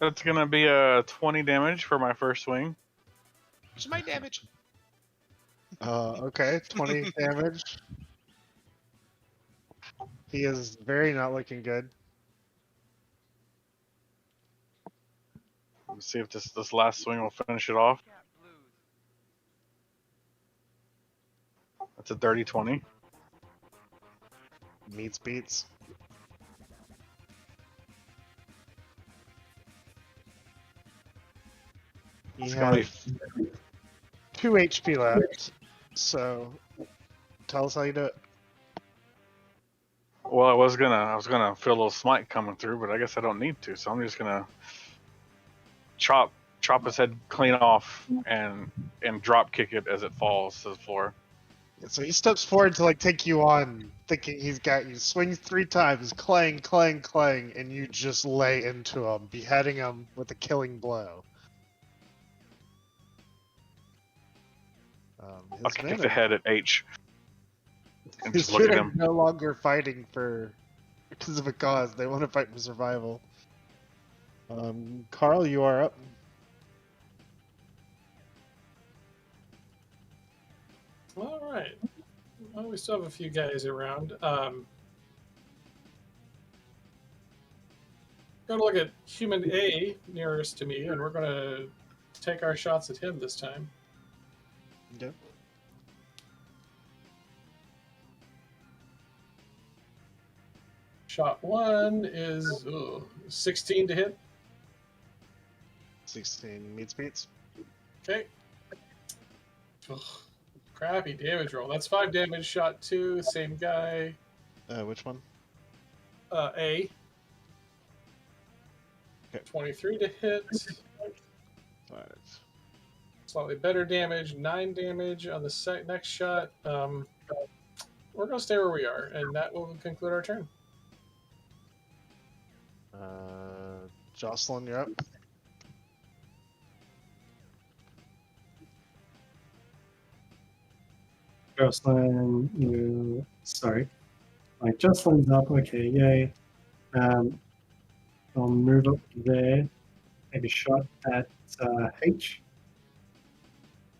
That's gonna be a 20 damage for my first swing. What's my damage? Okay, 20 damage. He is very not looking good. Let's see if this last swing will finish it off. That's a dirty 20. Meets beats. He It's gonna be has 2 HP left, so tell us how you do it. well. I was gonna feel a little smite coming through, but I guess I don't need to. So I'm just gonna chop his head clean off and drop kick it as it falls to the floor. So he steps forward to like take you on, thinking he's got you. Swings 3 times, clang, clang, clang, and you just lay into him, beheading him with a killing blow. I'll kick the head at H and His just look at men are him. no longer fighting because of a cause. They want to fight for survival. Karl, you are up. All right. Well, we still have a few guys around. Going to look at human A nearest to me, and we're going to take our shots at him this time. Okay. Shot 1 is 16 to hit. 16 meets. Okay. Ugh, crappy damage roll. That's 5 damage. Shot 2, same guy. Which one? A. Okay. 23 to hit. 5. Slightly better damage. 9 damage on the next shot. We're going to stay where we are, and that will conclude our turn. Josselyn, you're up. Josselyn, sorry. Like, Josselyn's up, okay, yay. I'll move up there, take a shot at H.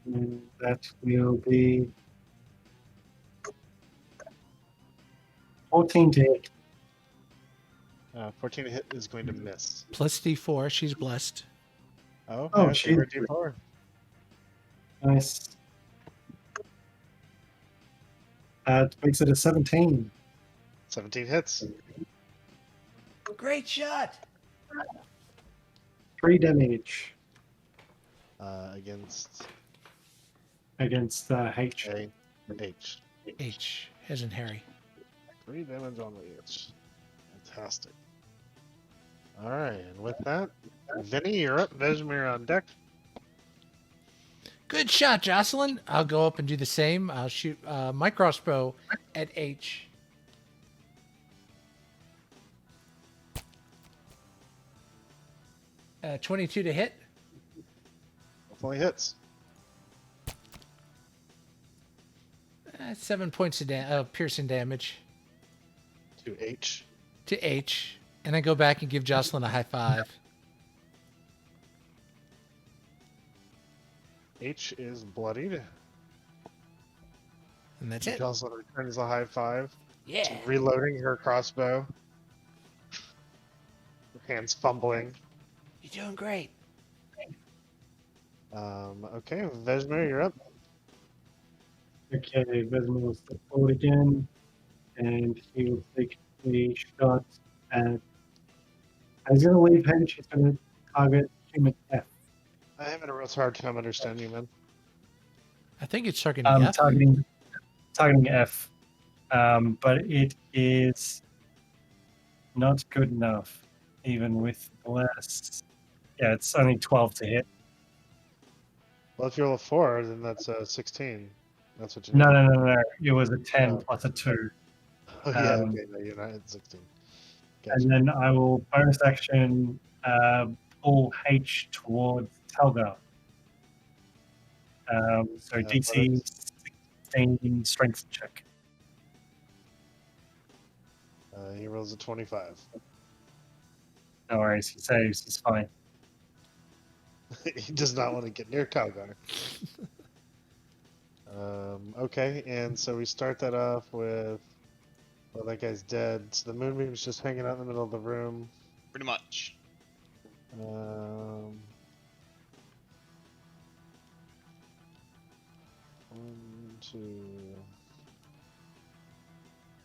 And that will be 14 to hit. 14 to hit is going to miss. Plus D4. She's blessed. Oh, Oh, yeah, she- favorite D4. Nice. It makes it a 17. 17 hits. Great shot. 3 damage Against against H. A H. H, as in Harry. 3 damage on the H. Fantastic. Alright, and with that, Vinny, you're up. Vesmir on deck. Good shot, Josselyn. I'll go up and do the same. I'll shoot my crossbow at H. Uh, 22 to hit. Hopefully hits. 7 points of piercing damage To H. to H. And I go back and give Josselyn a high five. H is bloodied. And that's it. Josselyn returns a high five. Yeah. Reloading her crossbow. Her hands fumbling. You're doing great. Okay, Vesmir, you're up. Okay, Vesmir will step forward again, and he will take a shot at. He's going to leave H. He's going to target human F. I having a real hard time understanding you, man. I think it's targeting F. Targeting F, but it is not good enough, even with less. Yeah, it's only 12 to hit. Well, if you roll a 4, then that's 16. That's what you No. It was a 10 Oh. plus a 2. Oh, yeah, okay, no, you're not at 16. Gotcha. And then I will bonus action pull H towards Talgar. So DC 16 strength check. He rolls a 25. No worries, he saves, he's fine. He does not want to get near Kalgar. Okay, and so we start that off with, well, that guy's dead. So the moonbeam's just hanging out in the middle of the room. Pretty much. 1, 2,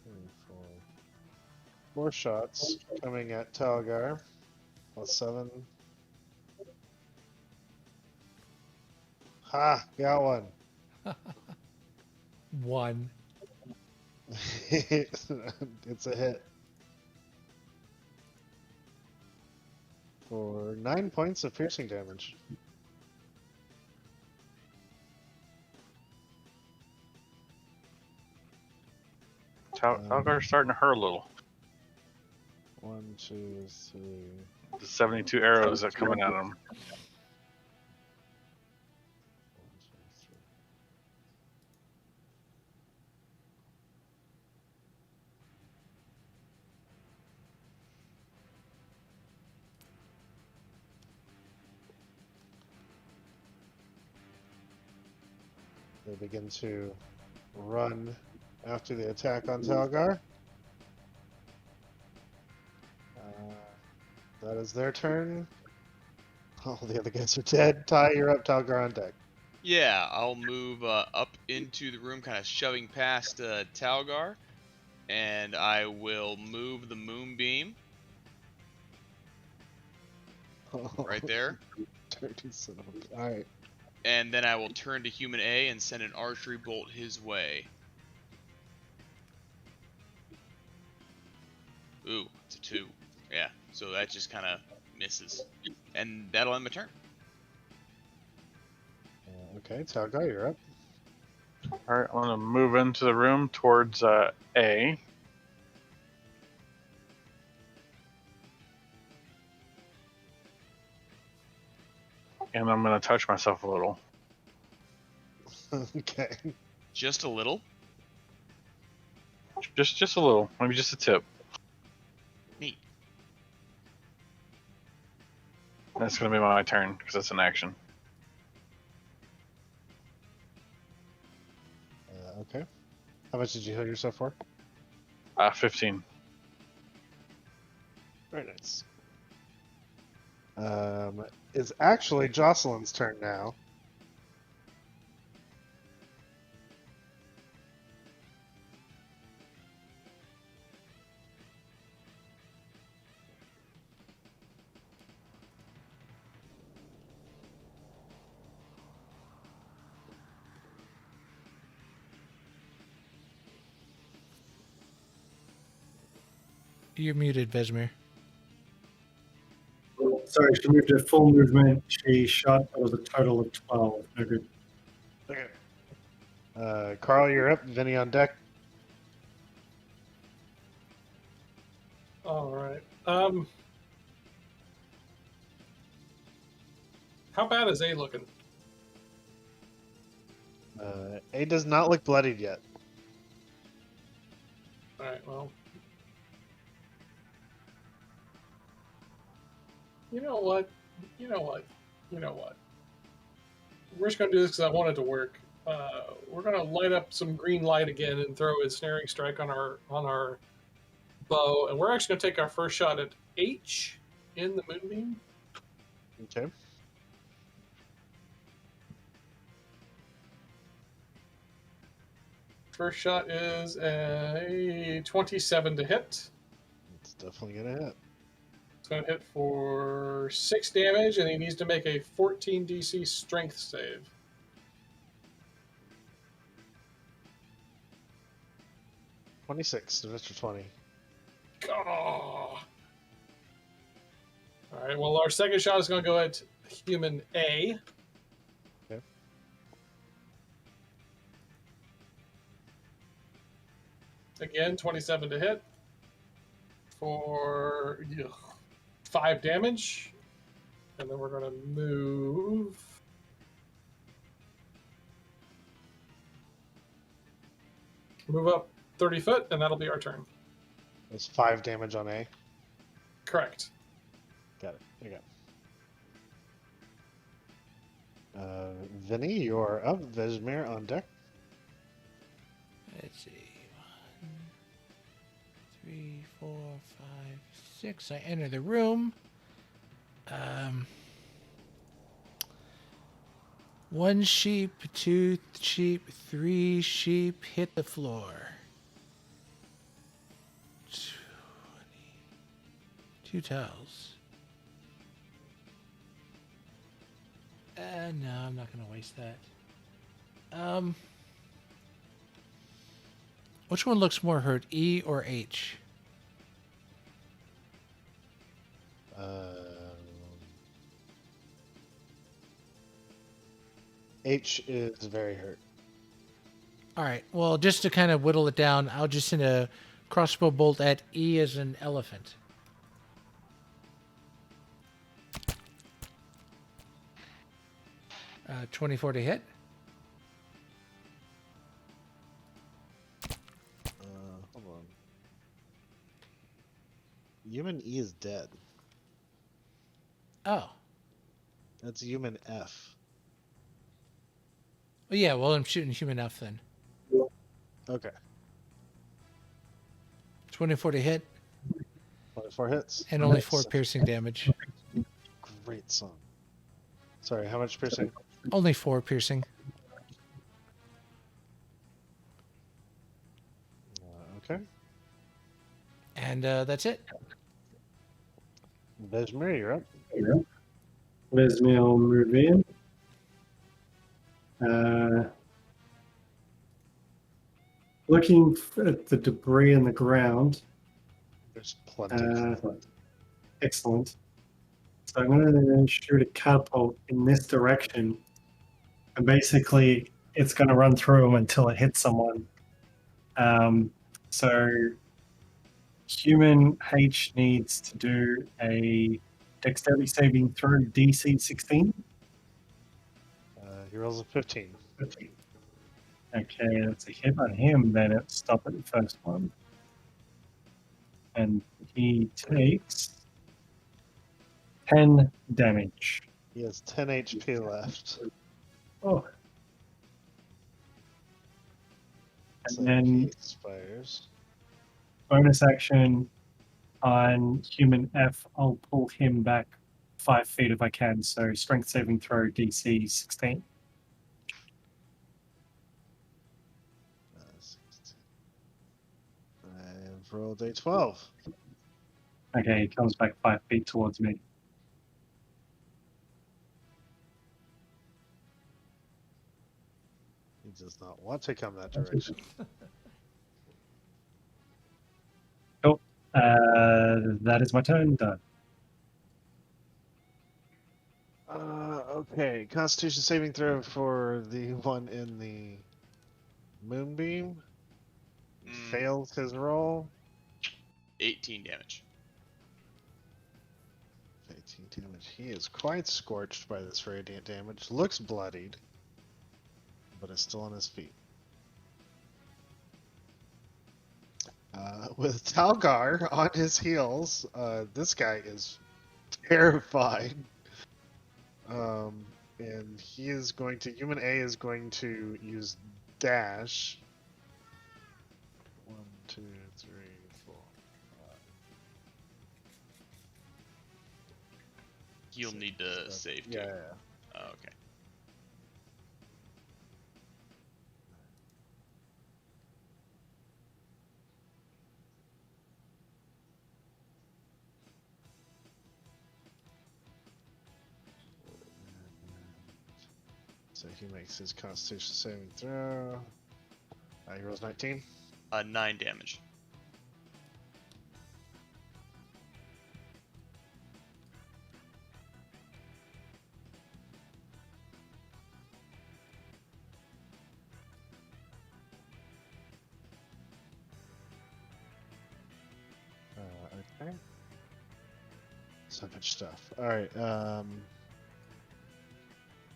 3, 4. 4 shots coming at Talgar. Plus 7. Ha! Got one. 1. It's a hit. For 9 points of piercing damage. Talgar's starting to hurt a little. 1, 2, 3. The 72 arrows that are coming at him. 1, 2, 3. They begin to run after the attack on Talgar. That is their turn. All the other guys are dead. Tyee, you're up. Talgar on deck. Yeah, I'll move up into the room, kind of shoving past Talgar. and I will move the moonbeam right there. Dirty son of a... All right. And then I will turn to human A and send an archery bolt his way. Ooh, it's a 2. Yeah, so that just kind of misses. And that'll end my turn. Okay, Talgar, you're up. All right, I'm gonna move into the room towards A. And I'm gonna touch myself a little. Okay. Just a little. Just a little, maybe just a tip. Neat. That's gonna be my turn because that's an action. Okay. How much did you heal yourself for? 15. Very nice. It's actually Josselyn's turn now. You're muted, Vesmir. Sorry, she moved her full movement. She shot. It was a total of 12. No good. Okay. Karl, you're up. Vinny on deck. All right. How bad is A looking? A does not look bloodied yet. All right. Well, you know what? We're just gonna do this because I want it to work. We're gonna light up some green light again and throw a snaring strike on our bow, and we're actually gonna take our first shot at H in the moonbeam. Okay. First shot is a 27 to hit. It's definitely gonna hit. It's going to hit for 6 damage, and he needs to make a 14 DC strength save. $26 to Mr. 20. Oh. All right. Well, our second shot is going to go at human A. Okay. Again, 27 to hit for 5 damage. And then we're going to move. Move up 30 foot, and that'll be our turn. That's 5 damage on A. Correct. Got it. You got it. Vinny, you're up. Vesmir on deck. Let's see. 1, 3, 4, 5, 6. I enter the room. 1 sheep, 2 sheep, 3 sheep hit the floor. 2 towels. No, I'm not going to waste that. Which one looks more hurt, E or H? H is very hurt. All right. Well, just to kind of whittle it down, I'll just send a crossbow bolt at E as an elephant. Uh, 24 to hit. Hold on. Human E is dead. Oh. That's human F. Well, yeah, well, I'm shooting human F then. Okay. 24 to hit. 24 hits. And only Nice. 4 piercing damage. Great song. Sorry, how much piercing? Only 4 piercing. Okay. And that's it. Vesmir, you're up. Vesmir will move in. Looking at the debris in the ground. There's plenty. Excellent. So I'm going to shoot a catapult in this direction. And basically, it's going to run through them until it hits someone. So human H needs to do a dexterity saving throw DC 16. He rolls a 15. Okay, that's a hit on him. Then it's stop at the first one. And he takes 10 damage. He has 10 HP left. Oh. And So then he expires. bonus action on human F, I'll pull him back 5 feet if I can. So strength saving throw DC 16. 16. I've rolled a 12. Okay, he comes back 5 feet towards me. He does not want to come that direction. Cool. That is my turn done. Okay, Constitution saving throw for the one in the moonbeam. Fails his roll. 18 damage. 18 damage. He is quite scorched by this radiant damage. Looks bloodied, but is still on his feet. With Talgar on his heels, this guy is terrified. And he is going to, human A is going to use dash. 1, 2, 3, 4, 5. He'll need to save too. Yeah. Oh, okay. So he makes his Constitution saving throw. He rolls 19. 9 damage. Okay. So much stuff. Alright,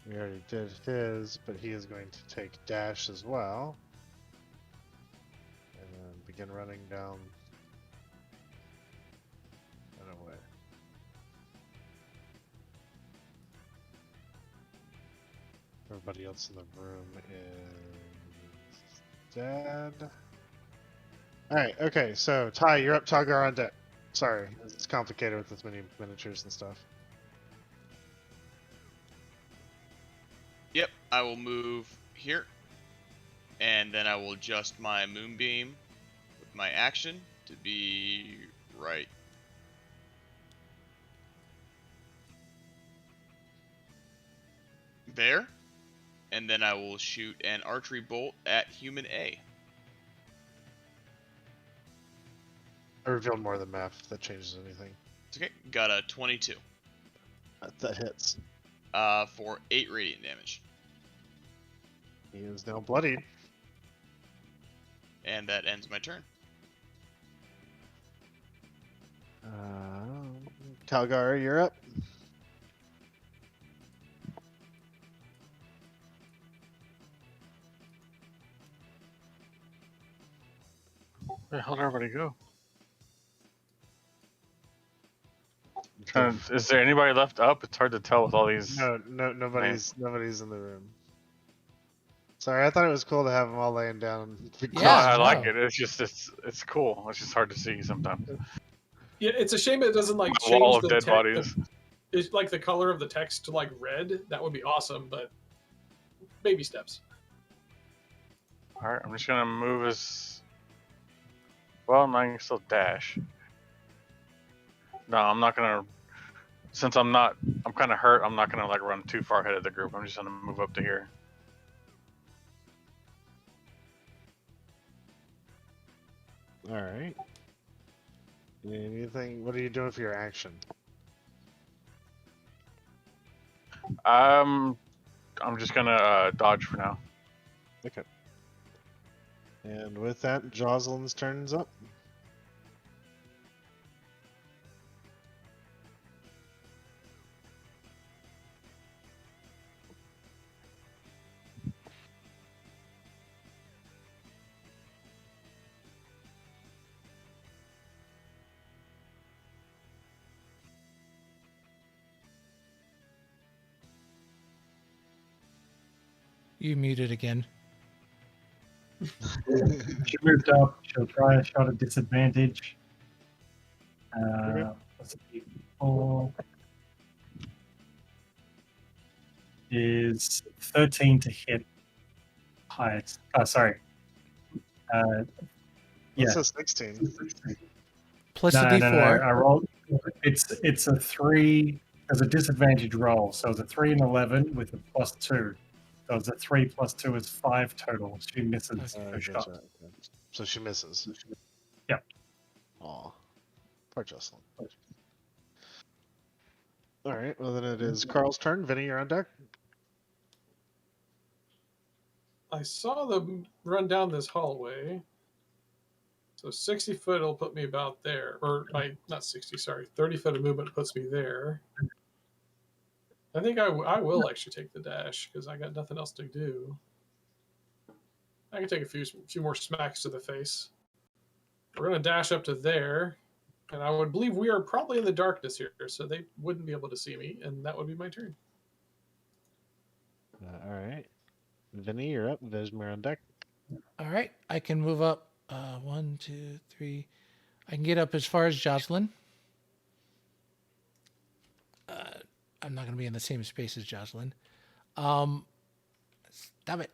we already did his, but he is going to take dash as well. And then begin running down and away. Everybody else in the room is dead. Alright, okay, so Tyee, you're up. Talgar on deck. Sorry, it's complicated with this many miniatures and stuff. Yep, I will move here, and then I will adjust my moonbeam with my action to be right there, and then I will shoot an archery bolt at human A. I revealed more of the map if that changes anything. It's okay. Got a 22 That hits. for 8 radiant damage, He is now bloodied. and that ends my turn. Talgar, you're up. Where the hell did everybody go? Is there anybody left up? It's hard to tell with all these. No, nobody's in the room. Sorry, I thought it was cool to have them all laying down. No, Yeah, I no. like it. It's just it's cool. It's just hard to see sometimes. Yeah, it's a shame it doesn't like A wall change of the dead bodies. It's like the color of the text to like red. That would be awesome, but baby steps. All right, I'm just gonna move as Well, I can still dash. No, I'm not gonna. Since I'm kind of hurt. I'm not gonna like run too far ahead of the group. I'm just gonna move up to here. All right. Anything? What are you doing for your action? I'm just gonna dodge for now. Okay. And with that, Josselyn's turn's up. You muted again. She moved up. She'll try a shot at disadvantage. What's it? 4 is 13 to hit highest. Oh, sorry. Yeah. This is 16. Plus No, a no, no. D4. I rolled. It's a 3. There's a disadvantage roll, so it's a 3 and 11 with a +2. So it's a 3 + 2 is 5 total. She misses her shot. Gotcha. So she misses. Yeah. Aw. Poor Josselyn. All right. Well, then it is Karl's turn. Vinny, you're on deck. I saw them run down this hallway. So 60 foot will put me about there. Or not 60, sorry. 30 foot of movement puts me there. I think I will actually take the dash because I got nothing else to do. I can take a few more smacks to the face. We're going to dash up to there. And I would believe we are probably in the darkness here, so they wouldn't be able to see me, and that would be my turn. All right. Vinny, you're up. Vesmir on deck. All right, I can move up. 1, 2, 3. I can get up as far as Josselyn. I'm not going to be in the same space as Josselyn. Stop it.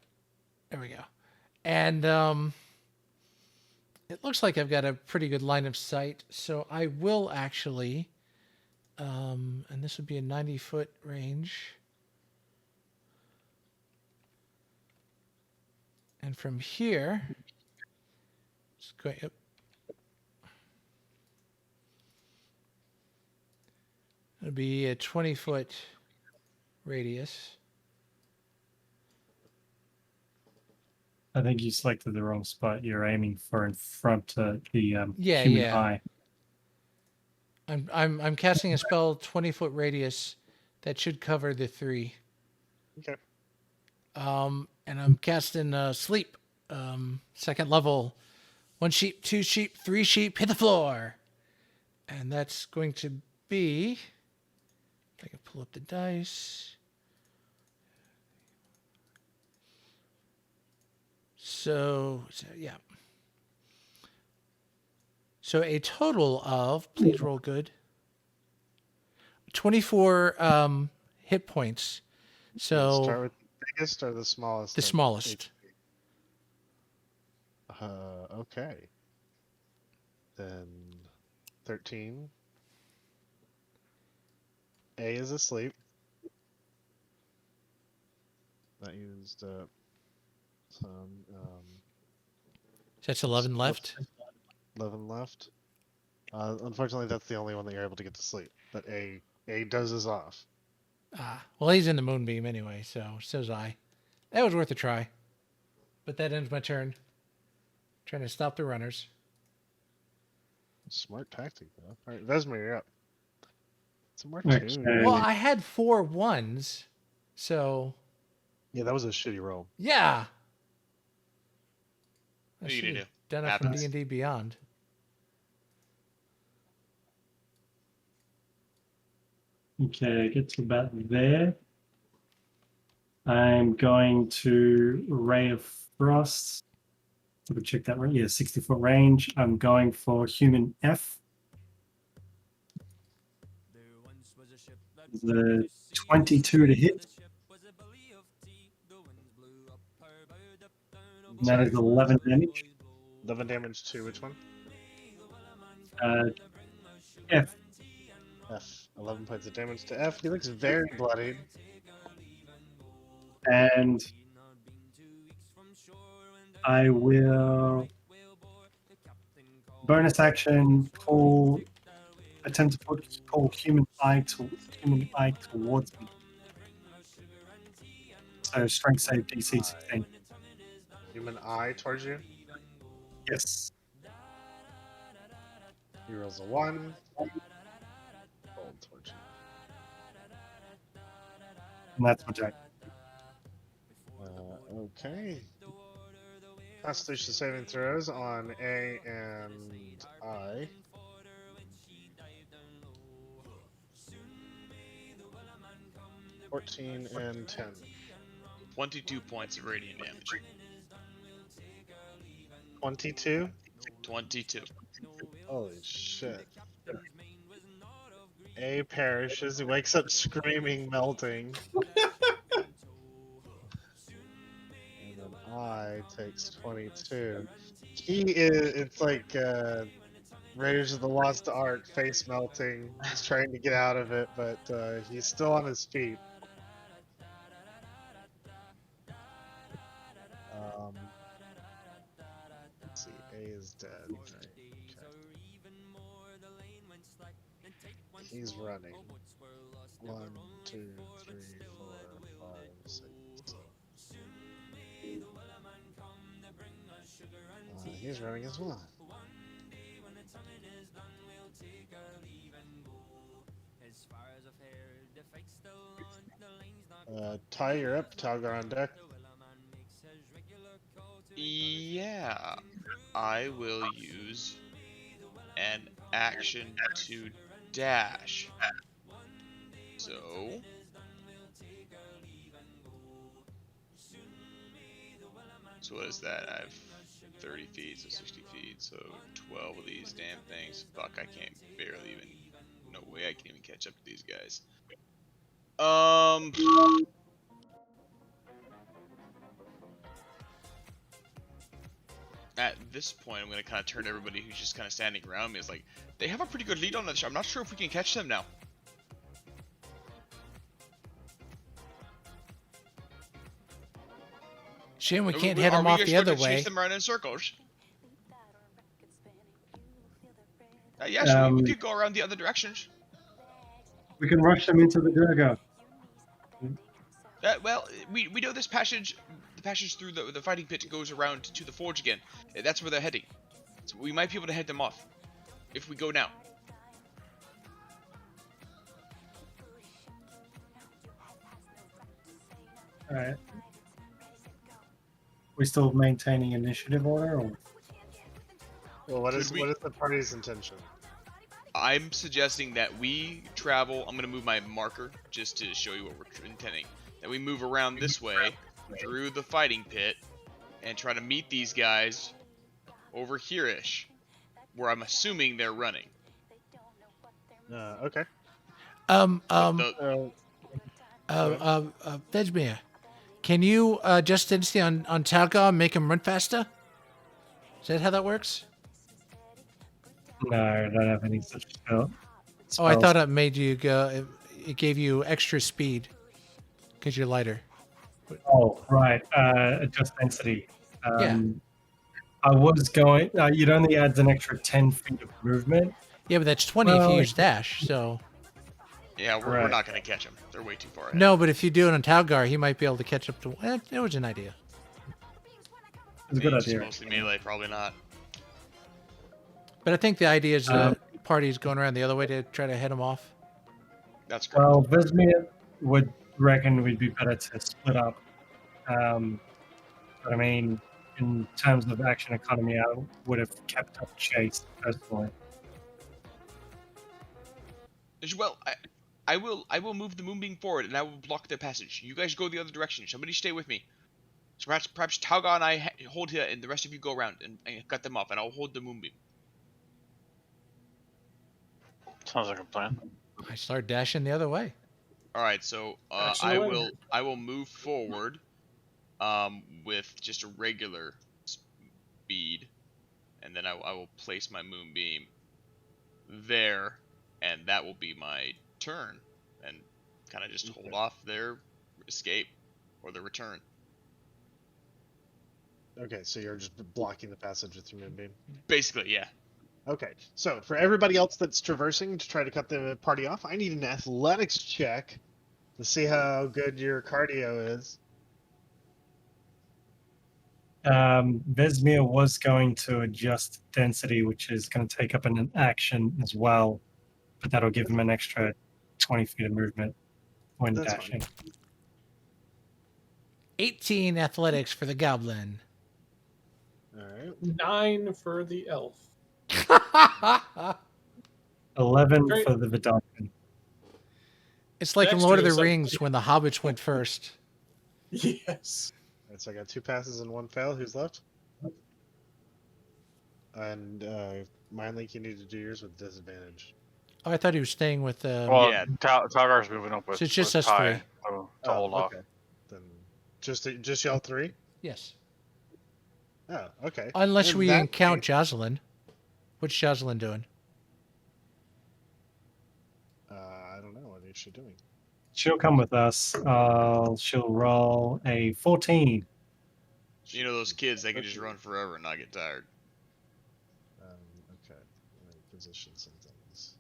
There we go. And it looks like I've got a pretty good line of sight, so I will actually, and this would be a 90-foot range. And from here, just go up. It'll be a 20-foot radius. I think you selected the wrong spot. You're aiming for in front of the human Yeah. eye. I'm casting a spell 20-foot radius that should cover the 3. Okay. And I'm casting sleep. Second level. 1 sheep, 2 sheep, 3 sheep, hit the floor. And that's going to be, if I can pull up the dice. So yeah. So a total of, please roll good, 24 hit points. So Start with the biggest or the smallest? the smallest. Okay. Then 13. A is asleep. That used some. That's 11 left. 11 left. Unfortunately, that's the only one that you're able to get to sleep. But A dozes off. Well, he's in the moonbeam anyway, so's I. That was worth a try. But that ends my turn. Trying to stop the runners. Smart tactic, though. All right, Vesmir, you're up. Some more Okay. too. Well, I had 4 1s, so Yeah, that was a shitty roll. yeah. I What are you should gonna have do? done it from Happens. D&D Beyond. Okay, get to about there. I'm going to Ray of Frost. Double check that right. Yeah, 60-foot range. I'm going for human F. The 22 to hit. And that is 11 damage. 11 damage to which one? F. F. 11 points of damage to F. He looks very bloodied. And I will bonus action attempt to pull human eye towards me. So strength save DC 16. Human eye towards you. Yes. He rolls a 1. Roll towards you. And that's my turn. Okay. Constitution saving throws on A and I. (14) and 10. 22 points of radiant damage. 22. 22. Holy shit. A perishes. He wakes up screaming, melting. And then I takes 22. He is, it's like Raiders of the Lost Ark, face melting. He's trying to get out of it, but he's still on his feet. Let's see, A is dead. Right. Okay. He's running. 1, 2, 3, 4, 5, 6, 7. He's running as well. Tyee, you're up. Talgar on deck. Yeah, I will use an action to dash. So what is that? I have 30 feet, so 60 feet, so 12 of these damn things. Fuck, I can't barely even. No way I can even catch up to these guys. At this point, I'm gonna kind of turn to everybody who's just kind of standing around me. It's like they have a pretty good lead on this. I'm not sure if we can catch them now. Shame we can't head them off the other way. Chase them around in circles. Yes, we could go around the other directions. We can rush them into the Durga. Well, we know this passage. The passage through the fighting pit goes around to the forge again. That's where they're heading. So we might be able to head them off if we go now. All right. We still maintaining initiative order, or Well, what is the party's intention? I'm suggesting that we travel. I'm going to move my marker just to show you what we're intending. That we move around this way through the fighting pit and try to meet these guys over here-ish, where I'm assuming they're running. Okay. Vesmir, can you just instantly on Talgar make him run faster? Is that how that works? no, I don't have any such spell. Oh, I thought it made you go. It gave you extra speed because you're lighter. Oh, right. Adjust density. Yeah. I was going. It only adds an extra 10 feet of movement. Yeah, but that's 20 if Well, you use dash. So Yeah, we're Right. not going to catch them. They're way too far ahead. no, but if you do it on Talgar, he might be able to catch up to. It was an idea. It's a good It's idea. mostly melee, probably not. But I think the idea is the party's going around the other way to try to head him off. That's correct. Well, Vesmir would reckon we'd be better to split up. But I mean, in terms of action economy, I would have kept up chase personally. Well, I will move the moonbeam forward and I will block their passage. You guys go the other direction. Somebody stay with me. So perhaps Talgar and I hold here, and the rest of you go around and cut them off, and I'll hold the moonbeam. Sounds like a plan. I start dashing the other way. All right, so Action I away. will move forward, with just a regular speed, and then I will place my moonbeam there, and that will be my turn, and kind of just hold off their escape or their return. Okay, so you're just blocking the passage with your moonbeam. Basically, yeah. Okay, so for everybody else that's traversing to try to cut the party off, I need an athletics check to see how good your cardio is. Vesmir was going to adjust density, which is going to take up an action as well, but that'll give him an extra 20 feet of movement when That's dashing. fine. 18 athletics for the goblin. All right. 9 for the elf. 11 Great. for the Vedalken. It's like in Next Lord of to the us, Rings when the hobbits went first. Yes. All right, so I got 2 passes and 1 fail. Who's left? And Mindleak, you need to do yours with disadvantage. Oh, I thought he was staying with. Well, Yeah. Talgar's moving up with. So it's just with us Tyee, three. to hold off. Okay. Then just y'all 3. Yes. Oh, okay. Unless In we that count case- Josselyn. What's Josselyn doing? I don't know. What is she doing? She'll come with us. She'll roll a 14. You know those kids, they can just run forever and not get tired. Okay. Let me position some things.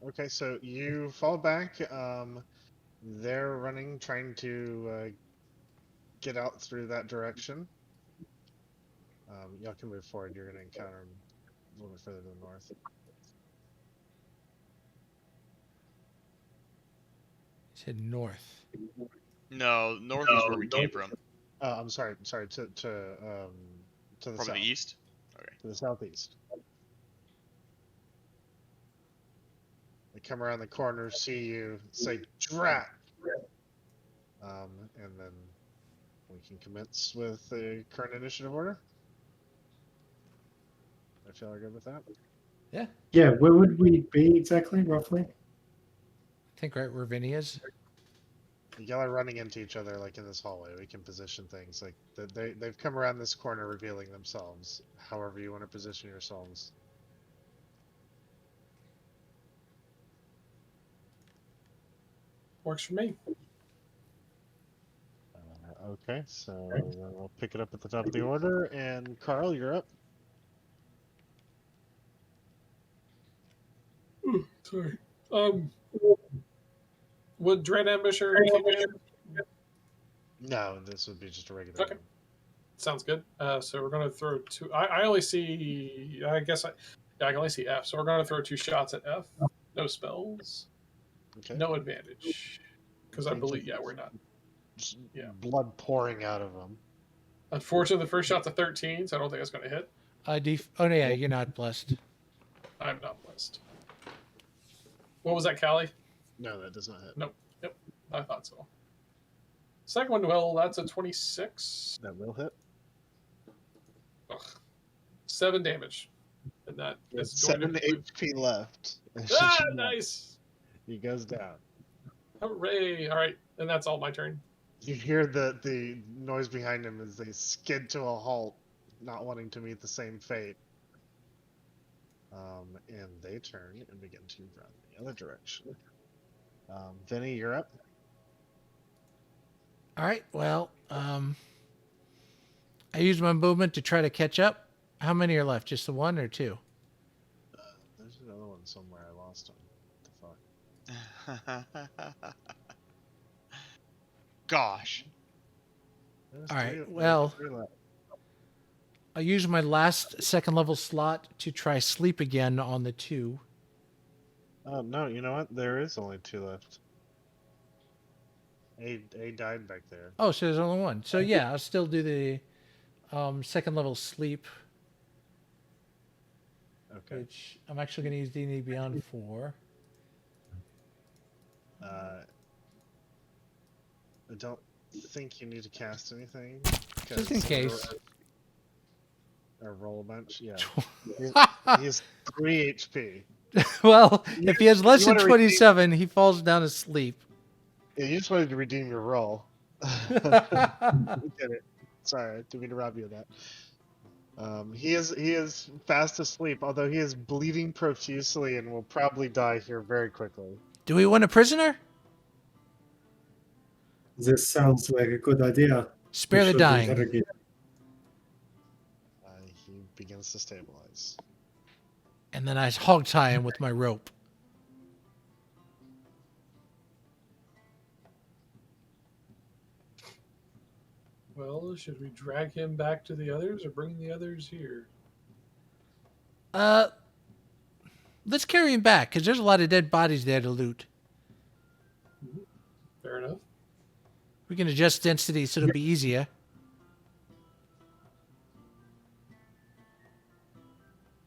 Okay, so you fall back. They're running, trying to get out through that direction. Y'all can move forward. You're going to encounter them a little bit further to the north. He said north. No, north is where we came from. I'm sorry. To the From south. the east? Okay. To the southeast. They come around the corner, see you, say "drat," and then we can commence with the current initiative order. I feel good with that. Yeah, where would we be exactly, roughly? I think right where Vinny is. Y'all are running into each other like in this hallway. We can position things like they've come around this corner, revealing themselves. However you want to position yourselves. Works for me. Okay, so we'll pick it up at the top of the order, and Karl, you're up. Sorry. Would Dread Ambusher kick in? No, this would be just a regular. Okay. Sounds good. So we're going to throw 2. I only see. I guess I can only see F. So we're going to throw 2 shots at F. No spells. Okay. No advantage. Because I believe, we're not. Just Yeah. blood pouring out of them. Unfortunately, the first shot's a 13, so I don't think it's going to hit. Oh, yeah, you're not blessed. I'm not blessed. What was that, Callie? No, that does not hit. Nope. Yep. I thought so. Second one, well, that's a 26. That will hit. Ugh. 7 damage. And that is going 7 to HP left. Ah, nice. He goes down. Hooray. All right. And that's all my turn. You hear the noise behind him as they skid to a halt, not wanting to meet the same fate. And they turn and begin to run the other direction. Vinny, you're up. All right, well, I used my movement to try to catch up. How many are left? Just the 1 or 2? There's another one somewhere. I lost him. What the fuck? Gosh. There's All right, 3 well- 3 left. I used my last second level slot to try sleep again on the 2. No, you know what? There is only 2 left. A died back there. Oh, so there's only 1. So yeah, I'll still do the second level sleep, Okay. which I'm actually going to use D&D Beyond for. I don't think you need to cast anything. Just in case. Or roll a bunch. Yeah. He has 3 HP. Well, if he has less you than wanna redeem- 27, he falls down asleep. Yeah, you just wanted to redeem your roll. We get it. Sorry, I didn't mean to rob you of that. He is fast asleep, although he is bleeding profusely and will probably die here very quickly. Do we want a prisoner? This sounds like a good idea. Spare We the should dying. interrogate. He begins to stabilize. And then I hog tie him with my rope. Well, should we drag him back to the others or bring the others here? Let's carry him back, because there's a lot of dead bodies there to loot. Fair enough. We can adjust density so it'll be easier.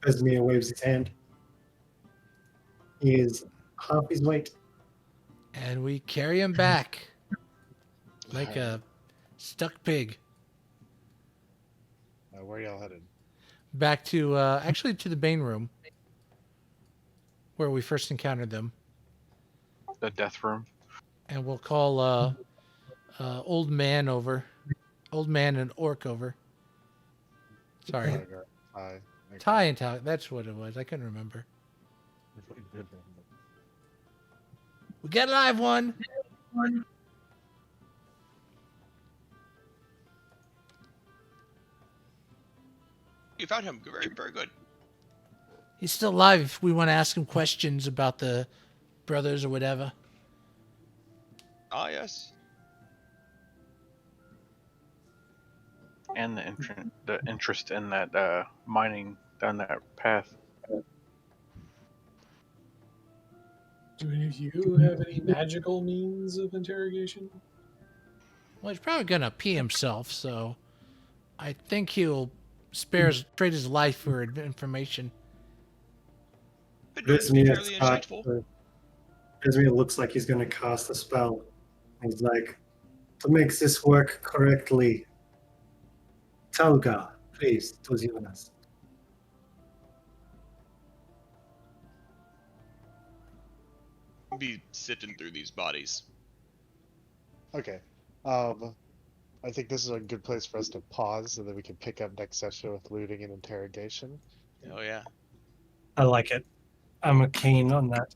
Vesmir waves his hand. He is half his weight. And we carry him back. Like a stuck pig. Where are y'all headed? Back to, actually to the Bane room. Where we first encountered them. The death room. And we'll call, old man over. Old man and orc over. Sorry. Hi. Tyee and Talgar. That's what it was. I couldn't remember. We got a live one. You found him. Very, very good. He's still alive if we want to ask him questions about the brothers or whatever. Ah, yes. And the interest in that mining down that path. Do any of you have any magical means of interrogation? Well, he's probably going to pee himself, so I think he'll trade his life for information. Been doing Vesmir fairly insightful. looks like he's going to cast a spell. He's like, to make this work correctly, Talgar, please, to join us. Be sifting through these bodies. Okay. I think this is a good place for us to pause so that we can pick up next session with looting and interrogation. Oh yeah. I like it. I'm keen on that.